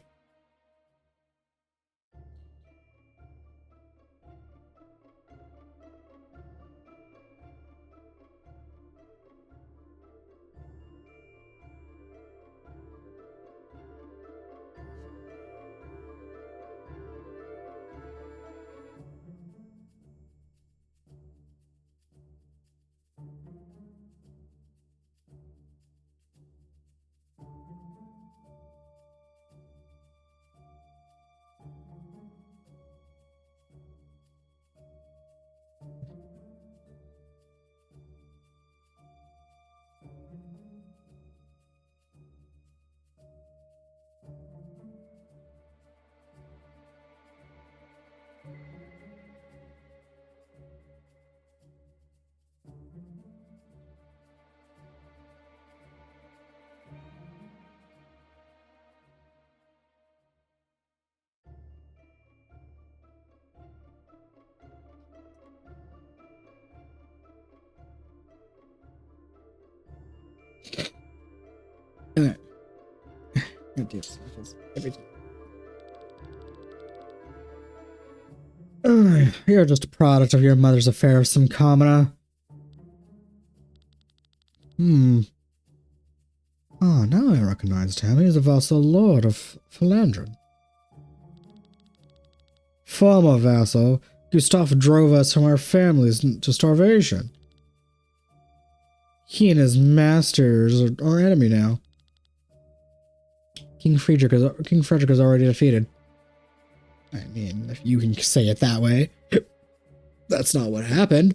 Okay. You're just a product of your mother's affair of some commoner. Ah, now I recognized him. He's a vassal lord of Philandron. Former vassal, Gustav drove us from our families to starvation. He and his masters are our enemy now. King Frederick is already defeated. I mean, if you can say it that way. That's not what happened.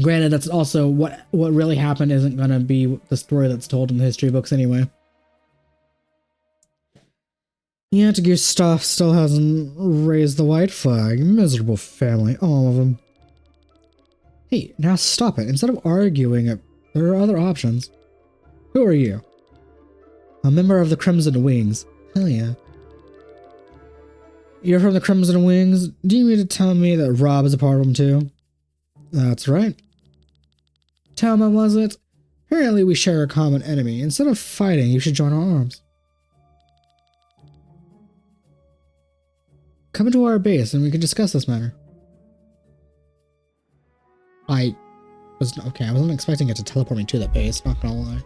Granted, that's also what really happened isn't going to be the story that's told in the history books anyway. Yet Gustav still hasn't raised the white flag. Miserable family, all of them. Hey, now stop it. Instead of arguing it, there are other options. Who are you? A member of the Crimson Wings. Hell yeah. You're from the Crimson Wings? Do you mean to tell me that Rob is a part of them too? That's right. Tell him, was it? Apparently we share a common enemy. Instead of fighting, you should join our arms. Come into our base and we can discuss this matter. I wasn't expecting it to teleport me to that base, not gonna lie.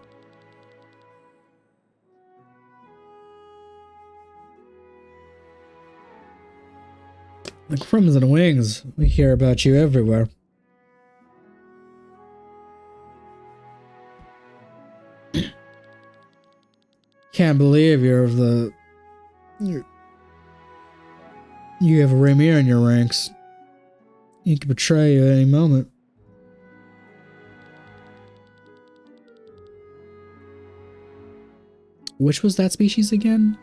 The Crimson Wings, we hear about you everywhere. Can't believe you have a Rainier in your ranks. He could betray you at any moment. Which was that species again?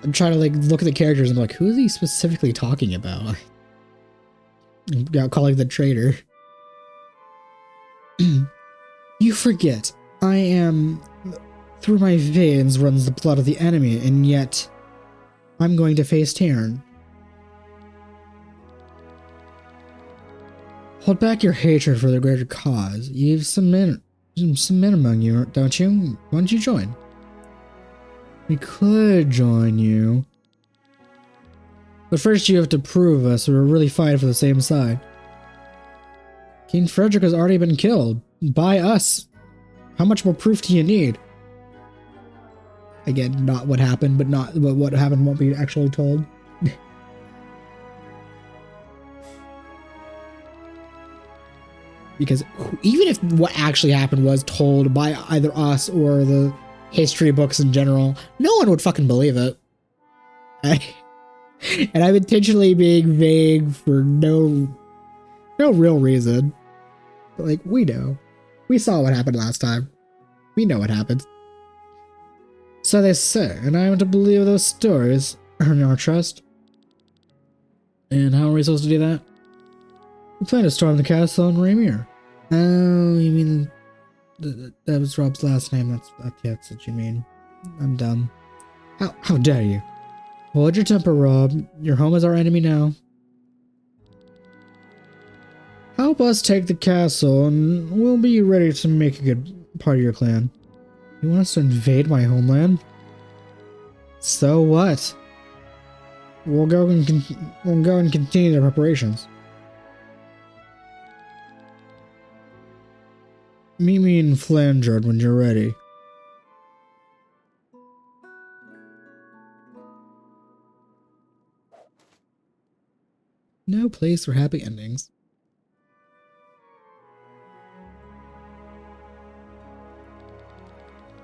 I'm trying to look at the characters and be like, who is he specifically talking about? Got calling the traitor. You forget, I am Through my veins runs the blood of the enemy, and yet I'm going to face Tyrann. Hold back your hatred for the greater cause. You have some men among you, don't you? Why don't you join? We could join you. But first you have to prove us we're really fighting for the same side. King Frederick has already been killed. By us. How much more proof do you need? Again, not what happened, but what happened won't be actually told. Because even if what actually happened was told by either us or the history books in general, no one would fucking believe it. And I'm intentionally being vague for no real reason. But like, we know. We saw what happened last time. We know what happened. So they say, and I am to believe those stories. Earn our trust. And how are we supposed to do that? We plan to storm the castle in Rainier. Oh, you mean that was Rob's last name? That's what you mean. I'm dumb. How dare you? Hold your temper, Rob. Your home is our enemy now. Help us take the castle, and we'll be ready to make a good part of your clan. You want us to invade my homeland? So what? We'll go and continue the preparations. Meet me in Flandred when you're ready. No place for happy endings.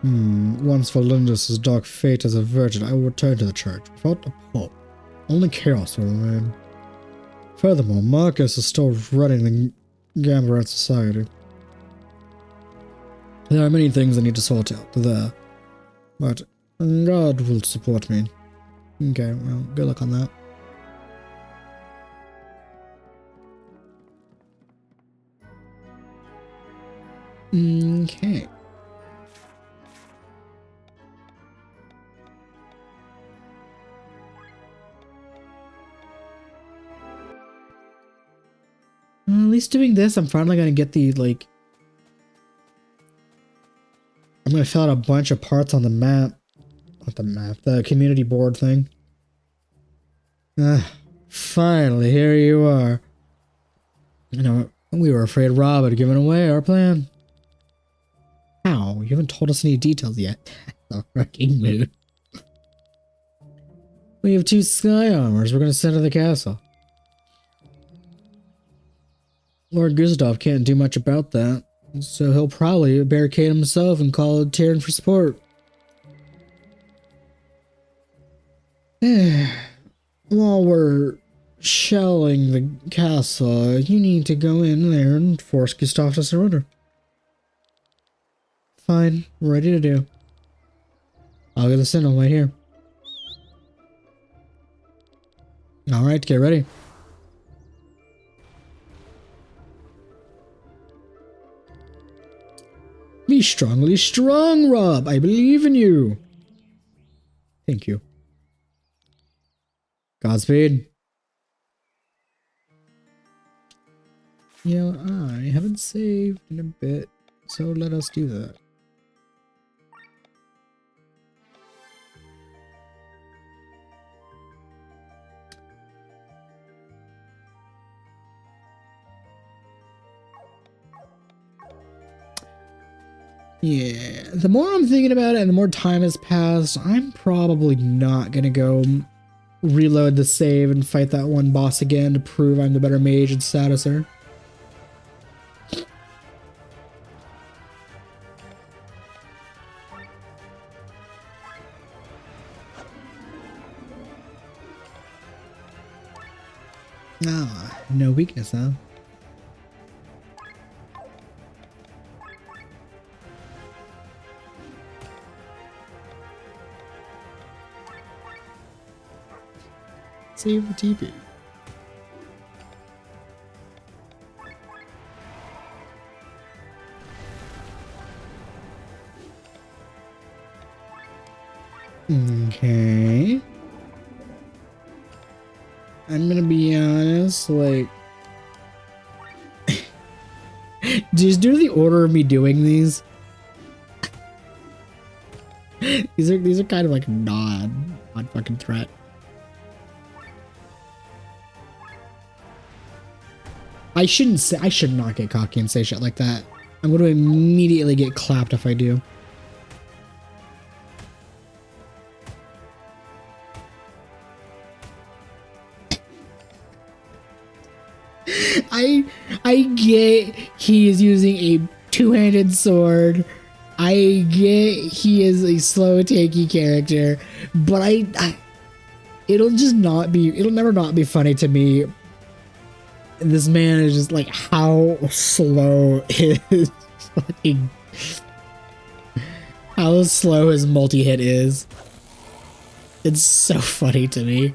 Once Valindus' dark fate is averted, I will return to the church. Without a pope, only chaos will remain. Furthermore, Marcus is still running the Gambarat society. There are many things I need to sort out there, but God will support me. Okay, well, good luck on that. Okay. At least doing this, I'm finally gonna get the, like... I'm gonna fill out a bunch of parts on the map. Not the map, the community board thing. Finally, here you are. You know, we were afraid Rob had given away our plan. How? You haven't told us any details yet. The fucking mood. We have 2 sky armors we're gonna send to the castle. Lord Gustav can't do much about that, so he'll probably barricade himself and call Tyrann for support. While we're shelling the castle, you need to go in there and force Gustav to surrender. Fine, ready to do. I'll get the signal right here. Alright, get ready. Be strongly strong, Rob. I believe in you. Thank you. Godspeed. You know, I haven't saved in a bit, so let us do that. Yeah, the more I'm thinking about it and the more time has passed, I'm probably not gonna go reload the save and fight that one boss again to prove I'm the better mage and statuser. Ah, no weakness, huh? Save the TP. Okay. I'm gonna be honest, like, just due to the order of me doing these, these are kind of like not fucking threat. I should not get cocky and say shit like that. I'm gonna immediately get clapped if I do. I get he is using a two-handed sword. I get he is a slow takey character, but it'll never not be funny to me. This man is just like how slow his fucking how slow his multi-hit is. It's so funny to me.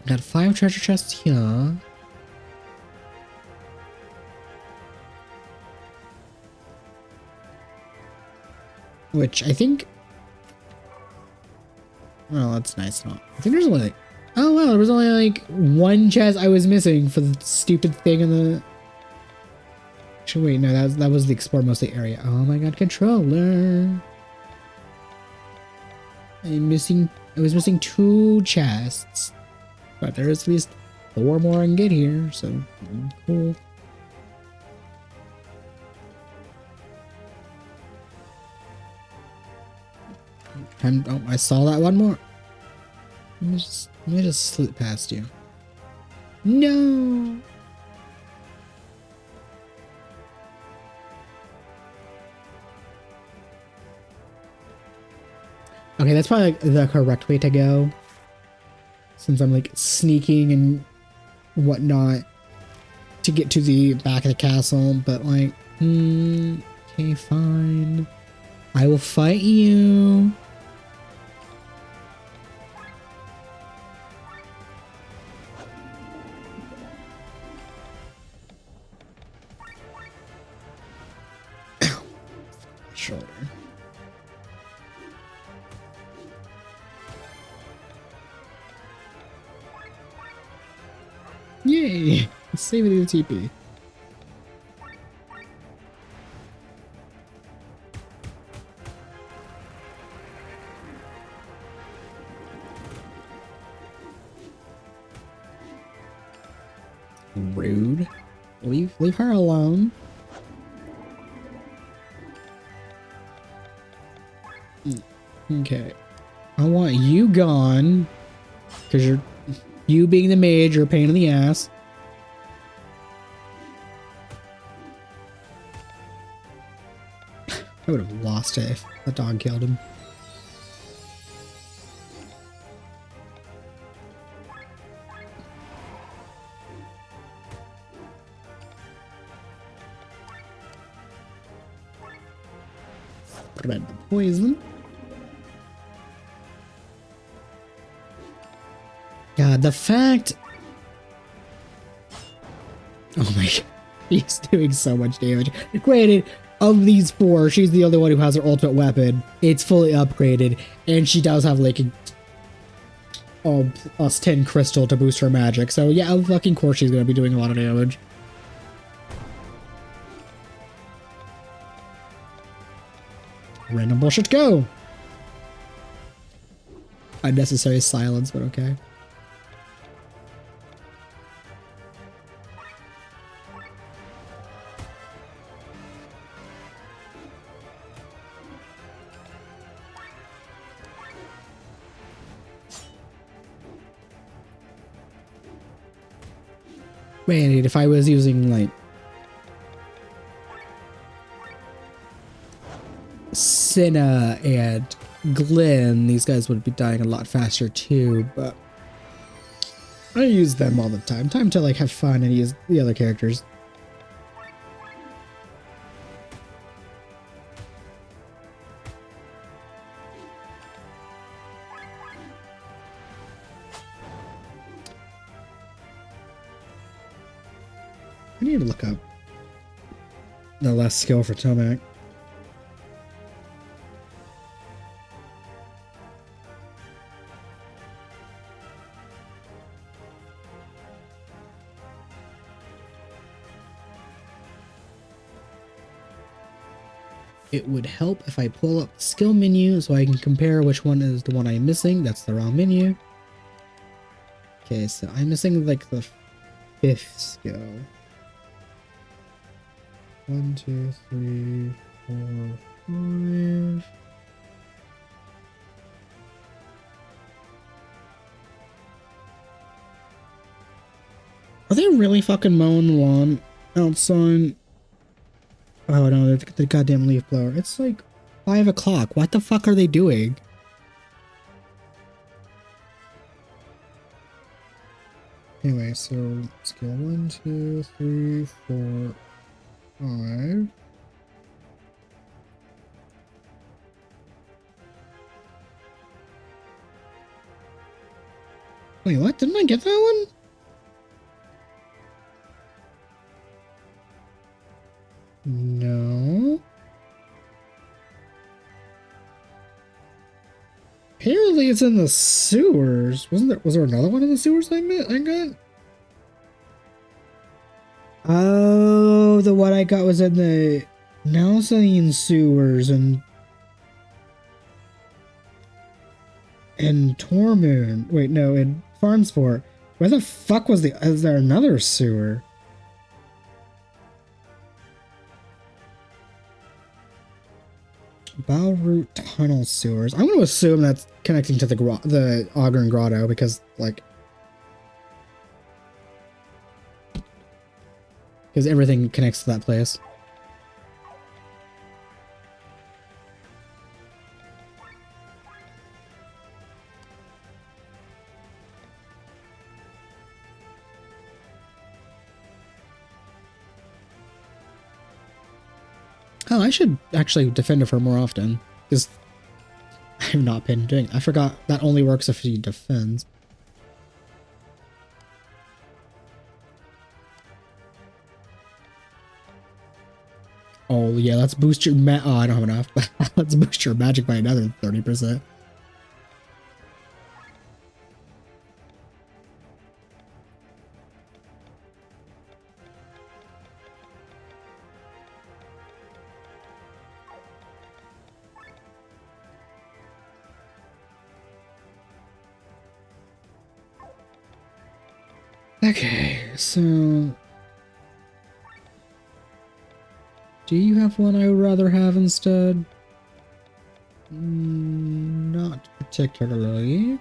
Got 5 treasure chests here. Which I think... Well, that's nice. I think there's only like... Oh, wow, there was only like 1 chest I was missing for the stupid thing in the... Actually, wait, no, that was the explore mostly area. Oh my god, controller! I was missing 2 chests. But there is at least 4 more I can get here, so cool. And, oh, I saw that one more. Let me just slip past you. No. Okay, that's probably like the correct way to go. Since I'm like sneaking and whatnot to get to the back of the castle, but like, okay, fine. I will fight you. Shoulder. Yay! Save it in the TP. Rude. Leave her alone. Okay. I want you gone. Because you being the mage, you're a pain in the ass. I would have lost it if the dog killed him. Prevent the poison. God, the fact... Oh my god. He's doing so much damage. Granted, of these 4, she's the only one who has her ultimate weapon. It's fully upgraded, and she does have like a plus 10 crystal to boost her magic. So yeah, of fucking course she's gonna be doing a lot of damage. Random bullshit, go! Unnecessary silence, but okay. Man, if I was using like Cinna and Glenn, these guys would be dying a lot faster too, but I use them all the time. Time to like have fun and use the other characters. need to look up the last skill for Tomac. It would help if I pull up the skill menu so I can compare which one is the one I'm missing. That's the wrong menu. Okay, so I'm missing like the 5th skill. 1, 2, 3, 4, 5. Are they really fucking mowing the lawn outside? Oh no, the goddamn leaf blower. It's like 5 o'clock. What the fuck are they doing? Anyway, so skill 1, 2, 3, 4, 5. Wait, what? Didn't I get that one? No. Apparently it's in the sewers. Was there another one in the sewers I got? Oh, the one I got was in the Nelsonian sewers and Tormoon. Wait, no, in Farmsport. Where the fuck is there another sewer? Bowroot Tunnel Sewers. I'm going to assume that's connecting to the Ogren Grotto because, like, because everything connects to that place. Oh, I should actually defend her more often, because I have not been doing it. I forgot that only works if she defends. Oh yeah, let's boost your oh, I don't have enough. Let's boost your magic by another 30%. Okay, so do you have one I would rather have instead? Not particularly.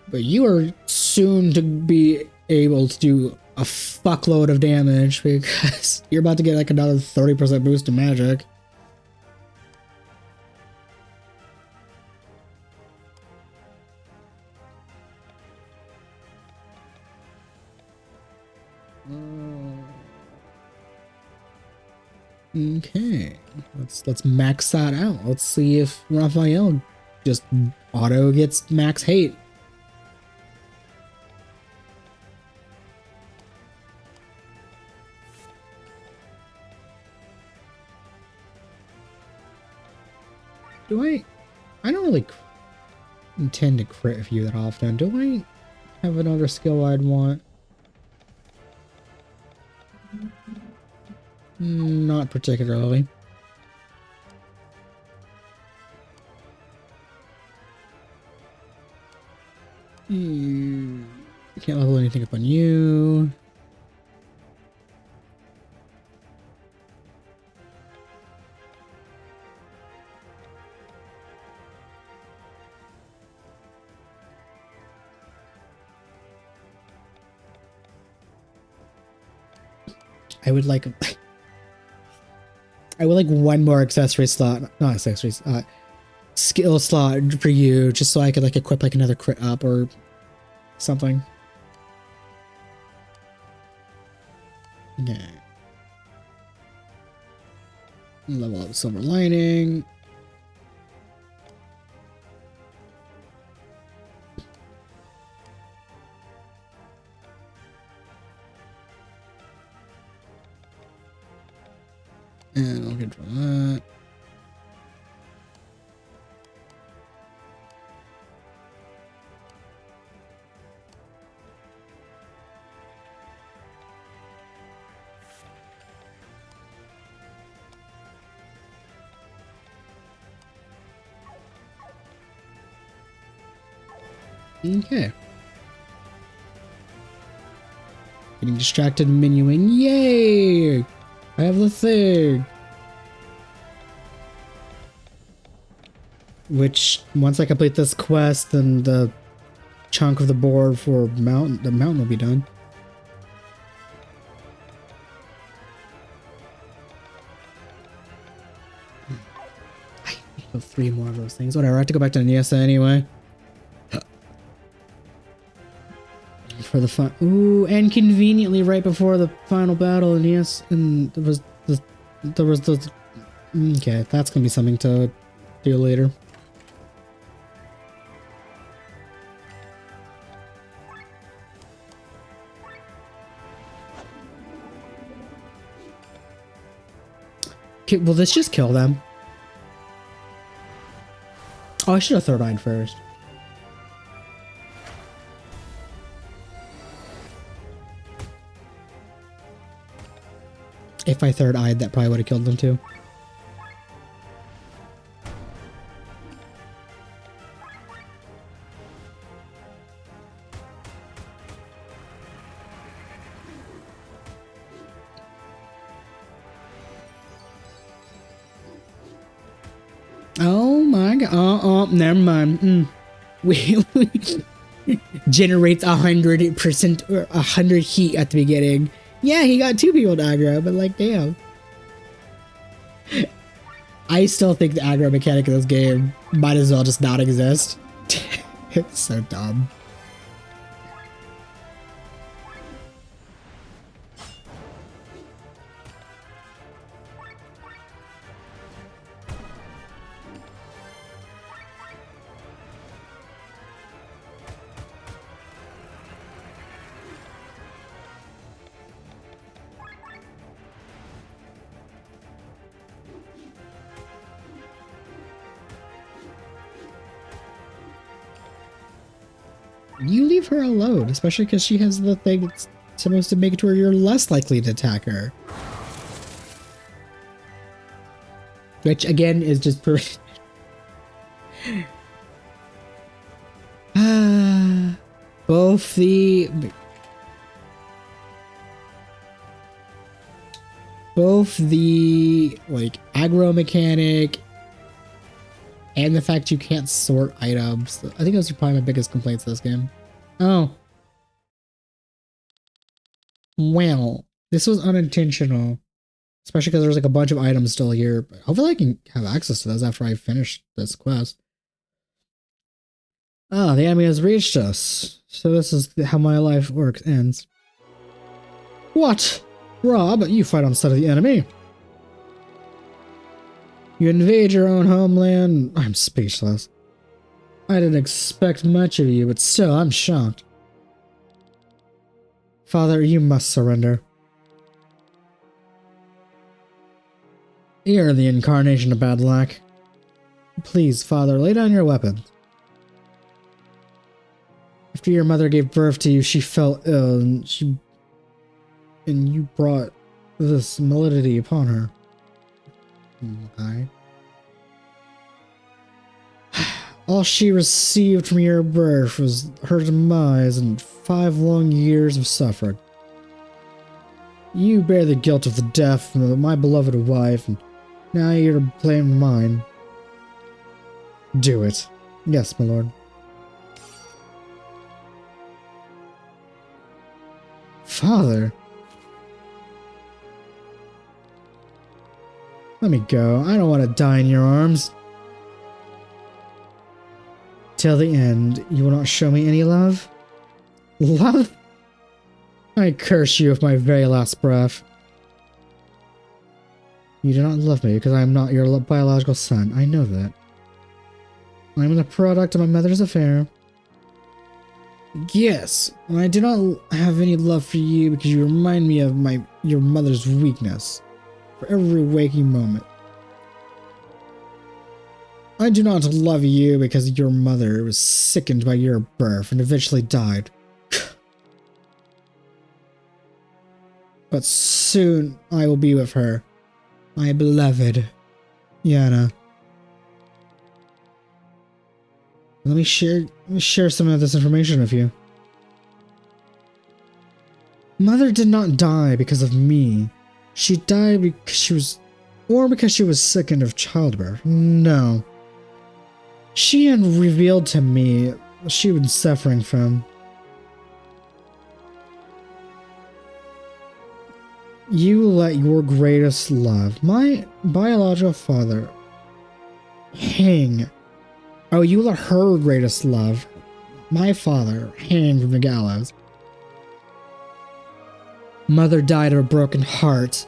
But you are soon to be able to do a fuckload of damage because you're about to get like another 30% boost to magic. Okay, let's max that out. Let's see if Raphael just auto gets max hate. I don't really intend to crit with you that often. Do I have another skill I'd want? Not particularly. Can't level anything up on you. I would like one more accessory slot, not accessories, skill slot for you, just so I could like equip like another crit up or something. Okay. Level up Silver Lining. Okay. Getting distracted menuing. Yay! I have the thing. Which, once I complete this quest, then the chunk of the board for the mountain will be done. I need 3 more of those things. Whatever, I have to go back to Niasa anyway. For the fun. Ooh, and conveniently right before the final battle, and yes, and there was the. Okay, that's gonna be something to do later. Okay, will this just kill them? Oh, I should have third-eyed first. If I third-eyed, that probably would have killed them too. Oh my god. Oh, never mind. We generates 100% or 100 heat at the beginning. Yeah, he got 2 people to aggro, but like, damn. I still think the aggro mechanic of this game might as well just not exist. It's so dumb. You leave her alone, especially because she has the thing that's supposed to make it to where you're less likely to attack her. Which, again, is just both the like aggro mechanic and the fact you can't sort items. I think those are probably my biggest complaints of this game. Oh. Well, this was unintentional. Especially because there's like a bunch of items still here. But hopefully I can have access to those after I finish this quest. Ah, the enemy has reached us. So this is how my life ends. What? Rob, you fight on the side of the enemy. You invade your own homeland. I'm speechless. I didn't expect much of you, but still, I'm shocked. Father, you must surrender. You're the incarnation of bad luck. Please, Father, lay down your weapons. After your mother gave birth to you, she fell ill, and you brought this malady upon her. All she received from your birth was her demise and 5 long years of suffering. You bear the guilt of the death of my beloved wife, and now you're to blame mine. Do it. Yes, my lord. Father? Let me go. I don't want to die in your arms. Till the end, you will not show me any love? Love? I curse you with my very last breath. You do not love me because I am not your biological son. I know that. I am the product of my mother's affair. Yes, I do not have any love for you because you remind me of your mother's weakness for every waking moment. I do not love you because your mother was sickened by your birth and eventually died. But soon I will be with her, my beloved Yana. Let me share some of this information with you. Mother did not die because of me. She died because she was sickened of childbirth. No. She had revealed to me what she was suffering from. You let your greatest love, my biological father, hang. Oh, you let her greatest love, my father, hang from the gallows. Mother died of a broken heart,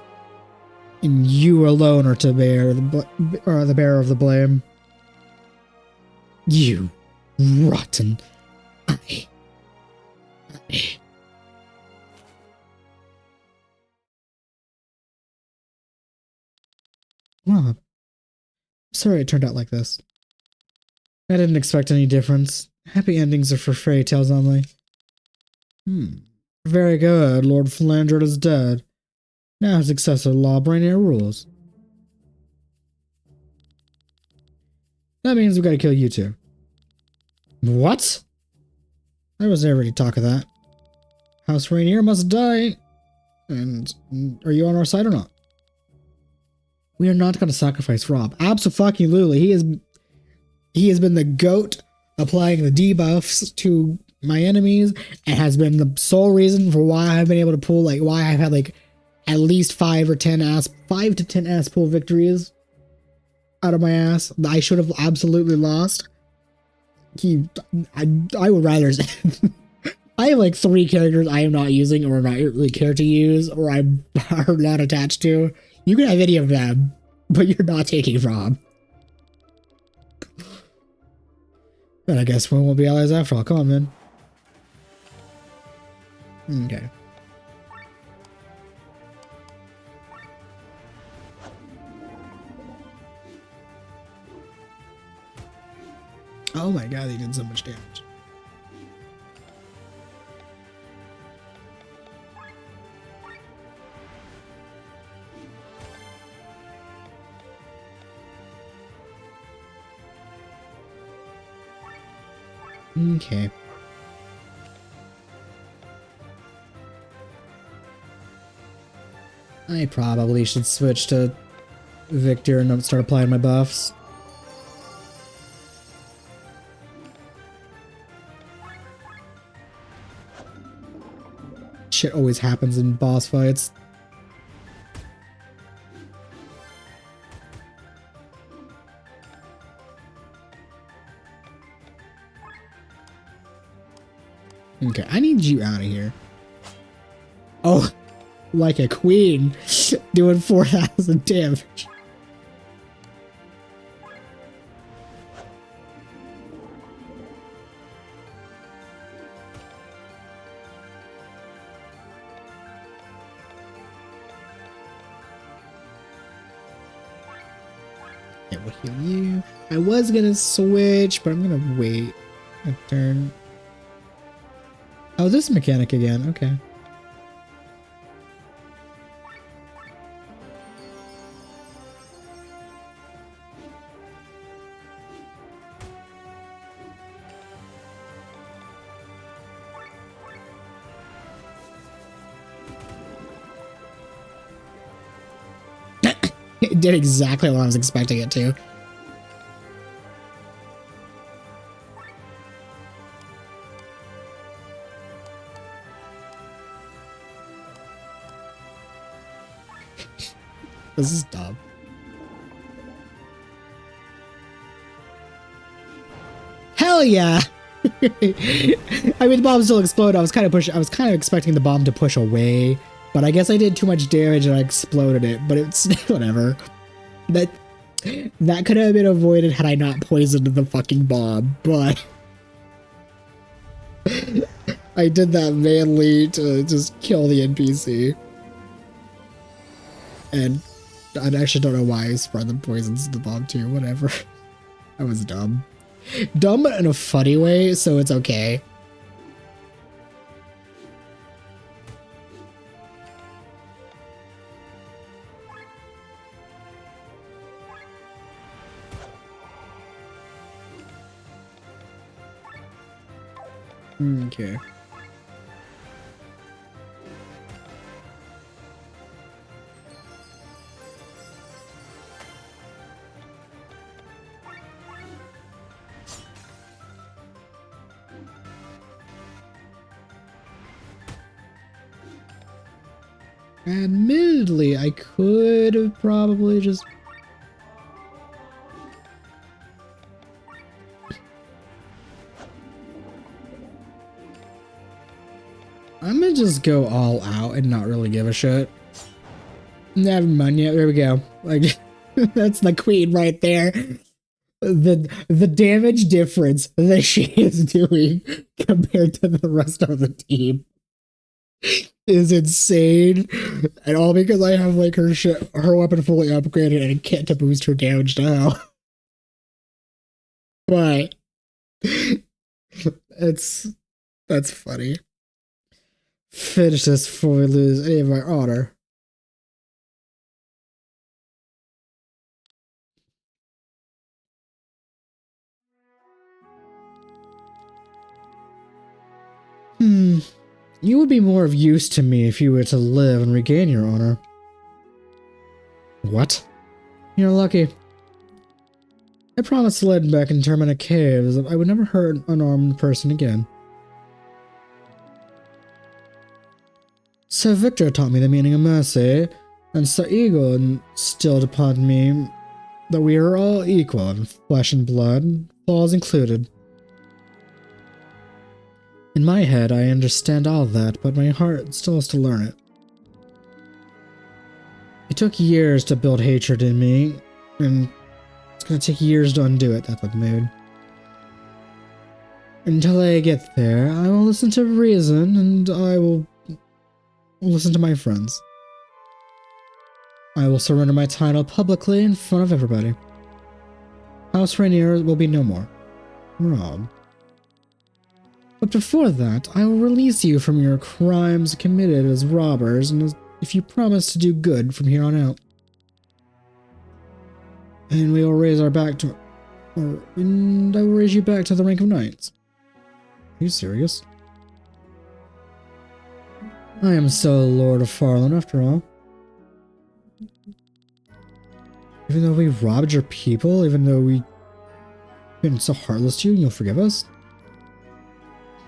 and you alone are to bear the bearer of the blame. You rotten. I. Rob, sorry it turned out like this. I didn't expect any difference. Happy endings are for fairy tales only. Very good. Lord Flandred is dead. Now his successor, Lawbrainier, rules. That means we gotta kill you two. What? There was never any talk of that. House Rainier must die. And are you on our side or not? We are not going to sacrifice Rob. Absolutely. He has been the GOAT applying the debuffs to my enemies and has been the sole reason for why I've been able to pull, like, why I've had, like, at least 5 to 10 ass pull victories out of my ass. I should have absolutely lost. I would rather I have like 3 characters I am not using or not really care to use or I'm not attached to. You can have any of them, but you're not taking Rob. But I guess we won't be allies after all. Come on, man. Okay. Oh my god, he did so much damage. Okay. I probably should switch to Victor and start applying my buffs. Shit always happens in boss fights. Okay, I need you out of here. Oh, like a queen, doing 4,000 damage. It will heal you. I was gonna switch, but I'm gonna wait a turn. Oh, this is mechanic again. Okay. It did exactly what I was expecting it to. This is dumb. Hell yeah! I mean, the bomb still exploded. I was kind of expecting the bomb to push away, but I guess I did too much damage and I exploded it. But it's whatever. That could have been avoided had I not poisoned the fucking bomb. But I did that mainly to just kill the NPC. And I actually don't know why I spread the poisons to the bomb too. Whatever. I was dumb. Dumb but in a funny way, so it's okay. Okay. Admittedly, I could have probably just... I'm gonna just go all out and not really give a shit. Never mind, yeah, there we go. Like, that's the queen right there. The damage difference that she is doing compared to the rest of the team is insane, and all because I have like her weapon fully upgraded and I can't to boost her damage now. But that's funny. Finish this before we lose any of our honor. You would be more of use to me if you were to live and regain your honor. What? You're lucky. I promised to lead back in Necromantic caves that I would never hurt an unarmed person again. Sir Victor taught me the meaning of mercy, and Sir Eagle instilled upon me that we are all equal in flesh and blood, flaws included. In my head, I understand all that, but my heart still has to learn it. It took years to build hatred in me, and it's gonna take years to undo it, that's the mood. Until I get there, I will listen to reason, and I will listen to my friends. I will surrender my title publicly in front of everybody. House Rainier will be no more. Rob. But before that, I will release you from your crimes committed as robbers, and if you promise to do good from here on out. And we will raise our back to... and I will raise you back to the rank of knights. Are you serious? I am still Lord of Farland after all. Even though we robbed your people, even though we've been so heartless to you, you'll forgive us?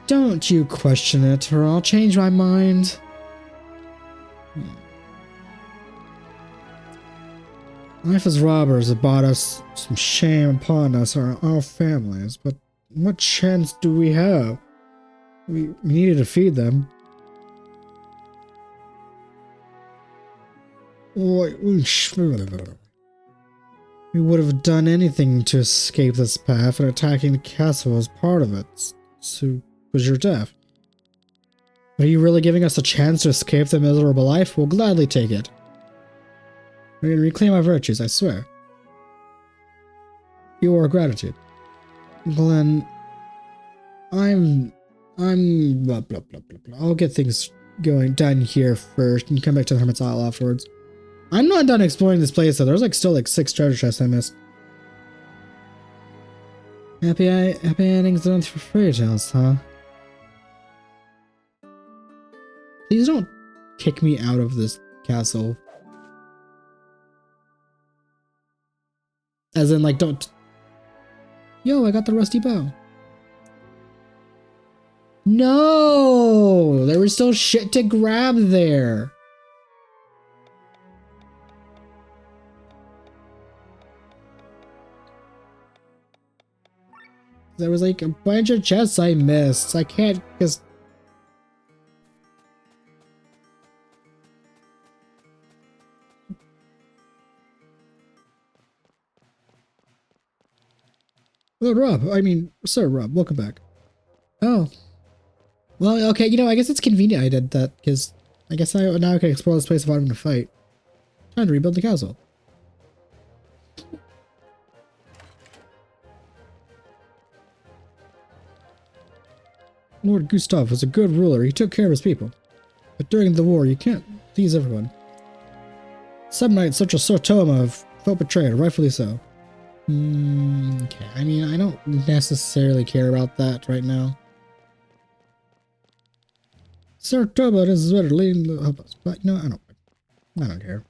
Don't you question it, or I'll change my mind. Life as robbers have brought us some shame upon us or our families, but what chance do we have? We needed to feed them. We would have done anything to escape this path, and attacking the castle was part of it. So was your death. But are you really giving us a chance to escape the miserable life? We'll gladly take it. We're gonna reclaim our virtues, I swear. Your gratitude. Glenn, I'm blah, blah, blah, blah, blah. I'll get things going done here first and come back to the Hermit's Isle afterwards. I'm not done exploring this place though. There's like still like 6 treasure chests I missed. Happy endings done for fairy tales, huh? Please don't kick me out of this castle. As in, like, don't... Yo, I got the rusty bow. No! There was still shit to grab there. There was, like, a bunch of chests I missed. I can't just... Oh, Rob. I mean, Sir Rob, welcome back. Oh. Well, okay, you know, I guess it's convenient I did that, because I guess now I can explore this place without having to fight. Time to rebuild the castle. Lord Gustav was a good ruler. He took care of his people. But during the war, you can't please everyone. Some knights, such as Sir Toma, have felt betrayed, rightfully so. Okay, I mean, I don't necessarily care about that right now. Sir Turbo, this is better leading the help us. But no, I don't care.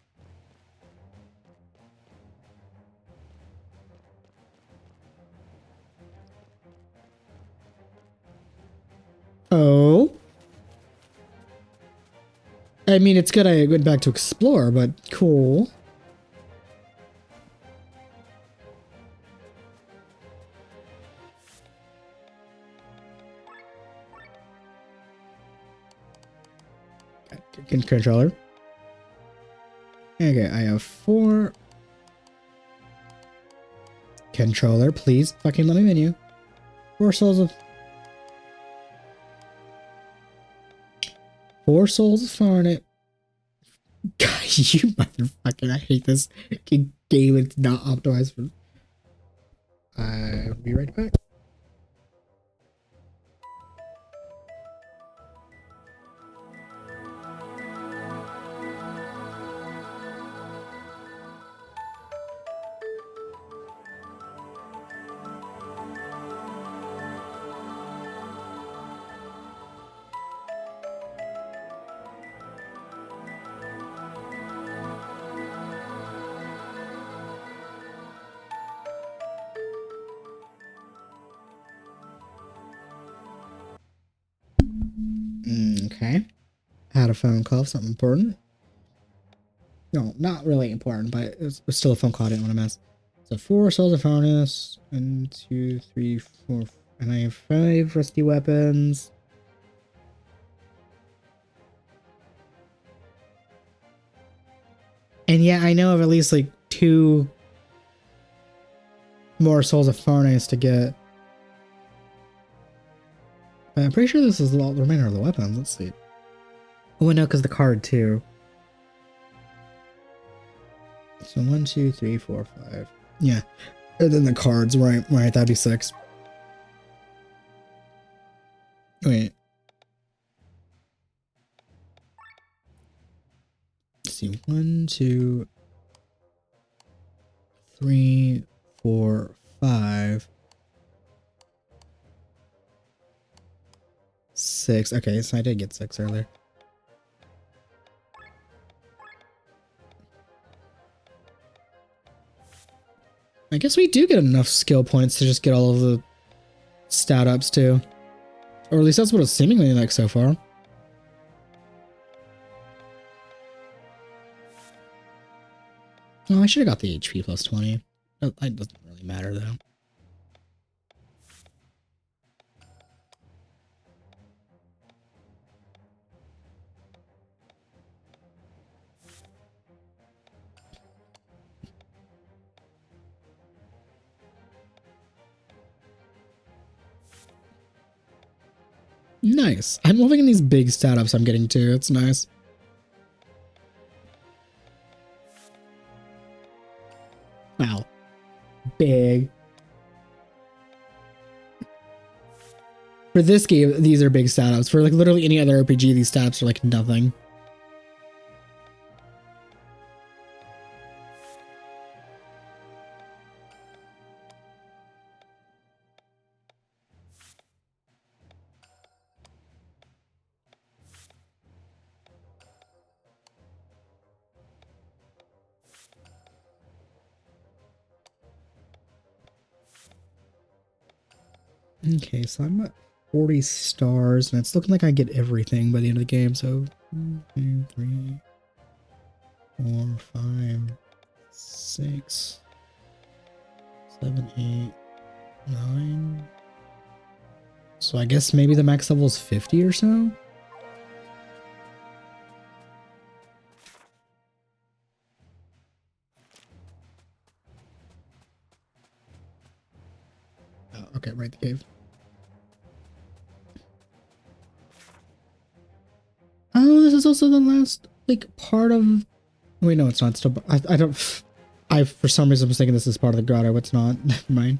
Oh. I mean, it's good I went back to explore, but cool. Controller. Okay, I have 4. Controller, please fucking let me menu. 4 souls of... 4 souls of Farnet. God, you motherfucker, I hate this game. It's not optimized for... I'll be right back. Okay. Had a phone call, something important. No, not really important, but it was still a phone call. I didn't want to mess. So 4 souls of harness, 1, 2, 3, 4, and I have 5 rusty weapons. And yeah, I know of at least like 2 more souls of Farnes to get. But I'm pretty sure this is the remainder of the weapons. Let's see. Oh, no, because the card too. So 1, 2, 3, 4, 5. Yeah. And then the cards, right, that'd be 6. Wait. Let's see. 1, 2, 3, 4, 5. 6. Okay, so I did get 6 earlier. I guess we do get enough skill points to just get all of the stat ups too. Or at least that's what it's seemingly like so far. Oh, I should have got the HP plus 20. It doesn't really matter though. Nice. I'm loving these big stat ups I'm getting too. It's nice. Wow. Big. For this game, these are big stat ups. For like literally any other RPG, these stat ups are like nothing. Okay, so I'm at 40 stars, and it's looking like I get everything by the end of the game. So 1, 2, 3, 4, 5, 6, 7, 8, 9. So I guess maybe the max level is 50 or so. Oh, okay, right, the cave. Oh, this is also the last, like, part of... Wait, no, it's not. Still, I don't... I, for some reason, was thinking this is part of the grotto. It's not. Never mind.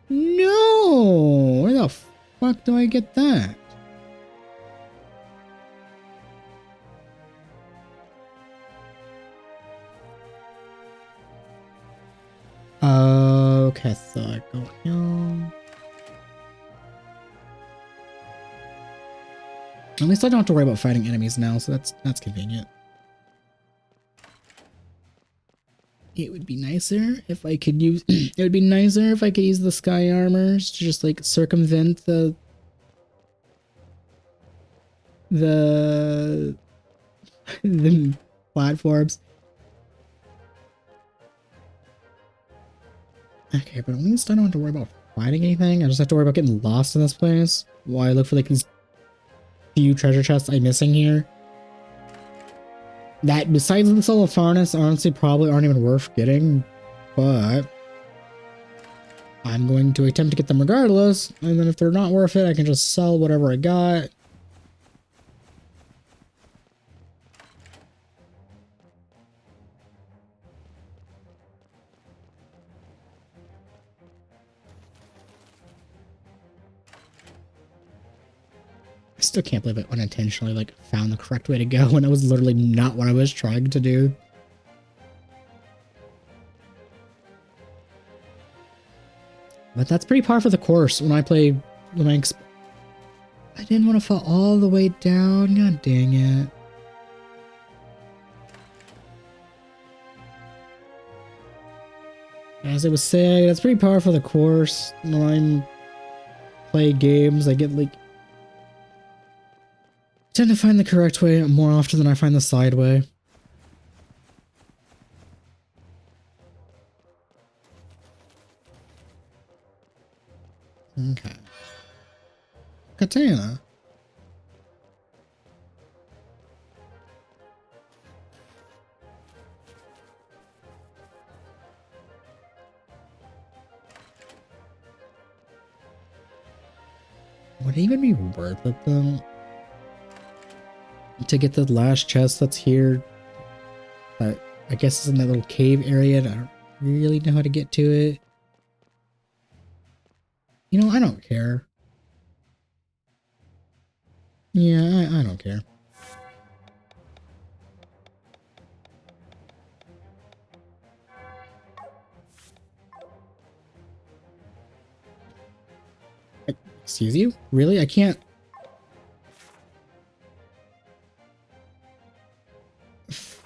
No! Where the fuck do I get that? Okay, so I go here. At least I don't have to worry about fighting enemies now, so that's convenient. It would be nicer if I could use it would be nicer if I could use the sky armors to just like circumvent the the platforms. Okay, but at least I don't have to worry about fighting anything. I just have to worry about getting lost in this place while I look for like these few treasure chests I'm missing here. That, besides the soul of Farnus, honestly probably aren't even worth getting, but I'm going to attempt to get them regardless, and then if they're not worth it, I can just sell whatever I got. I still can't believe I unintentionally like found the correct way to go when it was literally not what I was trying to do. But that's pretty par for the course when I I didn't want to fall all the way down. God dang it. As I was saying, that's pretty par for the course. When I play games, I get like tend to find the correct way more often than I find the side way. Okay. Katana. Would it even be worth it though? To get the last chest that's here, that I guess is in that little cave area, and I don't really know how to get to it. You know, I don't care. Yeah, I don't care. Excuse you? Really? I can't...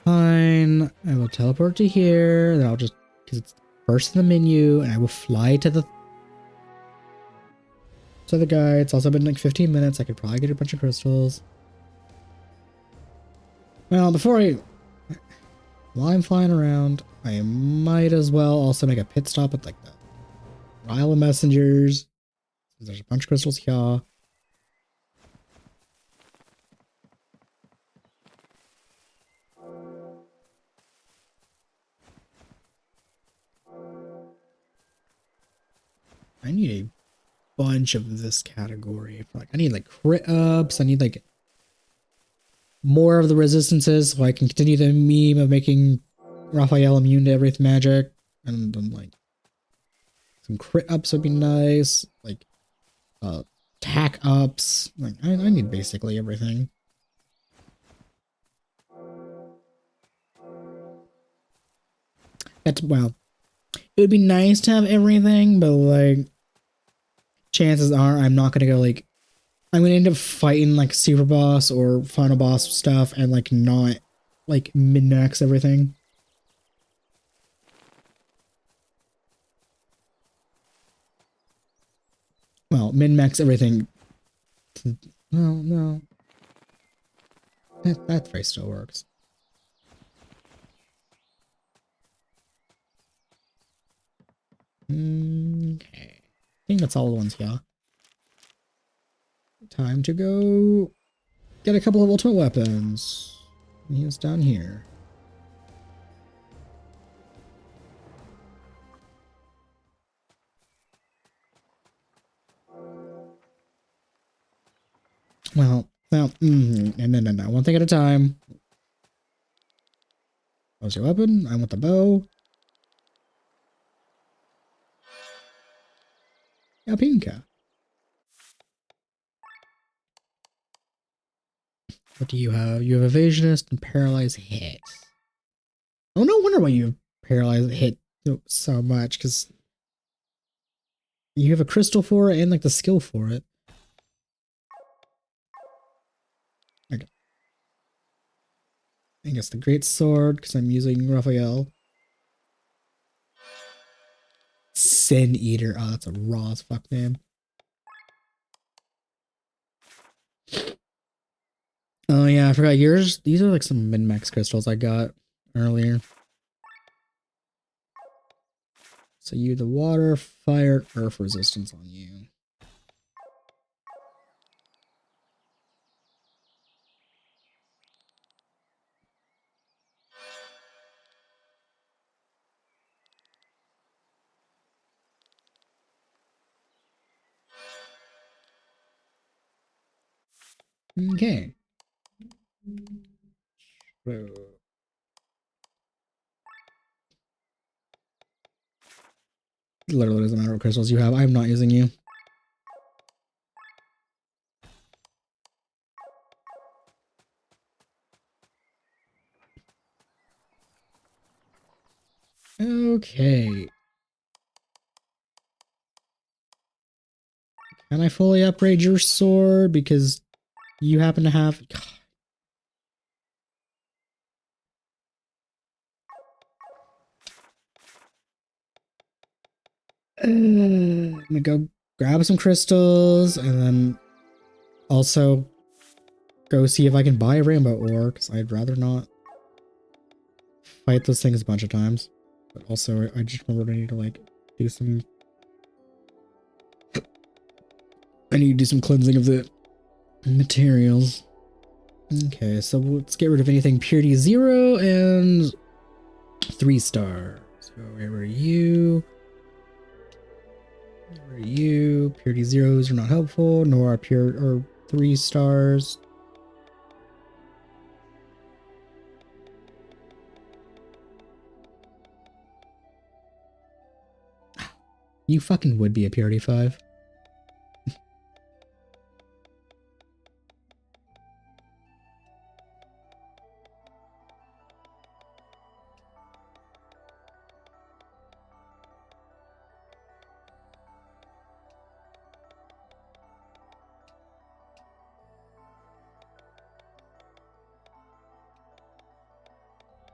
Fine. I will teleport to here, then I'll just... Because it's first in the menu, and I will fly to the guy. It's also been like 15 minutes. I could probably get a bunch of crystals. Well, while I'm flying around, I might as well also make a pit stop at like the Isle of Messengers. There's a bunch of crystals here. I need a bunch of this category. Like, I need like crit ups. I need like more of the resistances so I can continue the meme of making Raphael immune to every magic. And then like some crit ups would be nice. Like attack ups. Like I need basically everything. Well, it would be nice to have everything, but like chances are I'm not gonna go like I'm gonna end up fighting like super boss or final boss stuff and like not like min-max everything. Well, min-max everything. Well, no. That phrase still works. Okay. I think that's all the ones here. Time to go get a couple of ultimate weapons. He's down here. Well, no, no. One thing at a time. What's your weapon? I want the bow. Yapinka. What do you have? You have evasionist and paralyzed hit. Oh, no wonder why you have paralyzed hit so much, because you have a crystal for it and like the skill for it. I guess the Great Sword, because I'm using Raphael. Sin Eater. Oh, that's a raw as fuck name. Oh yeah, I forgot yours. These are like some min-max crystals I got earlier. So you the water, fire, earth resistance on you. Okay. Literally doesn't matter what crystals you have. I'm not using you. Okay. Can I fully upgrade your sword because you happen to have... I'm gonna go grab some crystals and then also go see if I can buy a rainbow ore because I'd rather not fight those things a bunch of times. But also I just remembered I need to like do some... I need to do some cleansing of the materials. Okay, so let's get rid of anything purity 0 and 3 stars. So where are you? Where are you? Purity 0s are not helpful, nor are pure or 3 stars. You fucking would be a purity 5.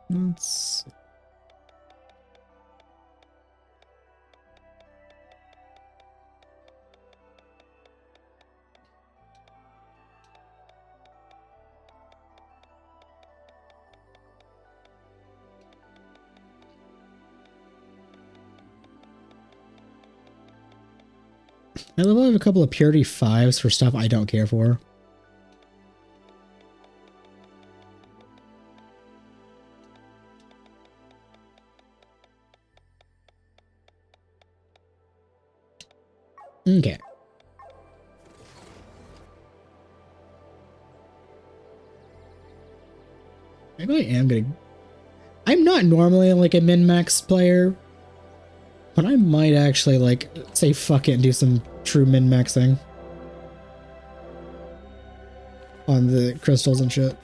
Let's see. I leveled up a couple of purity 5s for stuff I don't care for. Okay. Maybe I am gonna... I'm not normally like a min-max player, but I might actually like say fuck it and do some true min-maxing on the crystals and shit.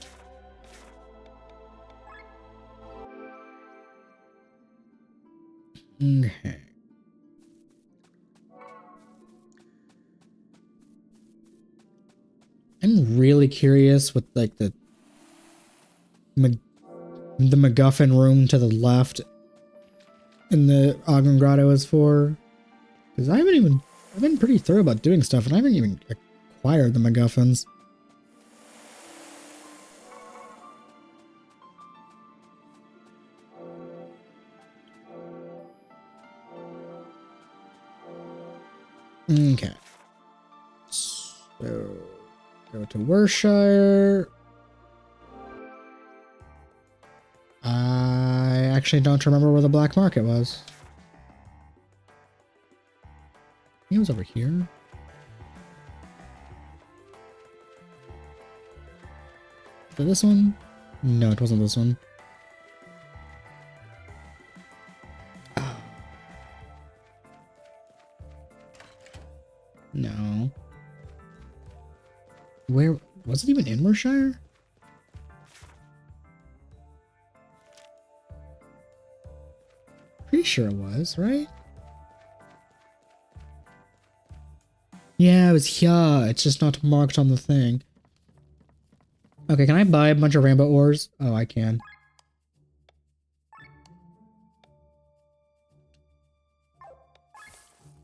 Okay. I'm really curious what like the MacGuffin room to the left in the Ogden Grotto is for, because I've been pretty thorough about doing stuff and I haven't even acquired the MacGuffins. Okay. So go to Worshire. I actually don't remember where the black market was. It was over here. Is it this one? No, it wasn't this one. No. Where was it even in Worshire? Pretty sure it was, right? Yeah, it was here. It's just not marked on the thing. Okay, can I buy a bunch of rainbow ores? Oh, I can.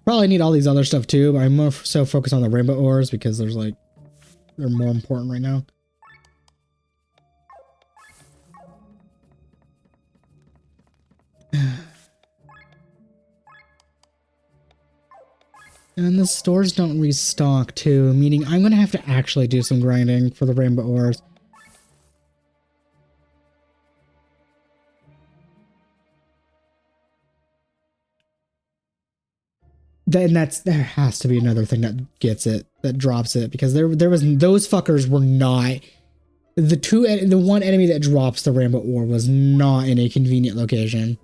Probably need all these other stuff too, but I'm more so focused on the rainbow ores because there's like, they're more important right now. And the stores don't restock too, meaning I'm gonna have to actually do some grinding for the rainbow ores. Then there has to be another thing that gets it, that drops it, because there was, those fuckers were not, the one enemy that drops the rainbow ore was not in a convenient location.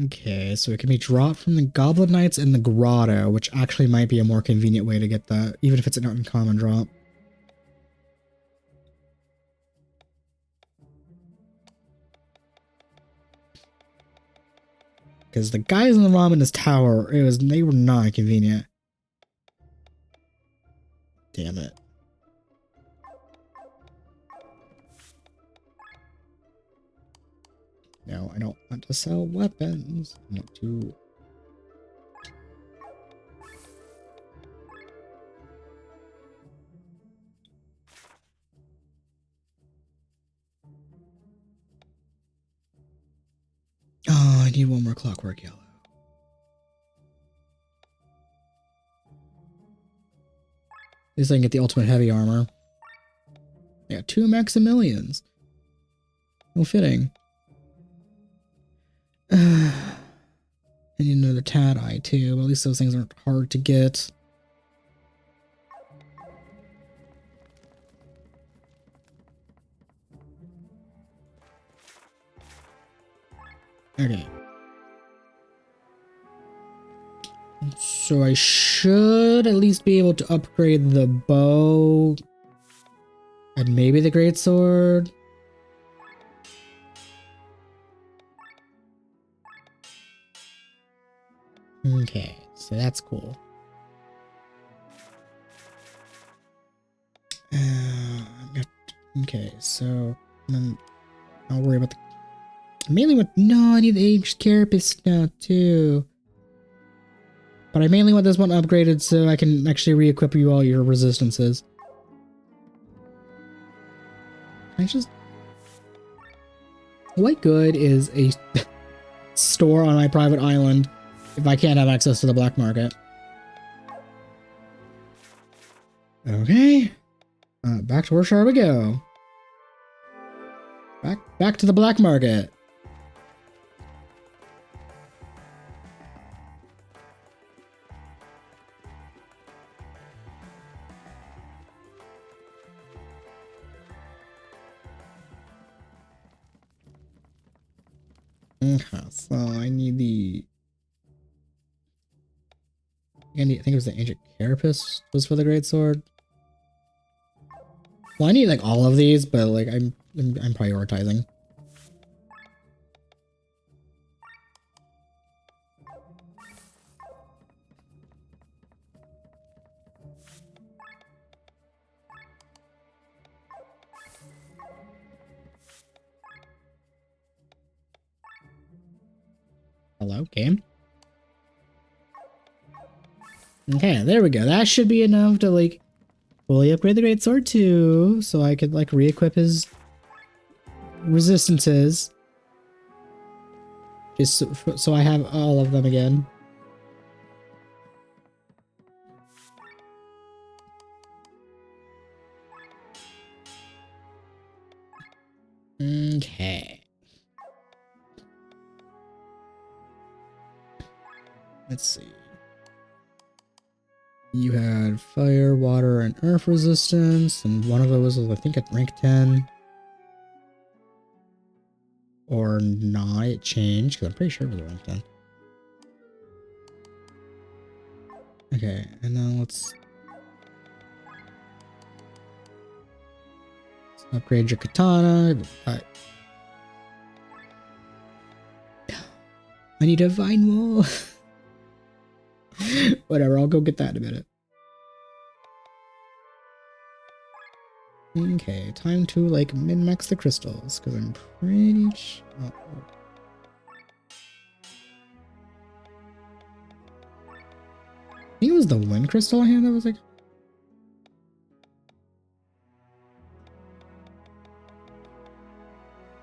Okay, so it can be dropped from the Goblin Knights in the Grotto, which actually might be a more convenient way to get that, even if it's an uncommon drop. Because the guys in the Raminus Tower, they were not convenient. Damn it. No, I don't want to sell weapons. I want to... Oh, I need one more clockwork yellow. At least I can get the ultimate heavy armor. I got 2 Maximilians. No fitting. I need another Tad Eye too, but at least those things aren't hard to get. Okay. So I should at least be able to upgrade the bow and maybe the greatsword. Okay, so that's cool. Okay, so I'll worry about the mainly with no. I need the aged carapace now too. But I mainly want this one upgraded so I can actually re-equip you all your resistances. What good is a store on my private island if I can't have access to the black market? Okay. Back to where shall we go? Back to the black market. Okay, so I need I think it was the ancient carapace was for the greatsword. Well, I need like all of these, but like I'm prioritizing. Hello, game. Okay, there we go. That should be enough to like fully upgrade the greatsword too, so I could like re-equip his resistances. Just so I have all of them again. Okay. Let's see. You had fire, water, and earth resistance, and one of those was, I think, at rank 10. Or not, it changed, because I'm pretty sure it was rank 10. Okay, and now let's upgrade your katana. I need a vine wall. Whatever, I'll go get that in a minute. Okay, time to like min-max the crystals, because I'm pretty sure. Oh. I think it was the wind crystal I had that was like.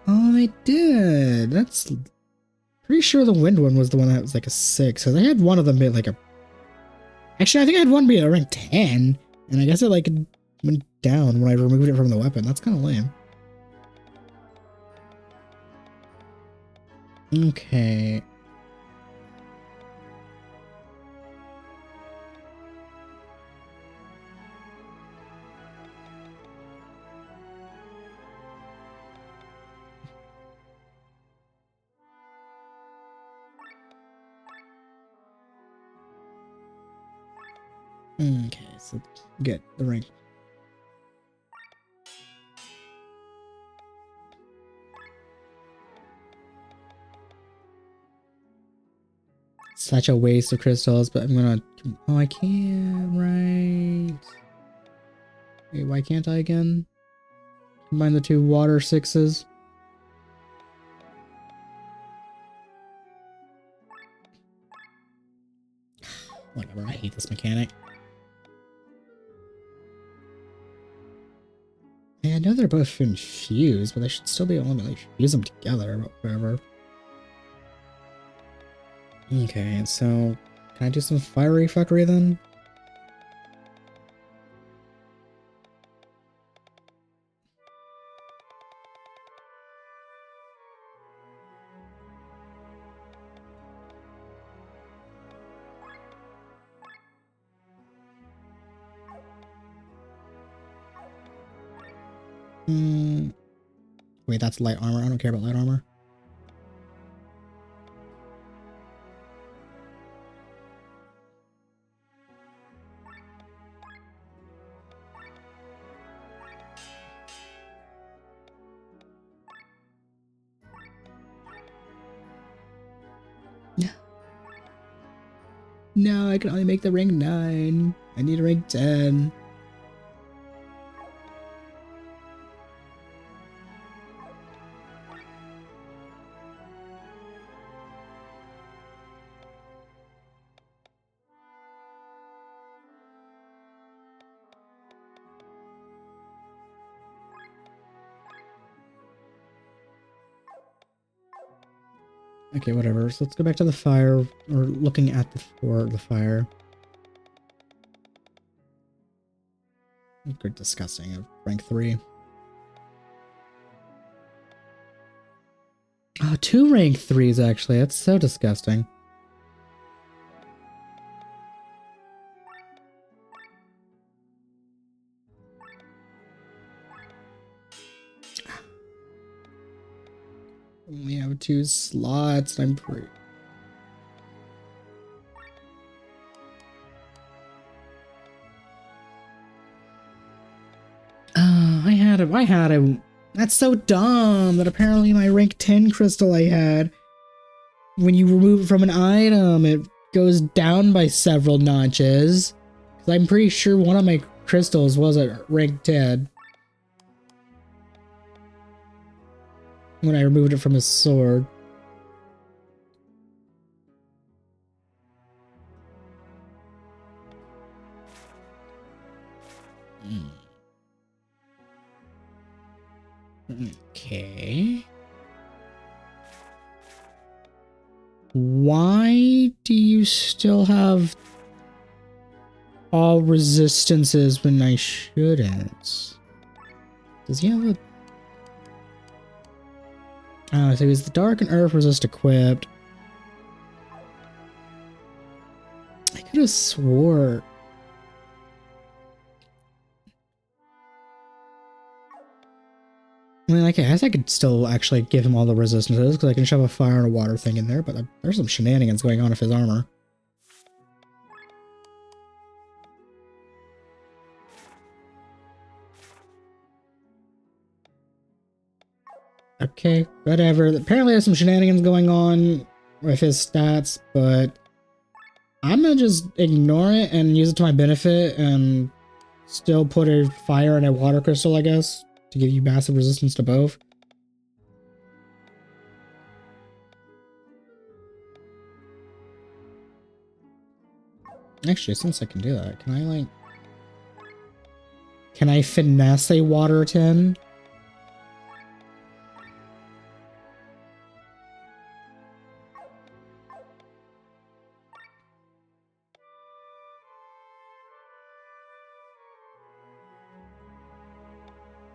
Oh, they did. That's pretty sure the wind one was the one that was like a 6. Because I had one of them be like a. Actually, I think I had one be a rank 10, and I guess it like went down when I removed it from the weapon. That's kind of lame. Okay. Okay, so get the rank. Such a waste of crystals, but I'm gonna. Oh, I can't. Right. Wait, why can't I again? Combine the 2 water 6s. Whatever, I hate this mechanic. Yeah, I know they're both infused, but I should still be able to like fuse them together, but whatever. Okay, so can I do some fiery fuckery then? Wait, that's light armor. I don't care about light armor. No, I can only make the rank 9. I need a rank 10. Okay, whatever. So let's go back to the fire, or looking at the fire. Good disgusting of rank 3. Oh, 2 rank 3s actually. That's so disgusting. Only have 2 slots. I'm pretty. I had a. That's so dumb that apparently my rank 10 crystal I had, when you remove it from an item, it goes down by several notches. Because I'm pretty sure one of my crystals was at rank 10 when I removed it from his sword. Okay. Why do you still have all resistances when I shouldn't? Does he have a... Oh, so he's the Dark and Earth resist equipped. I could have swore... I mean, like, I guess I could still actually give him all the resistances because I can shove a fire and a water thing in there, but there's some shenanigans going on with his armor. Okay, whatever. Apparently there's some shenanigans going on with his stats, but I'm gonna just ignore it and use it to my benefit and still put a fire and a water crystal, I guess, to give you massive resistance to both. Actually, since I can do that, can I, like... Can I finesse a water tin?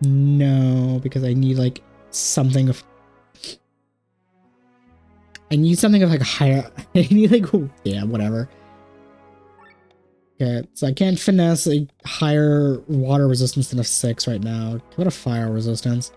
No, because I need, like, something of... I need something of, like, a higher... I need, like... Yeah, whatever. Okay, so I can't finesse a higher water resistance than a 6 right now. How about a fire resistance?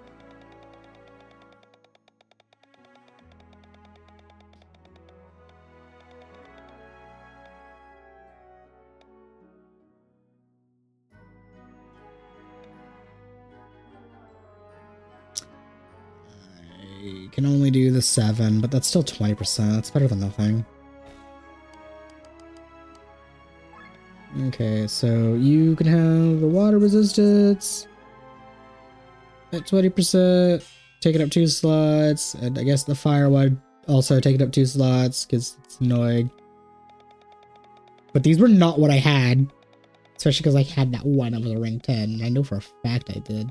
I can only do the 7, but that's still 20%. That's better than nothing. Okay, so you can have the water resistance at 20%, take it up 2 slots, and I guess the fire would also take it up 2 slots because it's annoying. But these were not what I had, especially because I had that one that was a rank 10, and I know for a fact I did.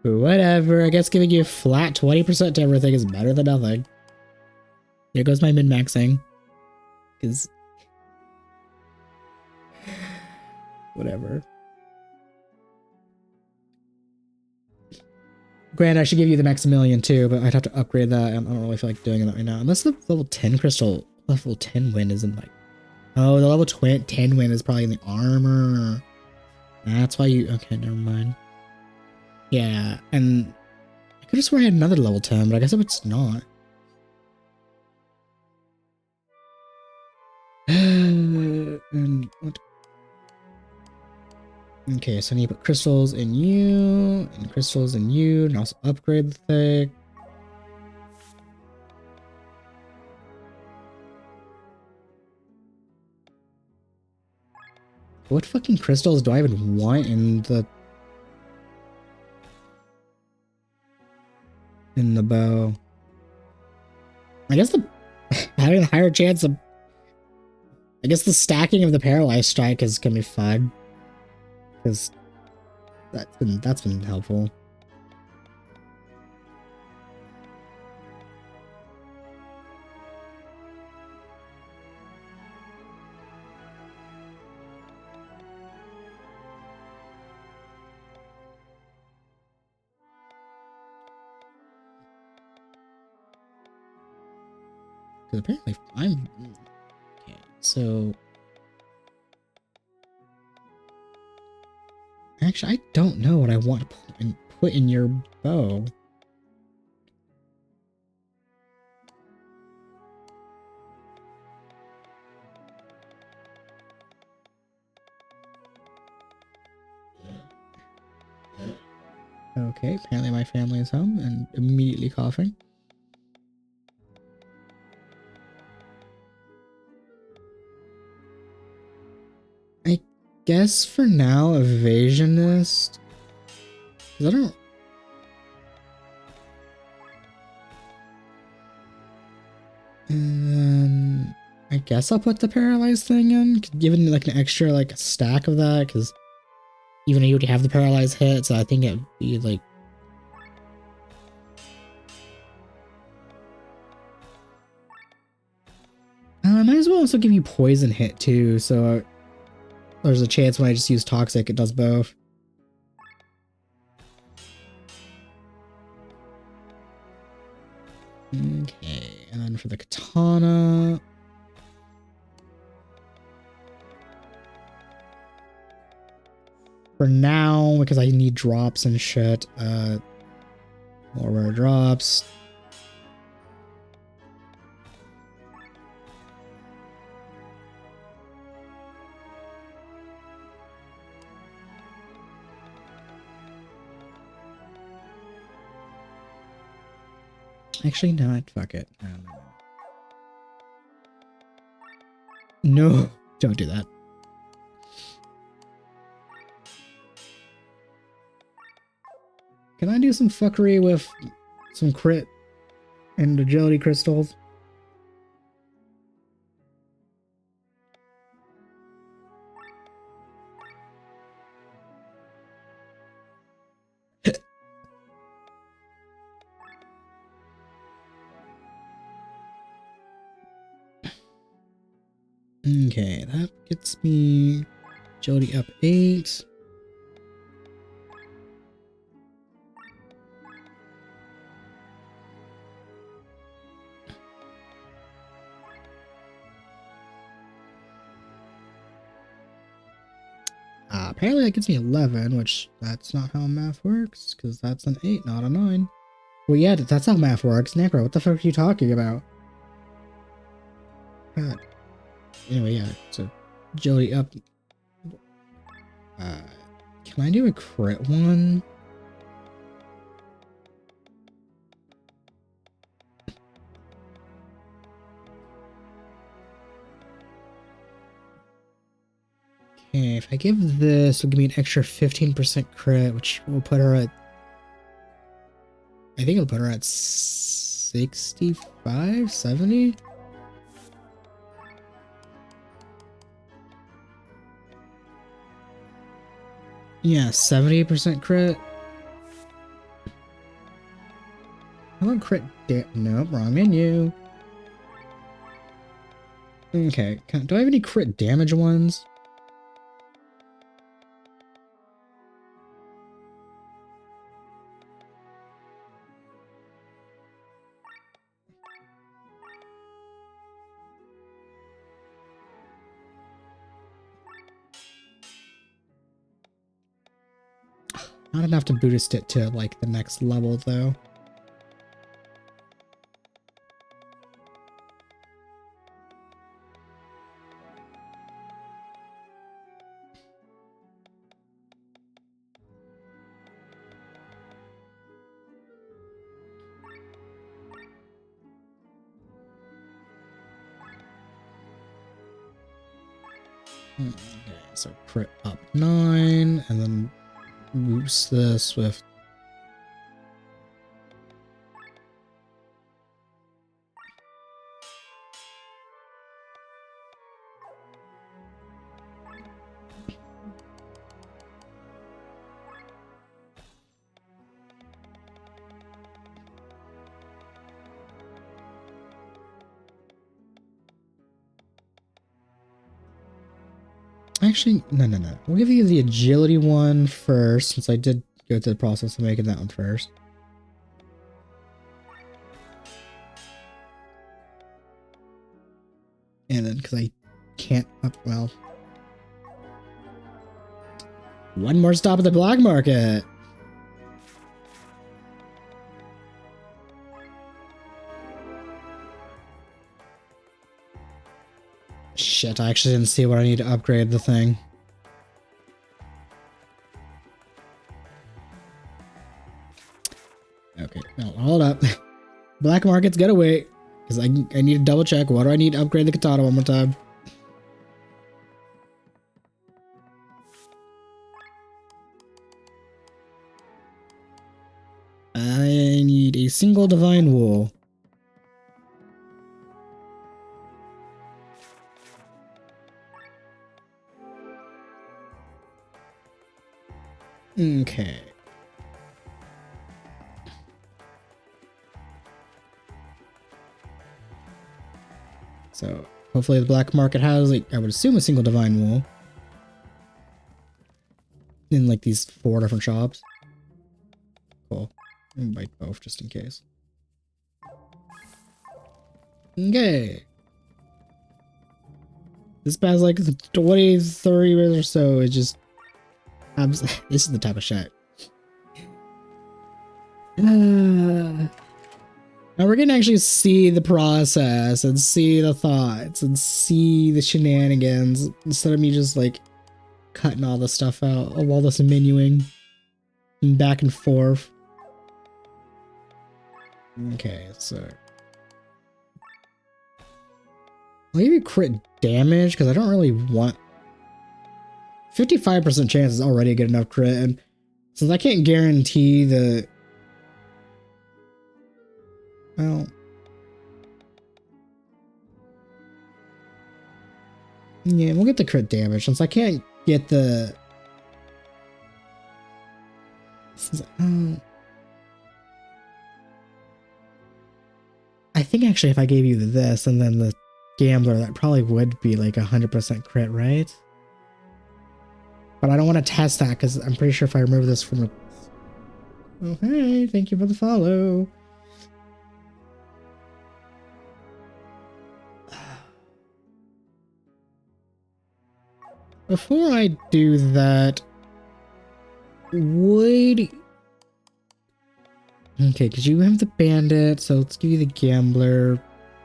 But whatever, I guess giving you a flat 20% to everything is better than nothing. There goes my min-maxing. Because... Whatever. Granted, I should give you the Maximilian too, but I'd have to upgrade that, and I don't really feel like doing that right now. Unless the level 10 crystal, level 10 win isn't like... Oh, the level 10 win is probably in the armor. That's why you... Okay, never mind. Yeah, and... I could have sworn I had another level 10, but I guess it's not. And what? Okay, so I need to put crystals in you, and crystals in you, and also upgrade the thing. What fucking crystals do I even want in the bow? I guess the having a higher chance of... I guess the stacking of the paralyzed strike is gonna be fun. Because that's been helpful. Because apparently I'm... Okay, so... Actually, I don't know what I want to put in your bow. Okay, apparently my family is home and immediately coughing. I guess for now, evasionist. Because I don't... I guess I'll put the paralyzed thing in, given like an extra like stack of that, because even though you already have the paralyzed hit, so I think it'd be like... I might as well also give you poison hit too, so there's a chance when I just use toxic, it does both. Okay, and then for the katana... for now, because I need drops and shit. More rare drops. Actually, no, fuck it. No, don't do that. Can I do some fuckery with some crit and agility crystals? Okay, that gets me agility up 8. Apparently that gets me 11, which that's not how math works, because that's an 8, not a 9. Well, yeah, that's how math works. Necro, what the fuck are you talking about? God. Anyway, yeah, so agility up. Can I do a crit one? Okay, if I give this, it'll give me an extra 15% crit, which will put her at... I think it'll put her at 65, 70? Yeah, 70% crit. I want crit nope, wrong menu. Okay, do I have any crit damage ones? Not enough to boost it to, like, the next level, though. Okay, so crit up 9, and then boost this with... Actually, no. We'll give you the agility one first, since I did go through the process of making that one first. And then, because I can't well. One more stop at the black market. Shit, I actually didn't see what I need to upgrade the thing. Okay, no, hold up. Black market's gotta wait, because I need to double check. What do I need to upgrade the katana one more time? I need a single divine wool. Okay. So hopefully the black market has, like, I would assume a single divine wool in, like, these 4 different shops. Cool. Invite both just in case. Okay. This past like 20, 30 minutes or so, it just This is the type of shit. Now we're gonna actually see the process and see the thoughts and see the shenanigans instead of me just like cutting all the stuff out of all this menuing and back and forth. Okay, so I'll give you crit damage because I don't really want 55% chance is already a good enough crit, and since I can't guarantee the well, yeah, we'll get the crit damage since I can't get the I think actually if I gave you this and then the gambler, that probably would be like 100% crit, right? But I don't want to test that because I'm pretty sure if I remove this from a... Oh, hey, thank you for the follow. Before I do that, would... Okay, because you have the bandit, so let's give you the gambler.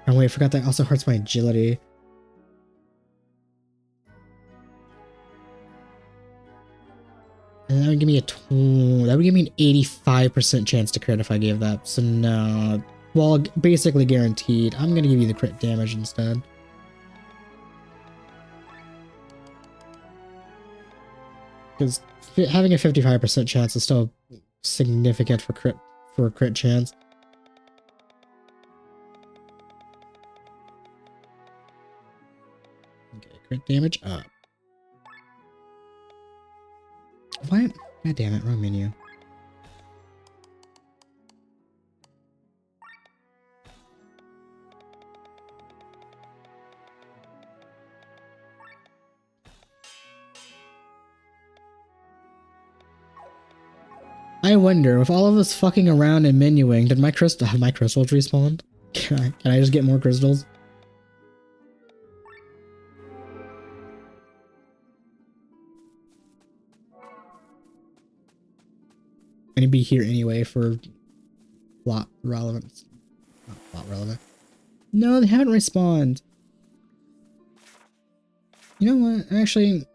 Oh wait, I forgot that also hurts my agility. And that would give me that would give me an 85% chance to crit if I gave that. So no, well, basically guaranteed. I'm gonna give you the crit damage instead. Because having a 55% chance is still significant for a crit chance. Okay, crit damage up. What? God damn it, wrong menu. I wonder, with all of this fucking around and menuing, did my crystals respawn? Can I just get more crystals? I'm gonna be here anyway for plot relevance. Not plot relevant. No, they haven't respawned. You know what? Actually,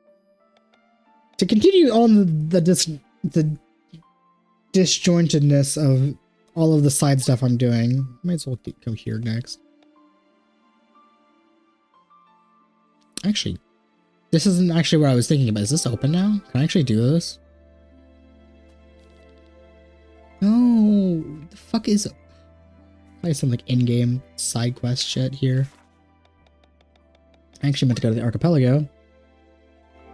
to continue on the disjointedness of all of the side stuff I'm doing, might as well come here next. Actually, this isn't actually what I was thinking about. Is this open now? Can I actually do this? No, the fuck is probably some like in-game side quest shit here. I actually meant to go to the archipelago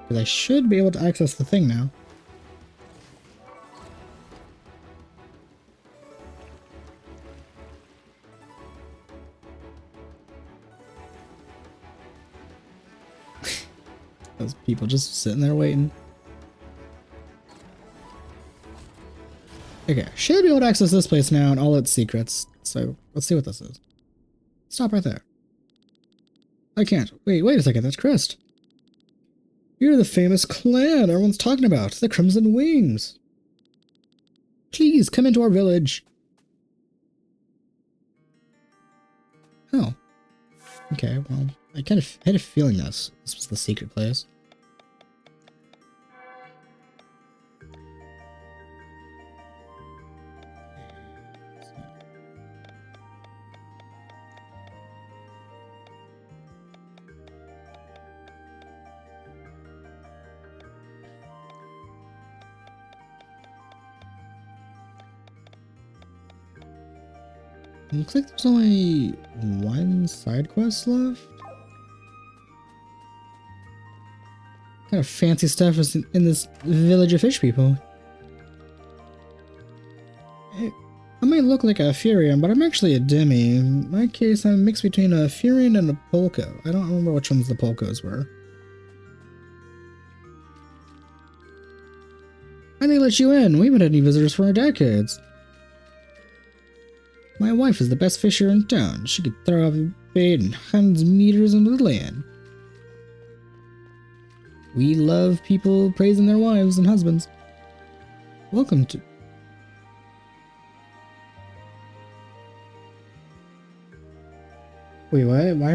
because I should be able to access the thing now. Those people just sitting there waiting. Okay, should be able to access this place now and all its secrets. So let's see what this is. Stop right there. I can't. Wait a second, that's Christ. You're the famous clan everyone's talking about, the Crimson Wings. Please come into our village. Oh. Okay, well, I kind of had a feeling this was the secret place. Looks like there's only one side quest left. What kind of fancy stuff is in this village of fish people? I might look like a Furion, but I'm actually a Demi. In my case, I'm a mix between a Furion and a Polko. I don't remember which ones the Polkos were. Why they let you in? We haven't had any visitors for decades. My wife is the best fisher in town. She could throw up a bait and hundreds of meters into the land. We love people praising their wives and husbands. Welcome to... Wait, what? Why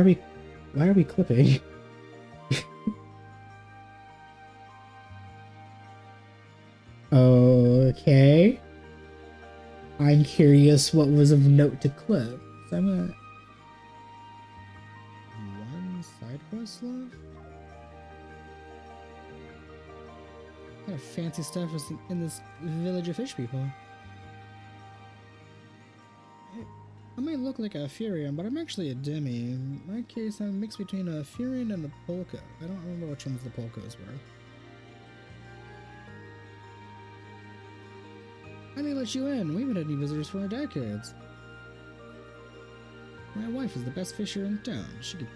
are we clipping? Okay. I'm curious what was of note to clip. So I'm gonna... One side quest left? What kind of fancy stuff is in this village of fish people? I might look like a Furion, but I'm actually a Demi. In my case, I'm a mix between a Furion and a Polka. I don't remember which ones the Polkas were. I may let you in. We haven't had any visitors for decades. My wife is the best fisher in town. She could...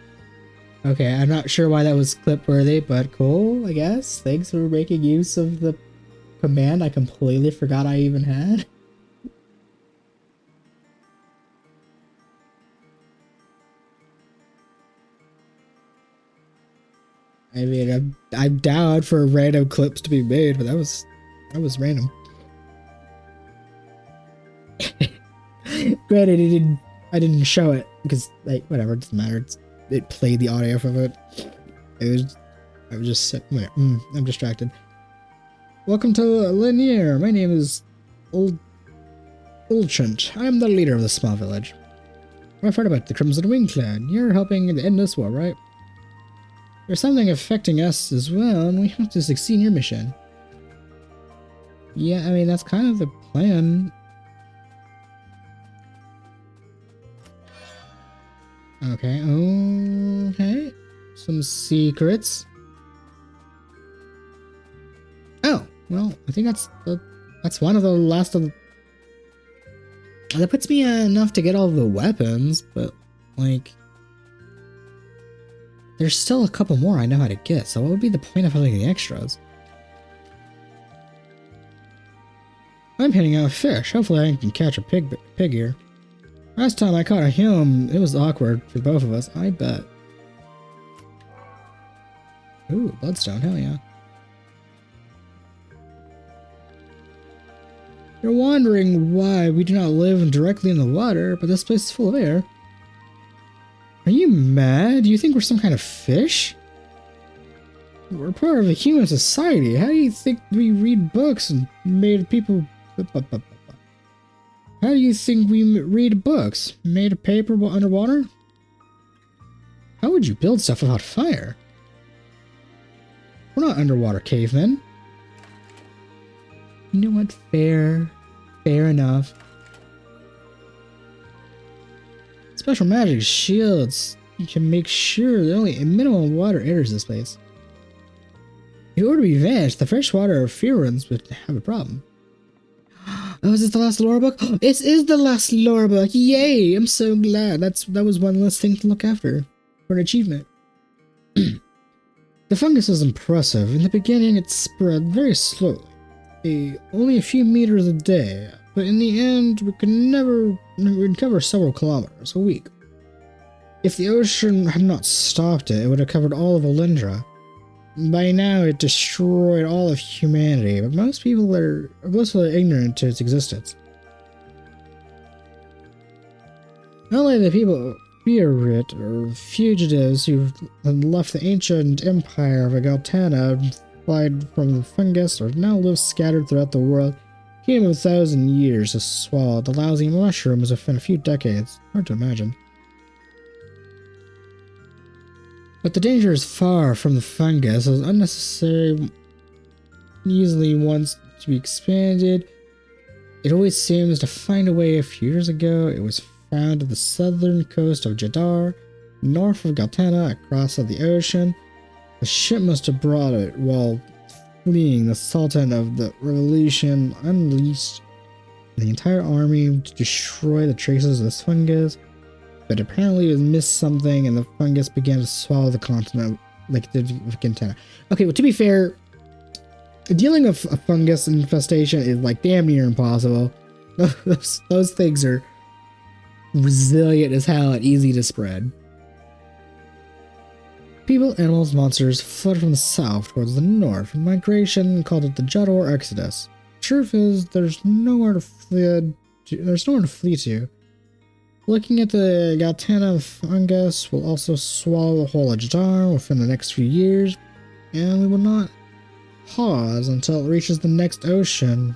Okay, I'm not sure why that was clip-worthy, but cool, I guess. Thanks for making use of the command I completely forgot I even had. I mean, I'm down for random clips to be made, but that was random. Granted, I didn't show it because, like, whatever, it doesn't matter. It played the audio from it. I was just wait, I'm distracted. Welcome to Lanier. My name is Ulchant. I'm the leader of the small village. I've heard about the Crimson Wing Clan. You're helping to end this war, right? There's something affecting us as well, and we have to succeed in your mission. Yeah, I mean, that's kind of the plan. Okay, okay. Some secrets. Oh, well, I think that's one of the last of the... That puts me enough to get all the weapons, but, like... There's still a couple more I know how to get, so what would be the point of having the extras? I'm hitting out fish. Hopefully I can catch a pig here. Last time I caught a hume, it was awkward for both of us, I bet. Ooh, bloodstone, hell yeah. You're wondering why we do not live directly in the water, but this place is full of air. Are you mad? Do you think we're some kind of fish? We're part of a human society. How do you think we read books and made people... How do you think we read books? Made of paper underwater? How would you build stuff without fire? We're not underwater cavemen. You know what? Fair enough. Special magic shields. You can make sure that only a minimum water enters this place. If it were to be vanished, the freshwater Furons would have a problem. Oh, is this the last lore book? This is the last lore book! Yay! I'm so glad. That was one less thing to look after. For an achievement. The fungus was impressive. In the beginning, it spread very slowly. Only a few meters a day. But in the end, we'd cover several kilometers a week. If the ocean had not stopped it, it would have covered all of Alindra. By now, it destroyed all of humanity, but most people are blissfully ignorant to its existence. Only the people of Beerwrit, or fugitives who had left the ancient empire of Galtana and fled from the fungus, or now live scattered throughout the world. Came 1,000 years to swallow the lousy mushrooms within a few decades. Hard to imagine. But the danger is far from the fungus, as unnecessary easily wants to be expanded. It always seems to find a way. A few years ago, it was found at the southern coast of Jadar, north of Galtana, across the ocean. The ship must have brought it while fleeing. The Sultan of the Revolution unleashed the entire army to destroy the traces of this fungus. But apparently it missed something, and the fungus began to swallow the continent like it did with Galtana. Okay, well, to be fair, dealing with a fungus infestation is like damn near impossible. Those things are resilient as hell and easy to spread. People, animals, monsters fled from the south towards the north. Migration called it the Jud or Exodus. Truth is, there's nowhere to flee. There's nowhere to flee to. Looking at the Galtana fungus will also swallow the whole of Jadar within the next few years, and we will not pause until it reaches the next ocean.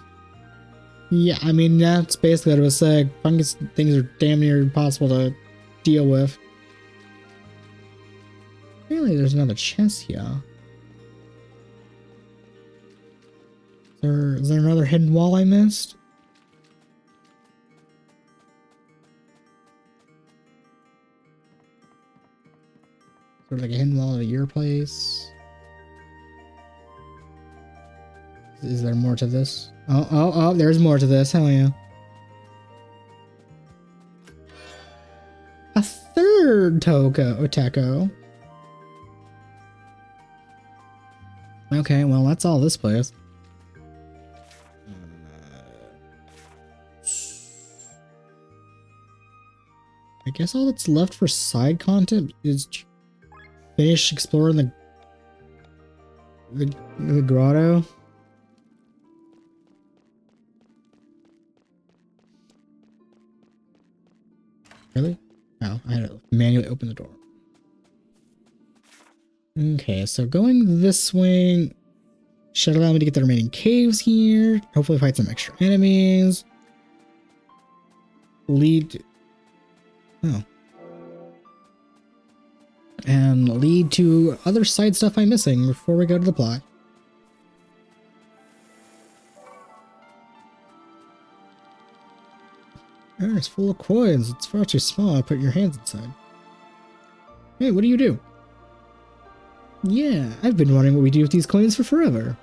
Yeah, I mean, that's basically what I was saying. Fungus things are damn near impossible to deal with. Apparently there's another chest here. Is there another hidden wall I missed? Sort of like a hidden wall at your place. Is there more to this? Oh, there's more to this. Hell yeah. A third taco. Okay, well, that's all this place. I guess all that's left for side content is finish exploring the grotto. Really? Oh, I had to manually open the door. Okay, so going this way should allow me to get the remaining caves here. Hopefully fight some extra enemies. And lead to other side stuff I'm missing before we go to the plot. Oh, it's full of coins. It's far too small to put your hands inside. Hey, what do you do? Yeah, I've been wondering what we do with these coins for forever.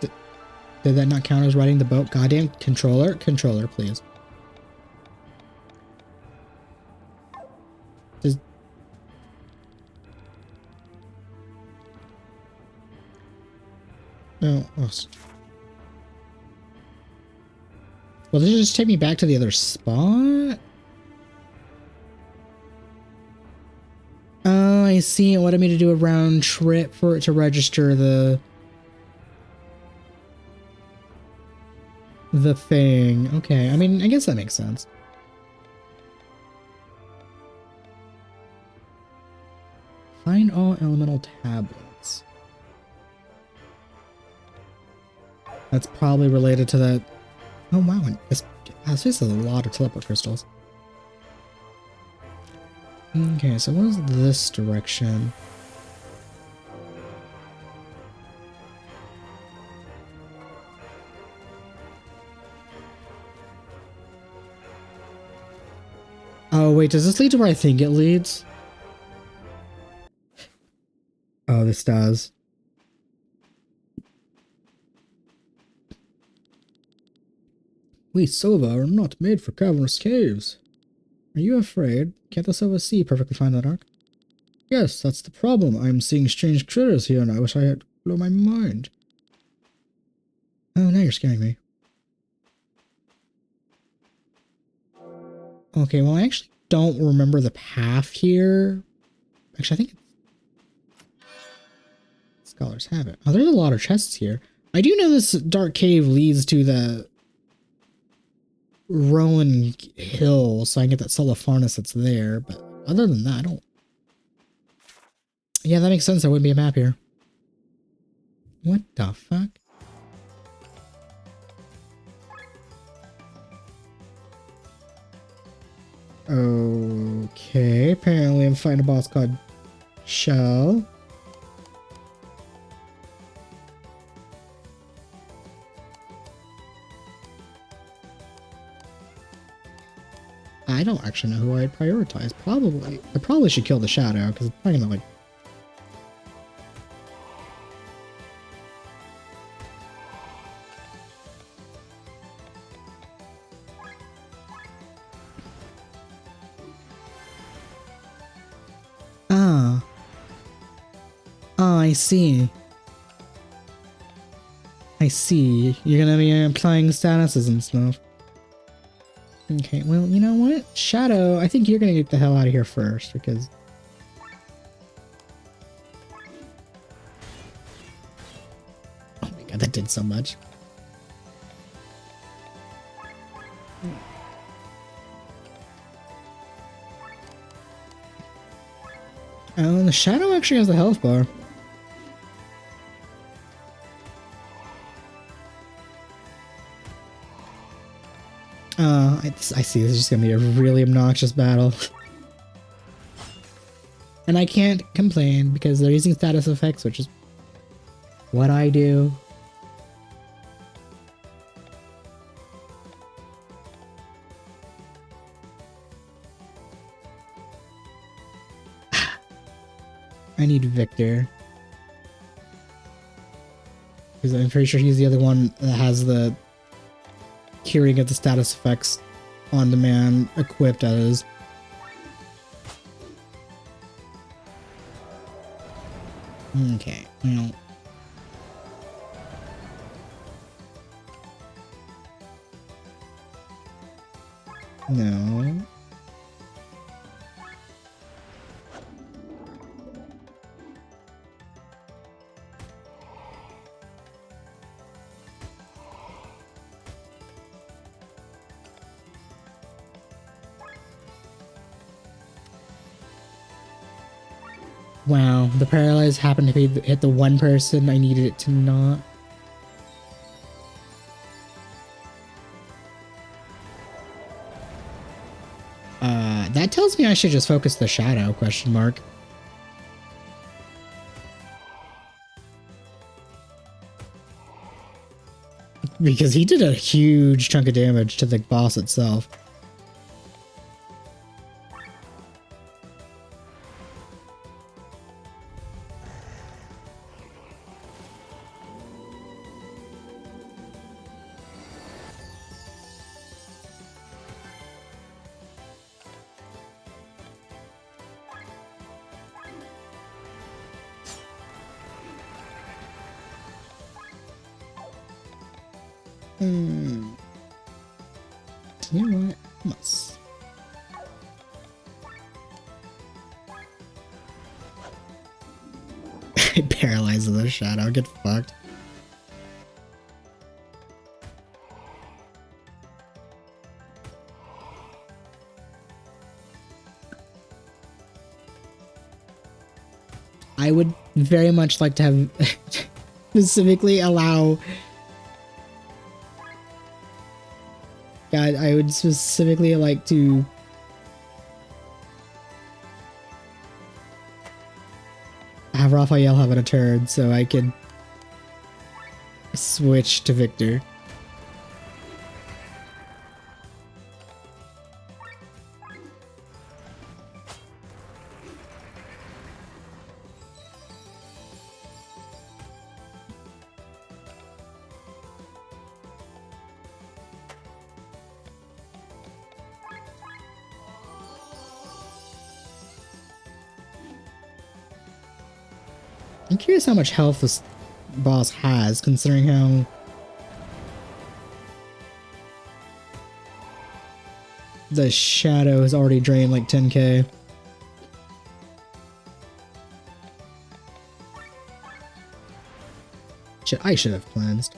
Did that not count as riding the boat? Goddamn controller. Controller, please. No. Oh. Well, did it just take me back to the other spot? Oh, I see. It wanted me to do a round trip for it to register the thing. Okay, I mean, I guess that makes sense. Find all elemental tablets. That's probably related to that. Oh wow, this is a lot of teleport crystals. Okay, so what is this direction? Oh wait, does this lead to where I think it leads? Oh, this does. We Sova are not made for cavernous caves. Are you afraid? Can't the Sova see perfectly fine in the dark? Yes, that's the problem. I'm seeing strange critters here and I wish I had blow my mind. Oh, now you're scaring me. Okay, well I actually don't remember the path here. Actually, I think scholars have it. Oh, there's a lot of chests here. I do know this dark cave leads to the Rowan Hill, so I can get that Solofarnus that's there, but other than that, I don't... Yeah, that makes sense. There wouldn't be a map here. What the fuck? Okay, apparently I'm fighting a boss called Shell. I don't actually know who I'd prioritize. I probably should kill the Shadow, because it's probably gonna, like... Ah. Oh, I see. I see. You're gonna be applying statuses and stuff. Okay, well, you know what? Shadow, I think you're gonna get the hell out of here first, because... Oh my god, that did so much. Oh, the Shadow actually has the health bar. I see this is just gonna be a really obnoxious battle. And I can't complain because they're using status effects, which is what I do. I need Victor. Because I'm pretty sure he's the other one that has the curing of the status effects on demand equipped as. Okay, well. No. Wow, the paralyze happened to hit the one person I needed it to not. That tells me I should just focus the Shadow, question mark. Because he did a huge chunk of damage to the boss itself. You know what? Must. I paralyzed the Shadow. Get fucked. I would very much like to have specifically allow. God, I would specifically like to have Raphael have a turn so I could switch to Victor. I'm curious how much health this boss has, considering how the Shadow has already drained like 10k. I should have cleansed.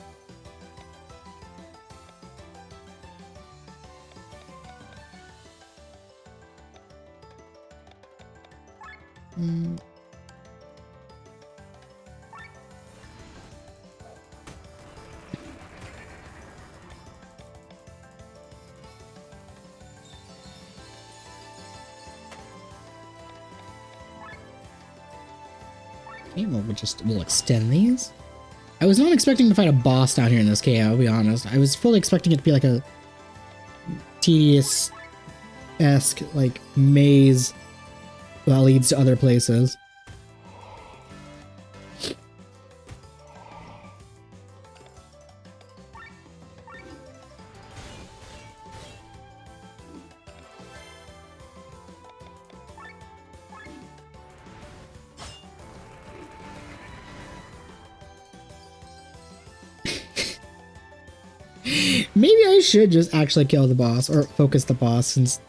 Okay, well, we'll extend these. I was not expecting to fight a boss down here in this cave, I'll be honest. I was fully expecting it to be like a tedious-esque, like, maze that leads to other places. Maybe I should just actually kill the boss or focus the boss since.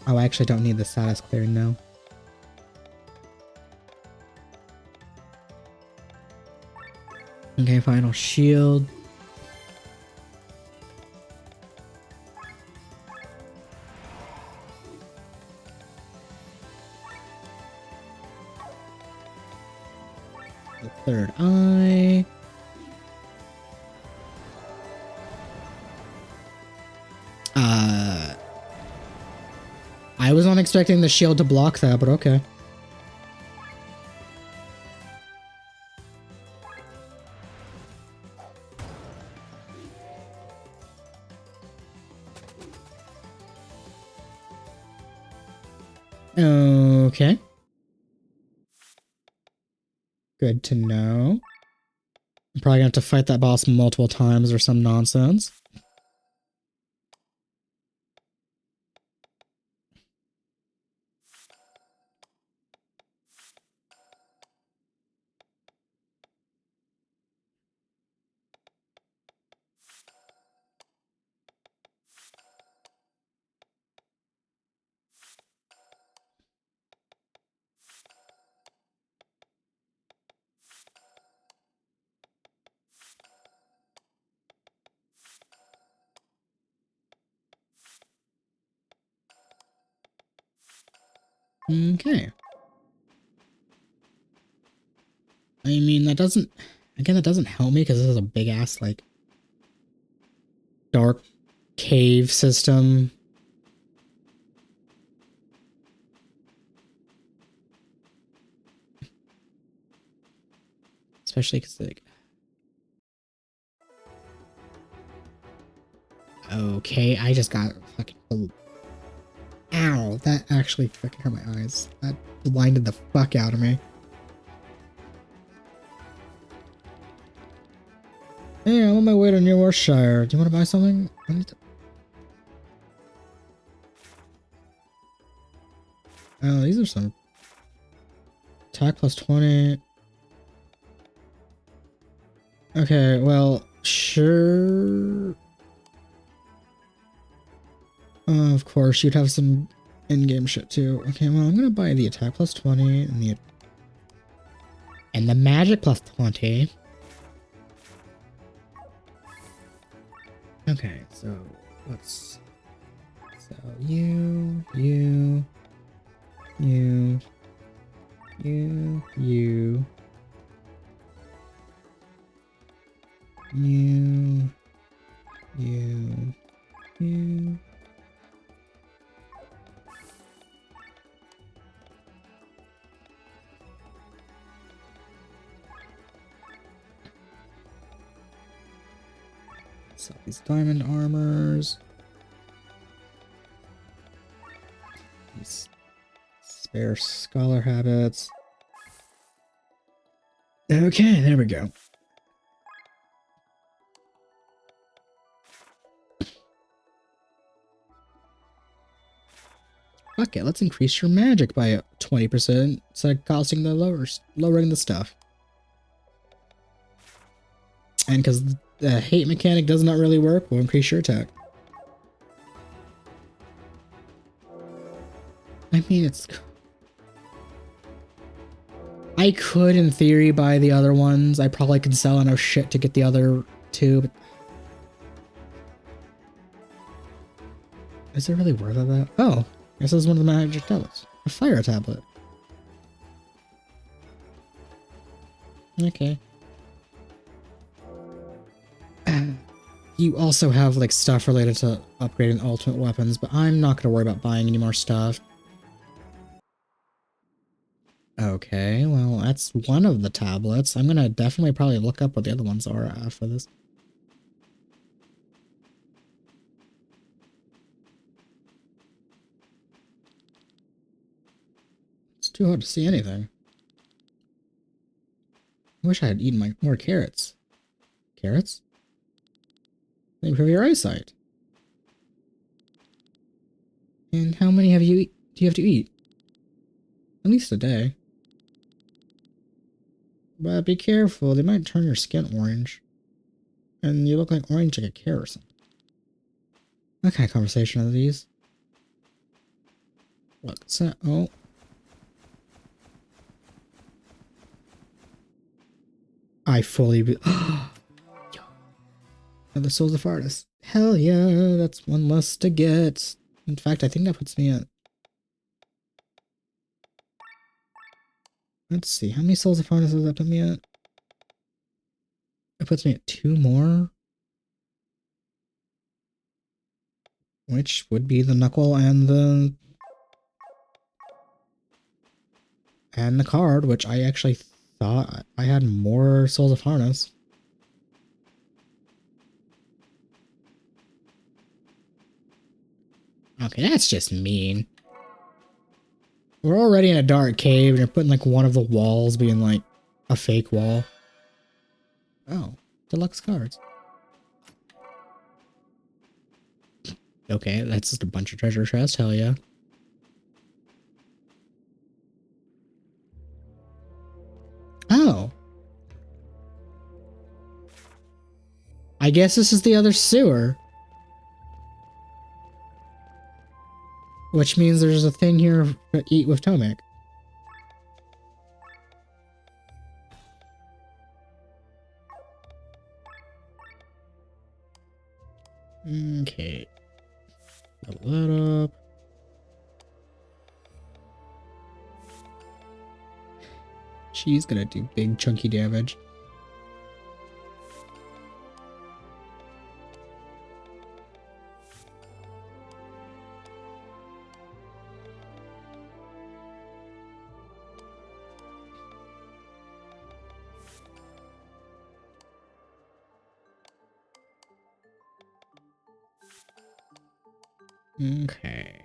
Oh, I actually don't need the status clearing now. Okay, final shield. The third eye. I was not expecting the shield to block that, but okay. Okay. Good to know. I'm probably gonna have to fight that boss multiple times or some nonsense. Okay. I mean, that doesn't help me because this is a big ass, like, dark cave system. Especially because, like, okay, I just got fucking. Ow, that actually fucking hurt my eyes. That blinded the fuck out of me. Hey, I'm on my way to New Yorkshire. Do you want to buy something? I need to... Oh, these are some. Attack plus 20. Okay, well, sure. Of course, you'd have some in-game shit too. Okay, well, I'm gonna buy the attack plus 20 and the magic plus 20. Okay, so let's sell you, you, you, you, you, you, you, you. Sell these diamond armors. These spare scholar habits. Okay, there we go. Fuck it, let's increase your magic by 20% instead of costing the lowering the stuff. And because the hate mechanic does not really work, we'll increase your attack. I mean, it's... I could, in theory, buy the other ones. I probably could sell enough shit to get the other two, but... Is it really worth it, that? Oh, I guess this is one of the magic tablets. A fire tablet. Okay. You also have, like, stuff related to upgrading ultimate weapons, but I'm not gonna worry about buying any more stuff. Okay, well, that's one of the tablets. I'm gonna definitely probably look up what the other ones are after this. It's too hard to see anything. I wish I had eaten more carrots. Carrots? They improve your eyesight. And how many do you have to eat? At least a day. But be careful, they might turn your skin orange. And you look like orange like a carrot or something. What kind of conversation are these? Look, so, oh. I fully the souls of artists. Hell yeah, that's one less to get. In fact, I think that puts me at... Let's see, how many souls of artists does that put me at? It puts me at 2 more. Which would be the knuckle and the card, which I actually thought I had more souls of harness. Okay, that's just mean. We're already in a dark cave and you're putting like one of the walls being like a fake wall. Oh, deluxe cards. Okay, that's just a bunch of treasure chests, hell yeah. Oh. I guess this is the other sewer. Which means there's a thing here to eat with Tomek. Okay. Level that up. She's gonna do big chunky damage. Okay.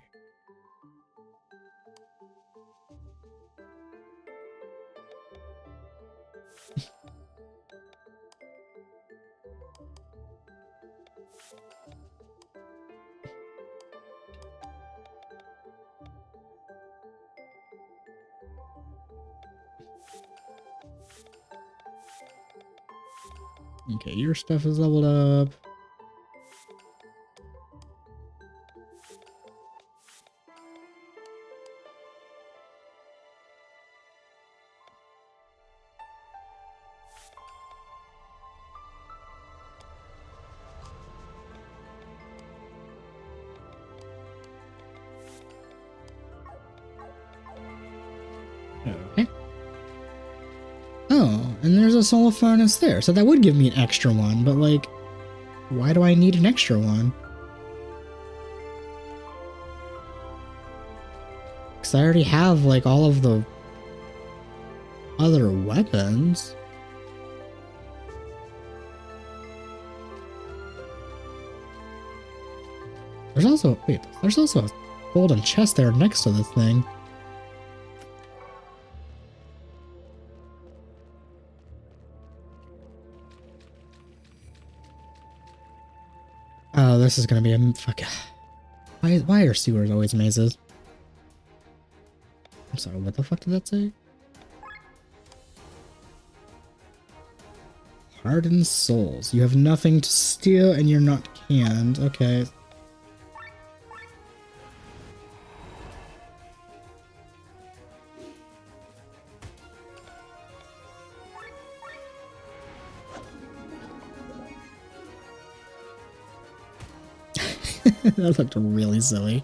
Okay, your stuff is leveled up. Okay. Oh, and there's a soul furnace there, so that would give me an extra one, but like, why do I need an extra one? Because I already have like all of the other weapons. There's also, wait, there's also a golden chest there next to this thing. Oh, this is gonna be a fuck. Why are sewers always mazes? I'm sorry, what the fuck did that say? Hardened souls. You have nothing to steal and you're not canned. Okay. That looked really silly.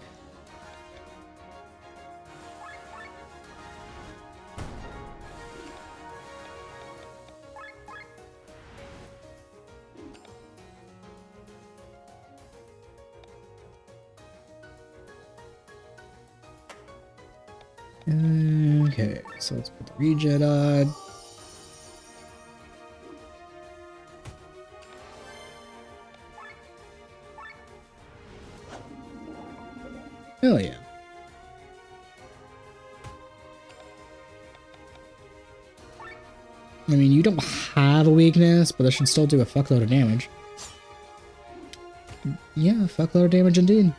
Okay, so let's put the regen on. Hell yeah. I mean, you don't have a weakness, but this should still do a fuckload of damage. Yeah, a fuckload of damage indeed.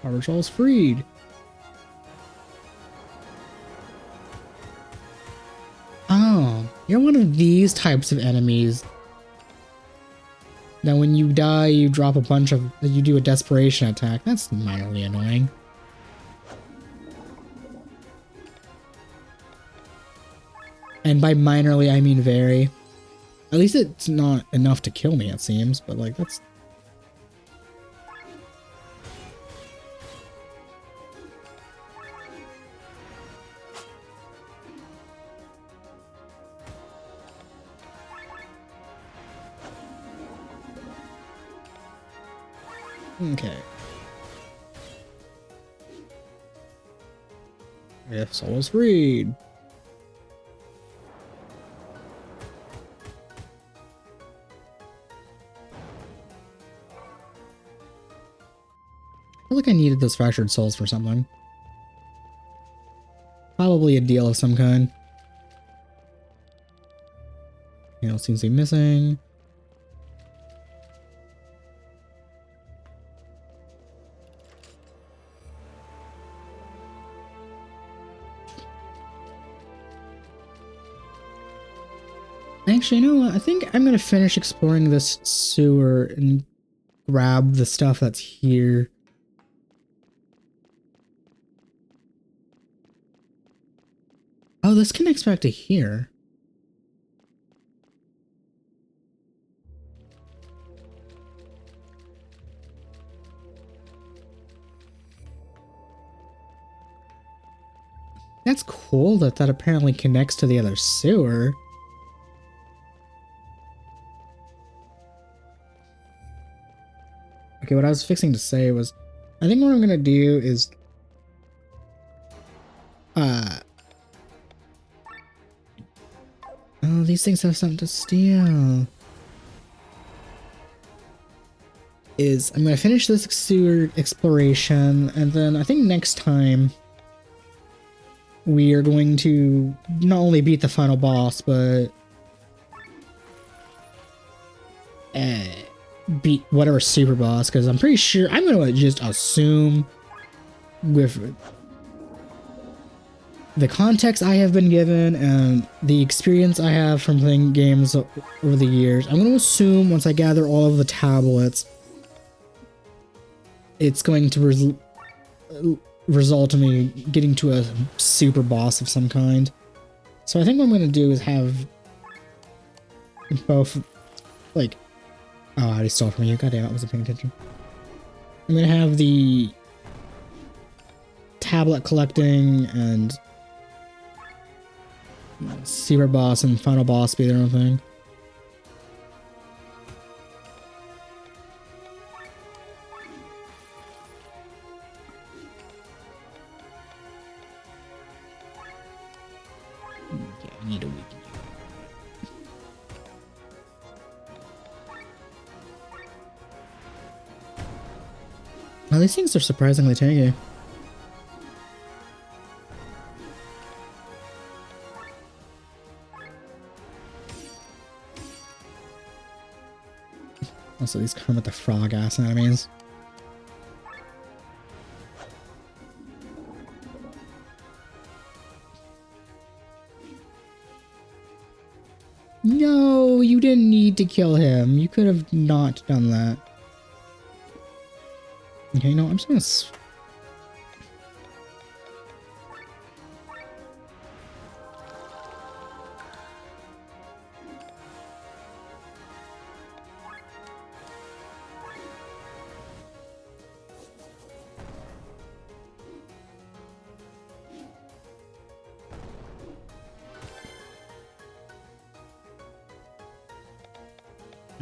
Harbor Soul's freed. Oh, you're one of these types of enemies. Now when you die, you drop a bunch of... You do a desperation attack. That's minorly annoying. And by minorly, I mean very. At least it's not enough to kill me, it seems. But like, that's... Okay. If soul is freed. I feel like I needed those fractured souls for something. Probably a deal of some kind. You know, seems to be missing. Actually, you know what? I think I'm gonna finish exploring this sewer and grab the stuff that's here. Oh, this connects back to here. That's cool that that apparently connects to the other sewer. Okay, what I was fixing to say was, I think what I'm gonna do is, oh, these things have something to steal. I'm gonna finish this sewer exploration, and then I think next time we are going to not only beat the final boss, but beat whatever super boss, because I'm pretty sure I'm gonna just assume with the context I have been given and the experience I have from playing games over the years, I'm gonna assume once I gather all of the tablets, it's going to result in me getting to a super boss of some kind. So I think what I'm gonna do is have both, like, oh, I already stole from you. God damn it, I wasn't paying attention. I'm gonna have the tablet collecting and super boss and final boss be their own thing. Okay, I need a weaken you. Well, these things are surprisingly tanky. Also, these Kermit the Frog ass enemies. No, you didn't need to kill him. You could have not done that. Okay, no, I'm just gonna...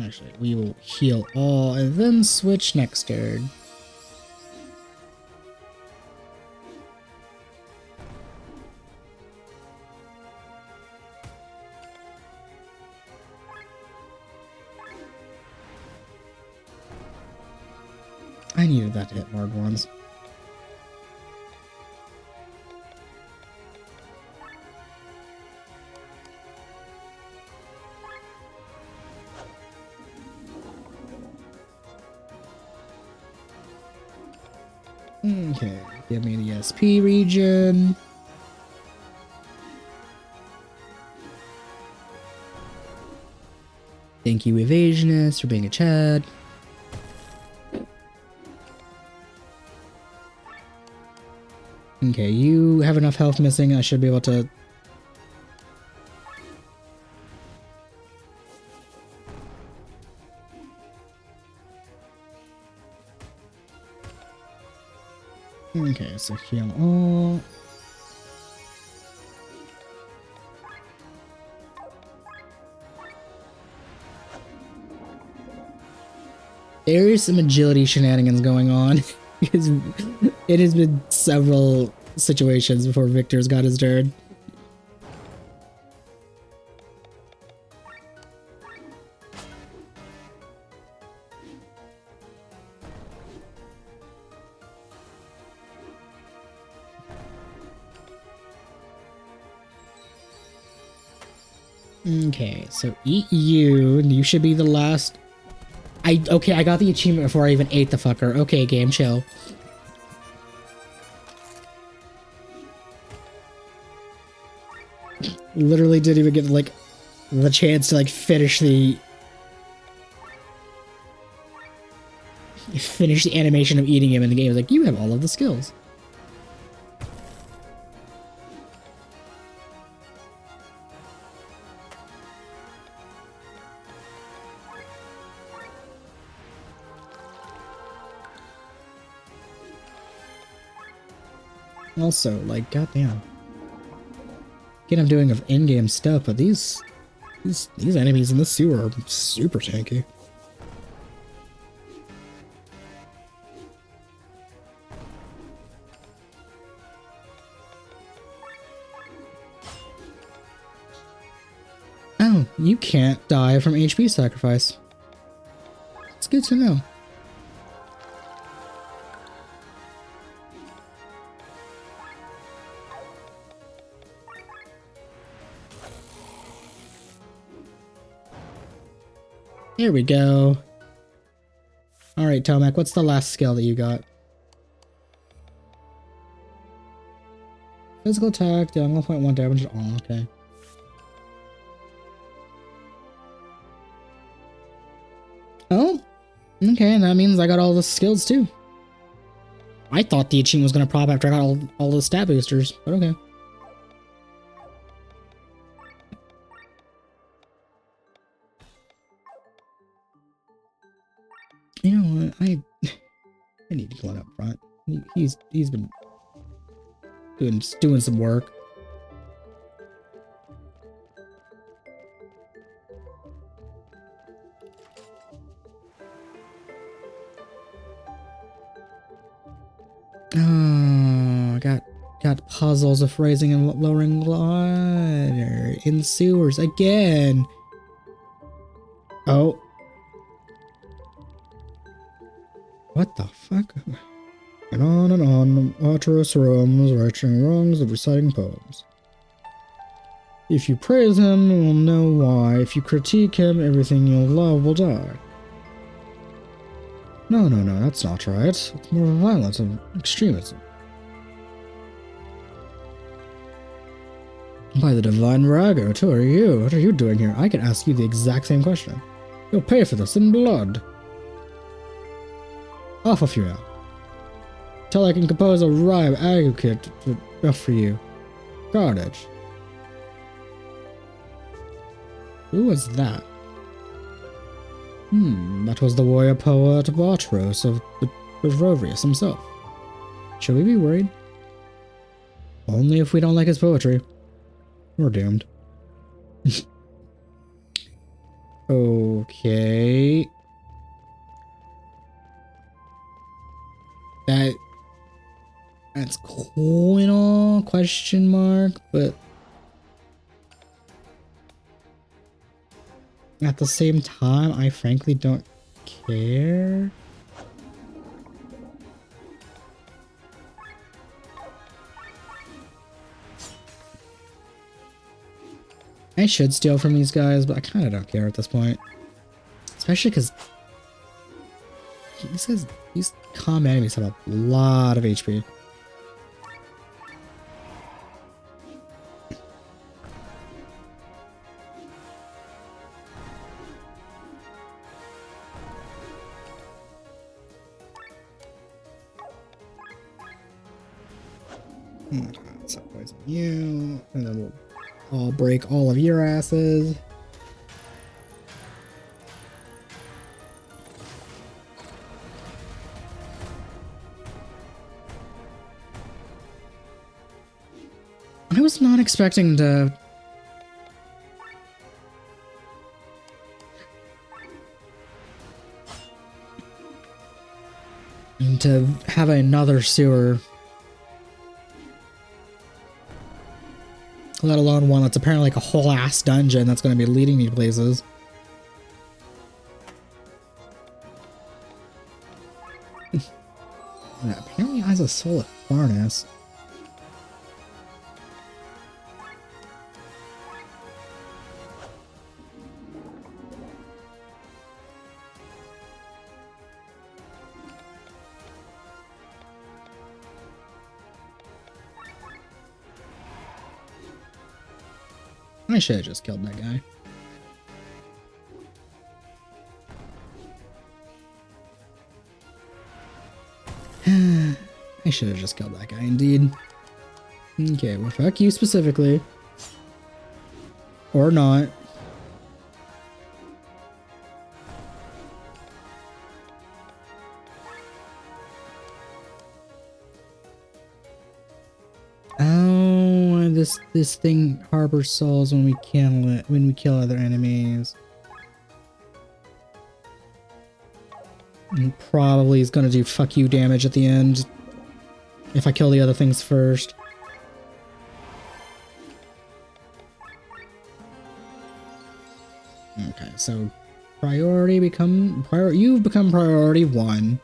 Actually, we will heal all and then switch next turn. needed that to hit hard ones. Okay, give me the SP region. Thank you, Evasionist, for being a Chad. Okay, you have enough health missing. I should be able to... Okay, so heal all. There is some agility shenanigans going on. Because it has been several situations before Victor's got his turn. Okay, so eat you. You should be the last. Okay, I got the achievement before I even ate the fucker. Okay, game, chill. Literally didn't even get, like, the chance to, like, finish the animation of eating him in the game. It was like, you have all of the skills. Also, like, goddamn. Again, I'm doing of in-game stuff, but these enemies in the sewer are super tanky. Oh, you can't die from HP sacrifice. It's good to know. Here we go. Alright, Tomac, what's the last skill that you got? Physical attack, dealing 1.1 damage. Oh, okay. Oh, okay, that means I got all the skills too. I thought the achievement was gonna pop after I got all the stat boosters, but okay. You know what? I need to clean up front. He's been doing some work. Oh, got puzzles of raising and lowering water in sewers again. Oh. What the fuck? And on, Arturus roams, writing wrongs of reciting poems. If you praise him, you'll know why. If you critique him, everything you'll love will die. No, that's not right. It's more violence and extremism. By the divine Rago, who are you? What are you doing here? I can ask you the exact same question. You'll pay for this in blood. Off of you now. Till I can compose a rhyme aggregate enough for you. Carnage. Who was that? That was the warrior poet Bartros of Rovrius himself. Should we be worried? Only if we don't like his poetry. We're doomed. Okay. That's cool and all, question mark, but at the same time, I frankly don't care. I should steal from these guys, but I kind of don't care at this point. Especially because these common enemies have a lot of HP. So poison you, and then we'll all break all of your asses. I was not expecting to have another sewer, let alone one that's apparently like a whole ass dungeon that's going to be leading me places. Yeah, apparently has a soul of Farness. I should have just killed that guy. I should have just killed that guy, indeed. Okay, well, fuck you specifically. Or not. Oh, this thing harbors souls when we kill other enemies. And probably is gonna do fuck you damage at the end if I kill the other things first. Okay, so you've become priority 1.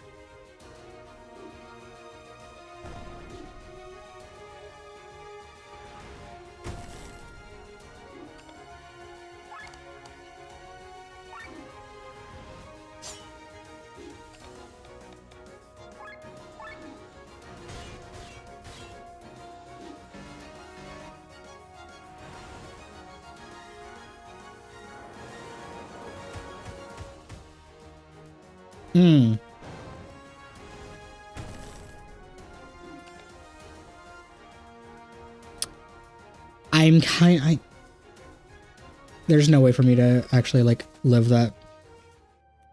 There's no way for me to actually, like, live that.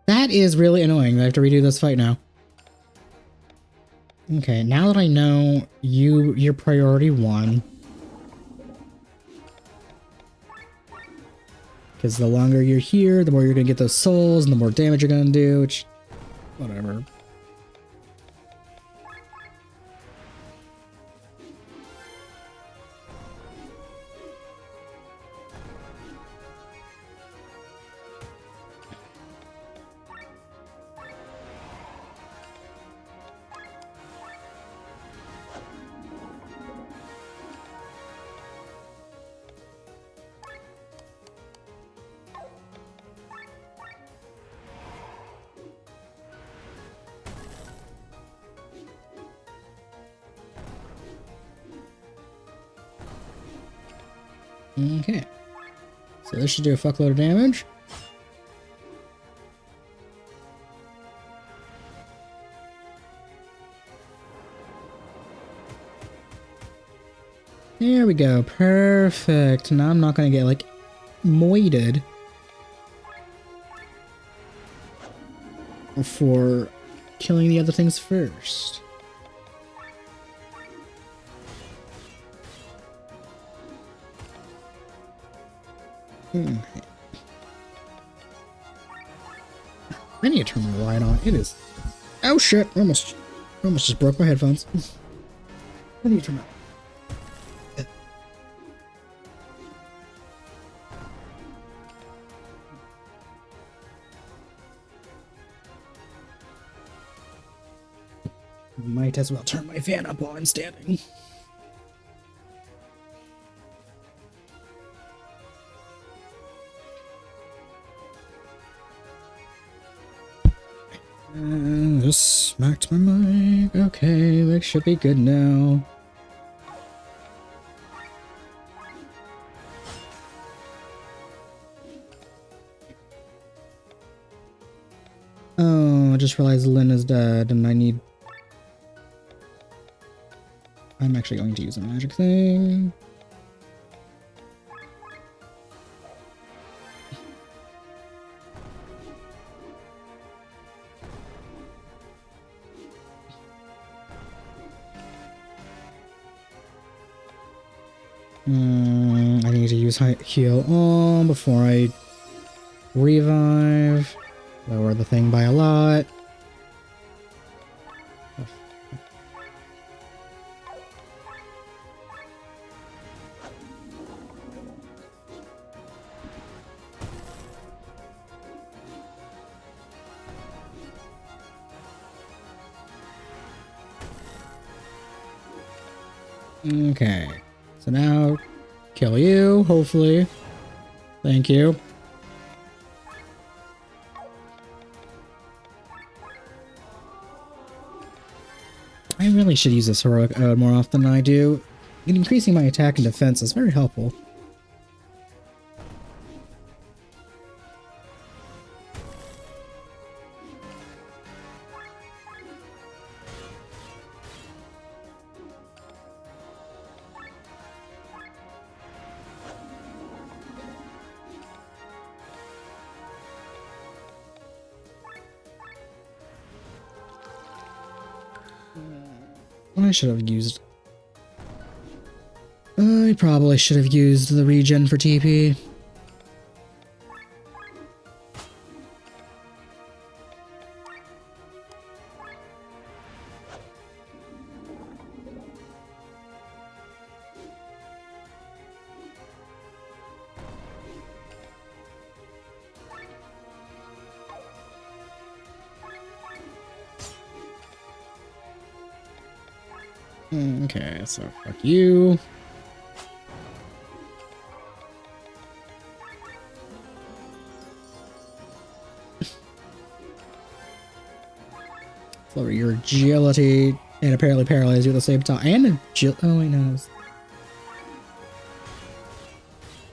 That is really annoying. I have to redo this fight now. Okay, now that I know you're priority 1. Because the longer you're here, the more you're gonna get those souls, and the more damage you're gonna do, which... whatever. Okay. So this should do a fuckload of damage. There we go. Perfect. Now I'm not going to get, like, moited for killing the other things first. I need to turn my light on. It is... oh shit! I almost just broke my headphones. I need to turn my... Might as well turn my fan up while I'm standing. Just smacked my mic. Okay, that should be good now. Oh, I just realized Lynn is dead and I'm actually going to use a magic thing. I need to use heal on before I revive. Lower the thing by a lot. Okay, so now kill you, hopefully. Thank you. I really should use this heroic ode more often than I do. Increasing my attack and defense is very helpful. I should have used... I probably should have used the regen for TP. Okay, so fuck you. Lower your agility and apparently paralyze you at the same time. And oh wait, no.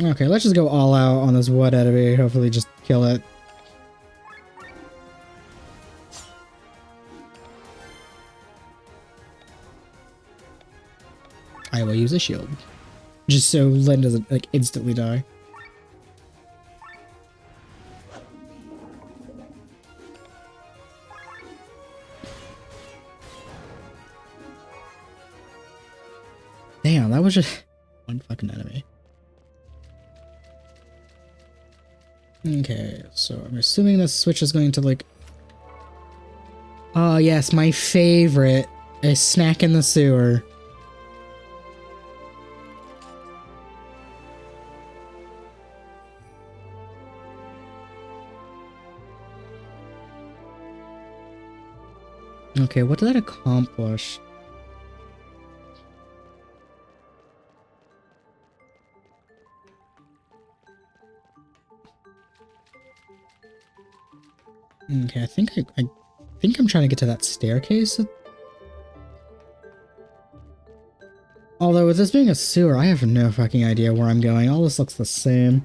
Okay, let's just go all out on this wood enemy. Hopefully just kill it. I will use a shield. Just so Len doesn't, like, instantly die. Damn, that was just one fucking enemy. Okay, so I'm assuming this switch is going to, like... Oh, yes, my favorite. A snack in the sewer. Okay, what did that accomplish? Okay, I think I'm trying to get to that staircase. Although with this being a sewer, I have no fucking idea where I'm going. All this looks the same.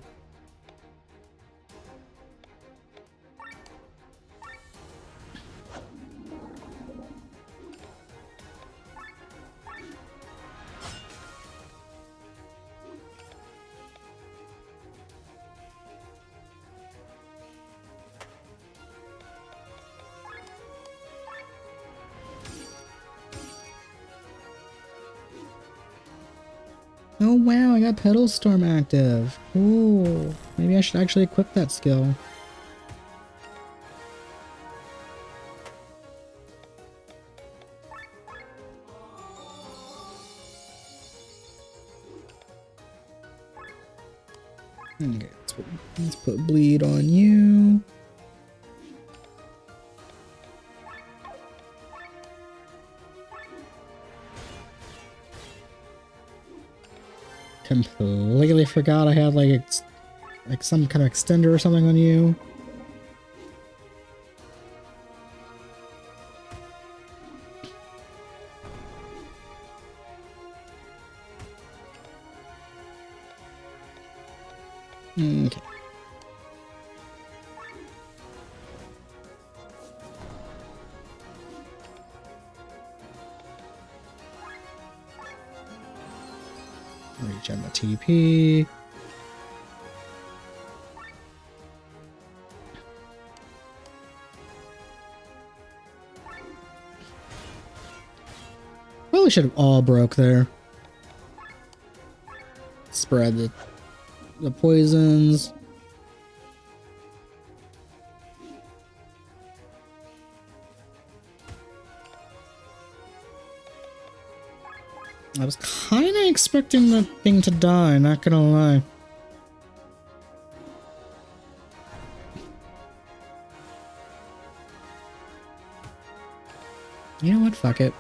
Oh wow, I got Pedal Storm active. Cool. Maybe I should actually equip that skill. Okay, let's put bleed on you. Completely forgot I had like some kind of extender or something on you. Okay. Regen the TP. Probably should have all broke there. Spread the poisons. I was kind of expecting that thing to die, not gonna lie. You know what? Fuck it.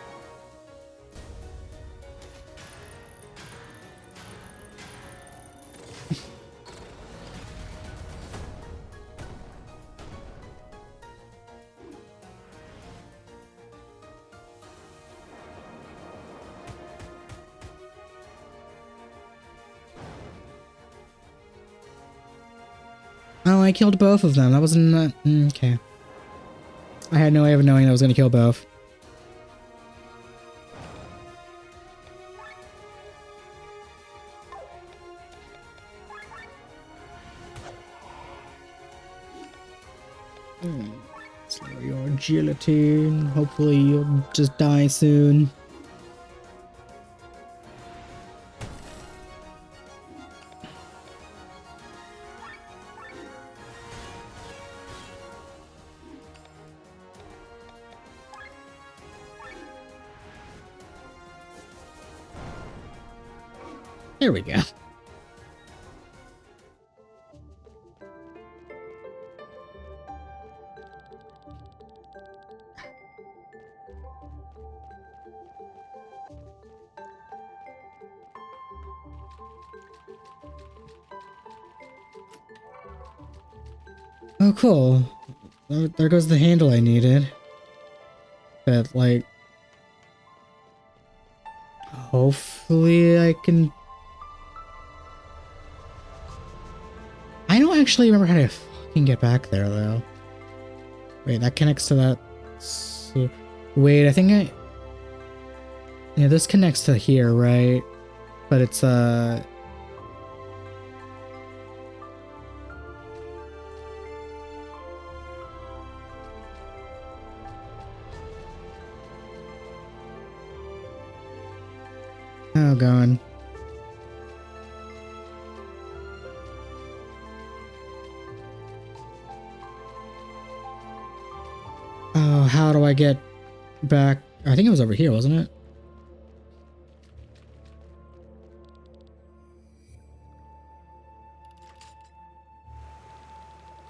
Oh, I killed both of them. That wasn't okay. I had no way of knowing I was gonna kill both. Slow your agility. Hopefully you'll just die soon. There we go. Oh, cool. There goes the handle I needed. But, like... hopefully I can... I don't actually remember how to fucking get back there, though. Wait, that connects to that... So, wait, I think I... Yeah, this connects to here, right? But it's, oh, God. Oh, how do I get back? I think it was over here, wasn't it?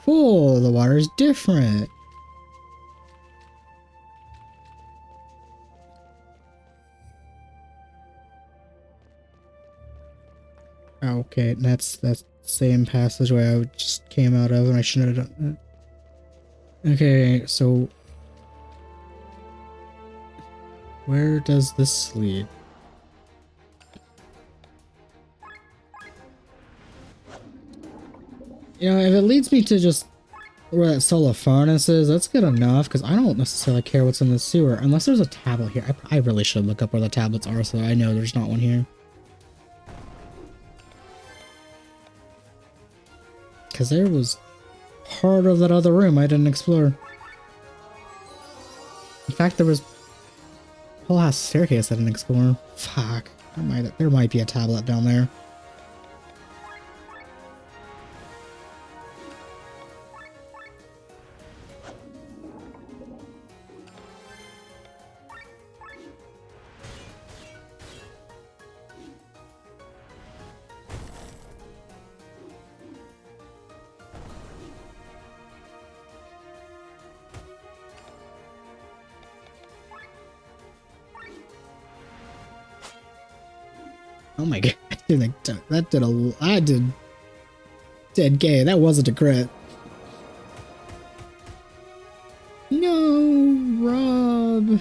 Cool, the water's different. Okay, that's that same passageway I just came out of, and I shouldn't have done that. Okay, so where does this lead? You know, if it leads me to just where that solar furnace is, that's good enough, because I don't necessarily care what's in the sewer, unless there's a tablet here. I really should look up where the tablets are, so I know there's not one here. Because there was part of that other room I didn't explore. In fact, there was a whole ass staircase I didn't explore. Fuck. There might be a tablet down there. Oh my god, that did a... I did 10k, that wasn't a crit. No, Rob.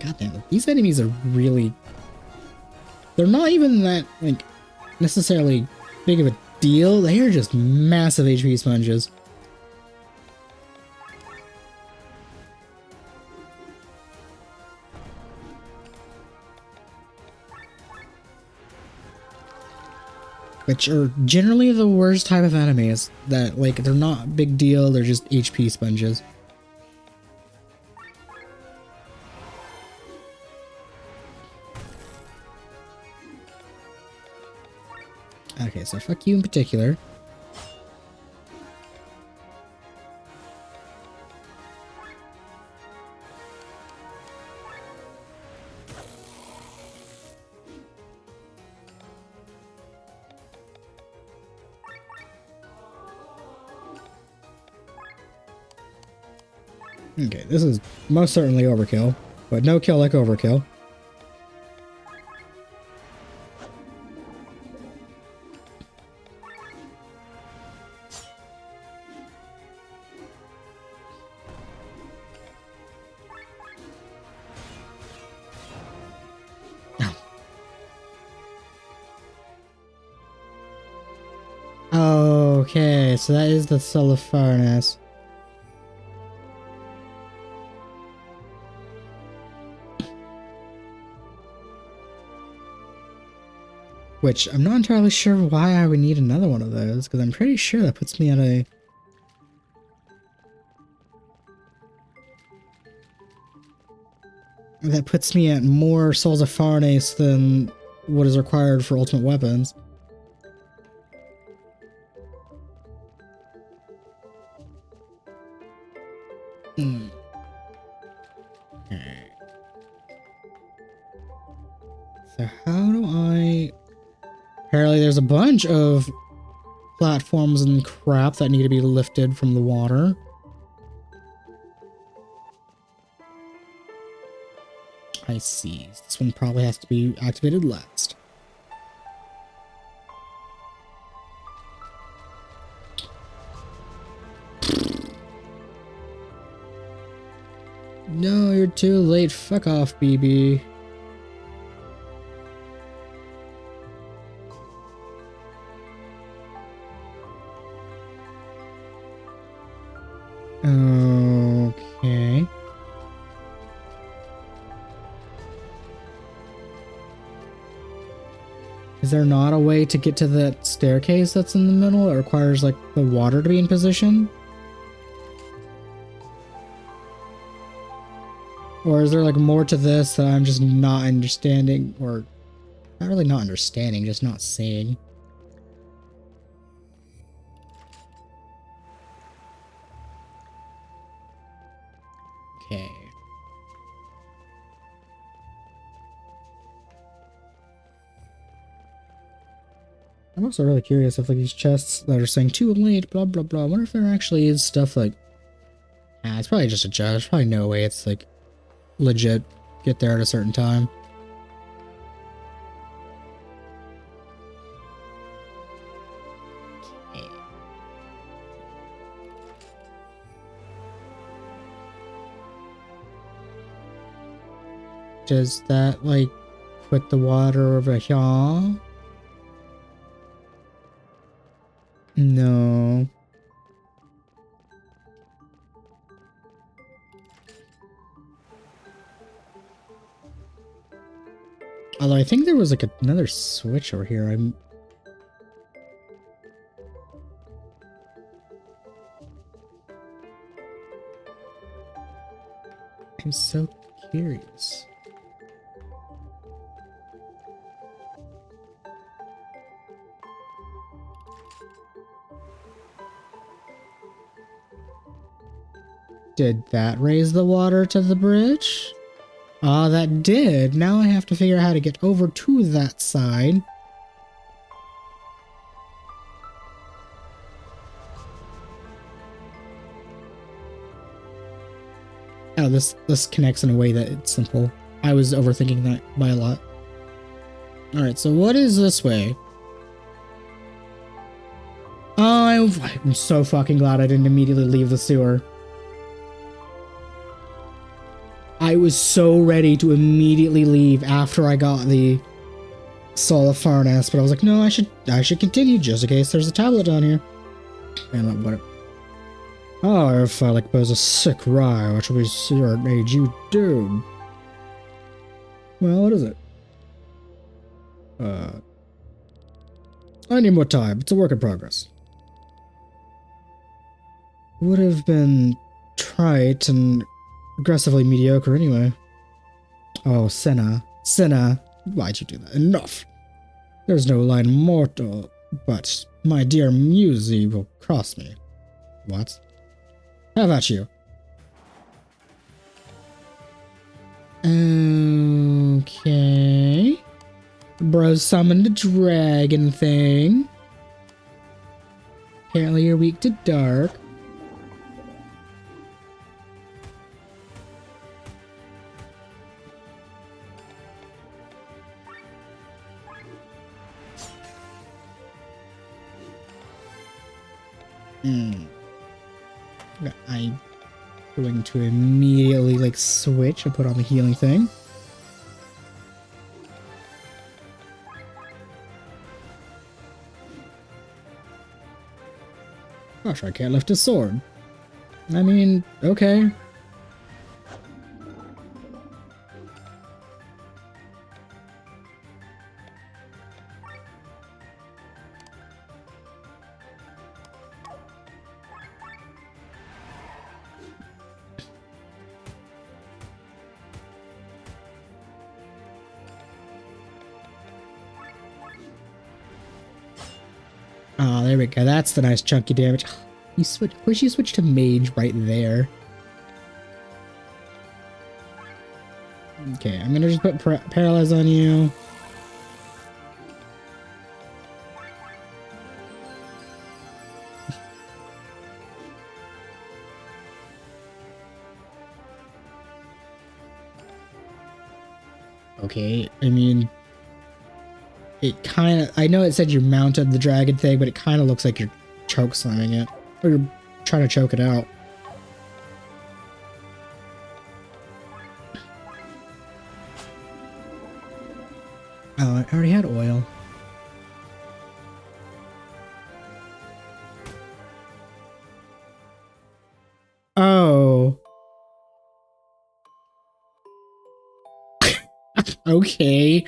goddamn, these enemies are really... They're not even that, like, necessarily big of a deal. They are just massive HP sponges. Which are generally the worst type of enemies. That, like, they're not big deal, they're just HP sponges. Okay, so fuck you in particular. Okay, this is most certainly overkill, but no kill like overkill. Okay, so that is the Soul of Furnace. Which, I'm not entirely sure why I would need another one of those, because I'm pretty sure that puts me at a... That puts me at more Souls of Furnace than what is required for ultimate weapons. Okay. So how do I... Apparently there's a bunch of platforms and crap that need to be lifted from the water. I see. This one probably has to be activated last. No, you're too late. Fuck off, BB. Okay. Is there not a way to get to that staircase that's in the middle? It requires, like, the water to be in position? Or is there, like, more to this that I'm just not understanding? Or, not really not understanding, just not seeing. Okay. I'm also really curious if, like, these chests that are saying too late, blah blah blah, I wonder if there actually is stuff like... it's probably just a joke. There's probably no way it's, like, legit get there at a certain time. Okay. Does that, like, put the water over here? No. Although I think there was, like, another switch over here. I'm so curious. Did that raise the water to the bridge? Ah, that did. Now I have to figure out how to get over to that side. Oh, this connects in a way that it's simple. I was overthinking that by a lot. Alright, so what is this way? Oh, I'm so fucking glad I didn't immediately leave the sewer. I was so ready to immediately leave after I got the Soul of Farnas, but I was like, no, I should continue just in case there's a tablet down here. And what? Oh, if I like pose a sick rye, which will be sure made you doom. Well, what is it? I need more time. It's a work in progress. Would have been trite and aggressively mediocre anyway. Oh, Senna. Senna, why'd you do that? Enough! There's no line mortal, but my dear Musi will cross me. What? How about you? Okay. Bro summoned a dragon thing. Apparently you're weak to dark. I'm going to immediately like switch and put on the healing thing. Gosh, I can't lift a sword. I mean, okay. Oh, there we go. That's the nice chunky damage. You switch. Of course, you switch to mage right there. Okay, I'm gonna just put paralyze on you. Okay, I mean, it kind of, I know it said you mounted the dragon thing, but it kind of looks like you're choke slamming it. Or you're trying to choke it out. Oh, I already had oil. Oh. Okay.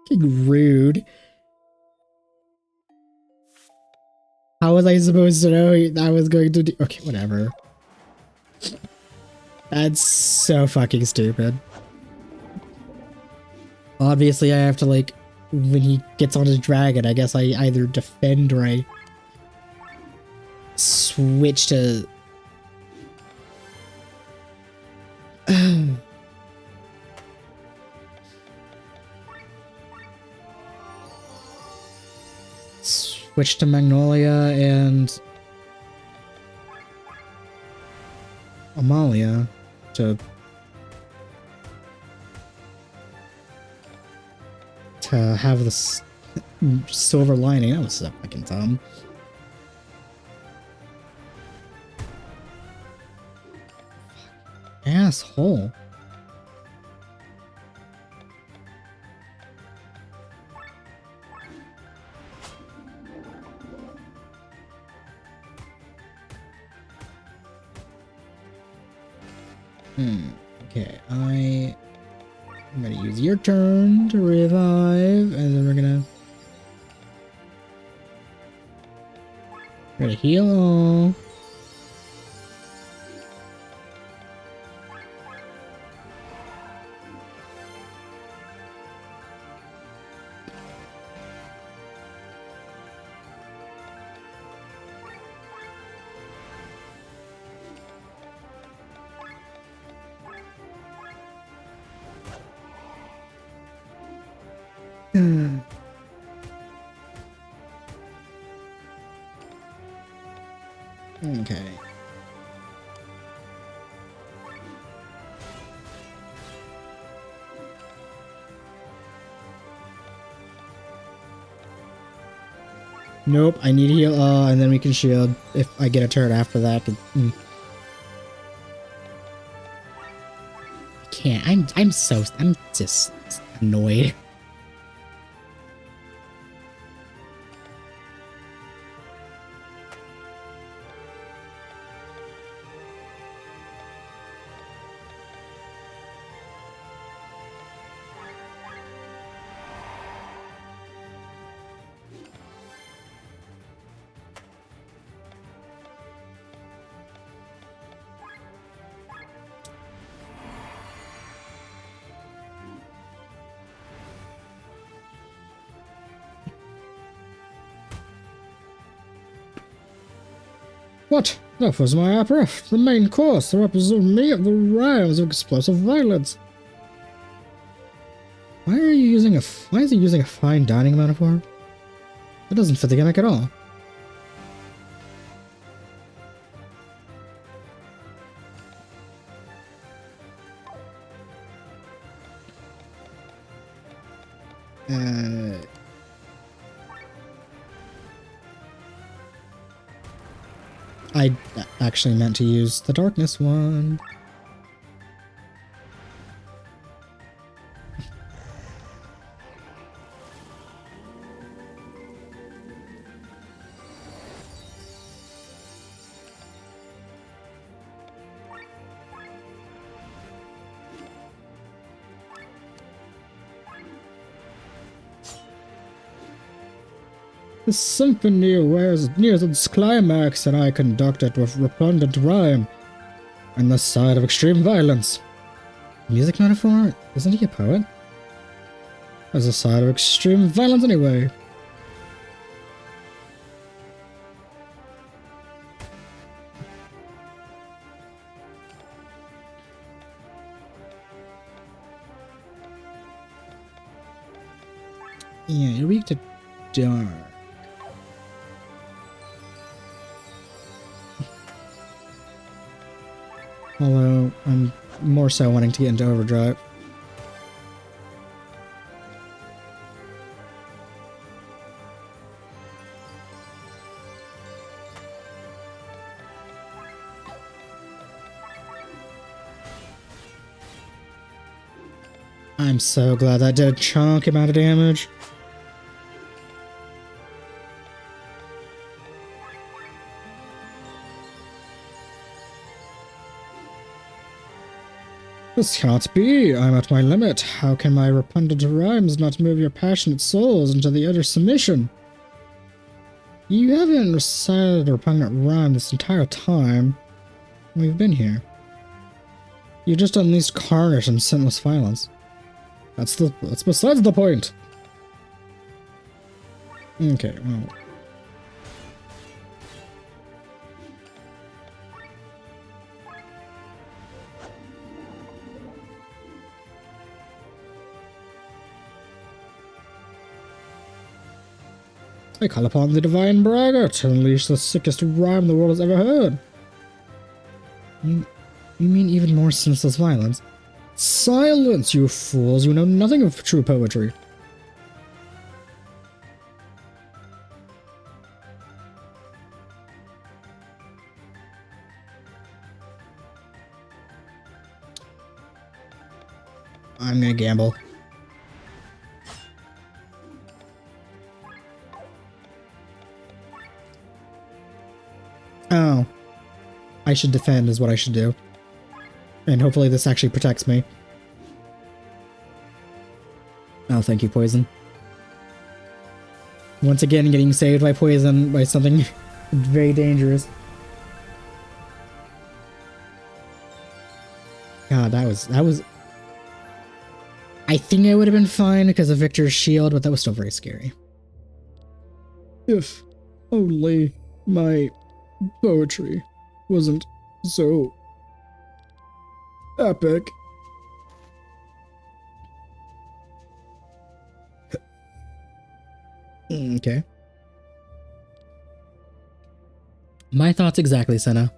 Rude. How was I supposed to know that was going to do? Okay, whatever. That's so fucking stupid. Obviously, I have to, like, when he gets on his dragon, I guess I either defend or I switch to... switch to Magnolia and Amalia to have this silver lining. That was so fucking dumb. Asshole. Okay, I'm gonna use your turn to revive, and then we're gonna heal all. Okay. Nope, I need to heal, and then we can shield if I get a turn after that. I'm just annoyed. What? That was my opera. The main course, the represent me of the rhymes of explosive violence. Why is he using a fine dining metaphor? That doesn't fit the gimmick at all. I actually meant to use the darkness one. The symphony wears nears its climax, and I conduct it with repugnant rhyme and the side of extreme violence. Music metaphor? Isn't he a poet? There's a side of extreme violence anyway. Yeah, you're weak to dark. Although, I'm more so wanting to get into overdrive. I'm so glad that did a chunk amount of damage. This cannot be. I'm at my limit. How can my repugnant rhymes not move your passionate souls into the utter submission? You haven't recited a repugnant rhyme this entire time we've been here. You just unleashed carnage and senseless violence. That's besides the point. Okay, well. I call upon the divine braggart to unleash the sickest rhyme the world has ever heard. You mean even more senseless violence? Silence, you fools! You know nothing of true poetry. I'm gonna gamble. Oh. I should defend is what I should do. And hopefully this actually protects me. Oh, thank you, poison. Once again, getting saved by poison by something very dangerous. God, that was... I think I would have been fine because of Victor's shield, but that was still very scary. If only my poetry wasn't so epic. Okay. My thoughts exactly, Senna.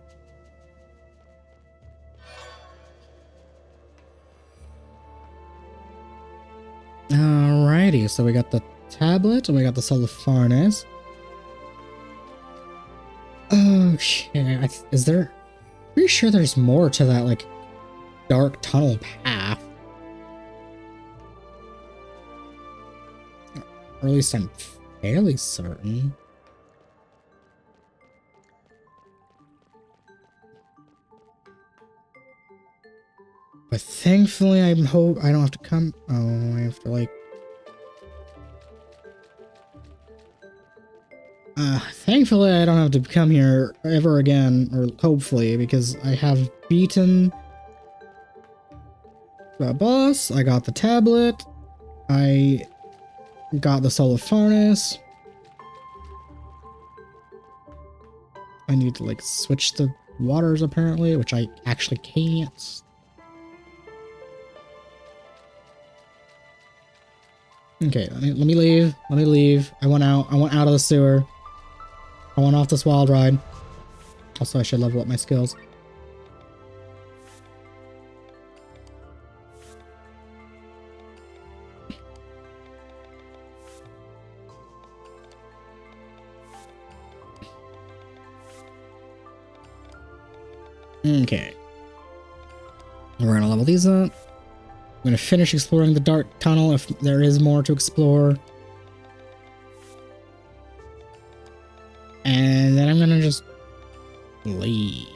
Alrighty, so we got the tablet and we got the solar furnace. Okay, is there... Pretty sure there's more to that, like, dark tunnel path. Or at least I'm fairly certain. But thankfully, I hope I don't have to come. Oh, I have to like. Thankfully, I don't have to come here ever again, or hopefully, because I have beaten the boss. I got the tablet. I got the solar furnace. I need to like switch the waters apparently, which I actually can't. Okay, let me leave. Let me leave. I want out. I want out of the sewer. I want off this wild ride. Also, I should level up my skills. Okay. We're gonna level these up. I'm gonna finish exploring the dark tunnel if there is more to explore. And then I'm gonna just leave.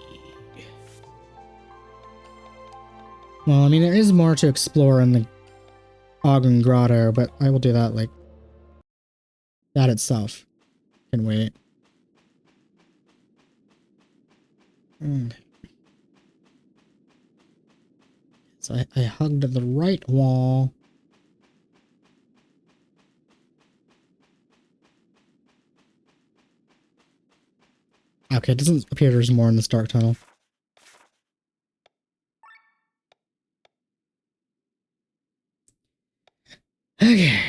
Well, I mean, there is more to explore in the Ogden Grotto, but I will do that, like, that itself can wait. So I hugged the right wall. Okay, it doesn't appear there's more in this dark tunnel. Okay.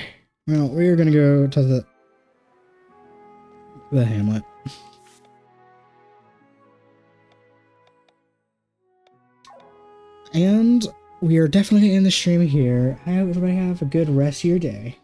Well, we're gonna go to the hamlet. And we are definitely in the stream here. I hope everybody have a good rest of your day.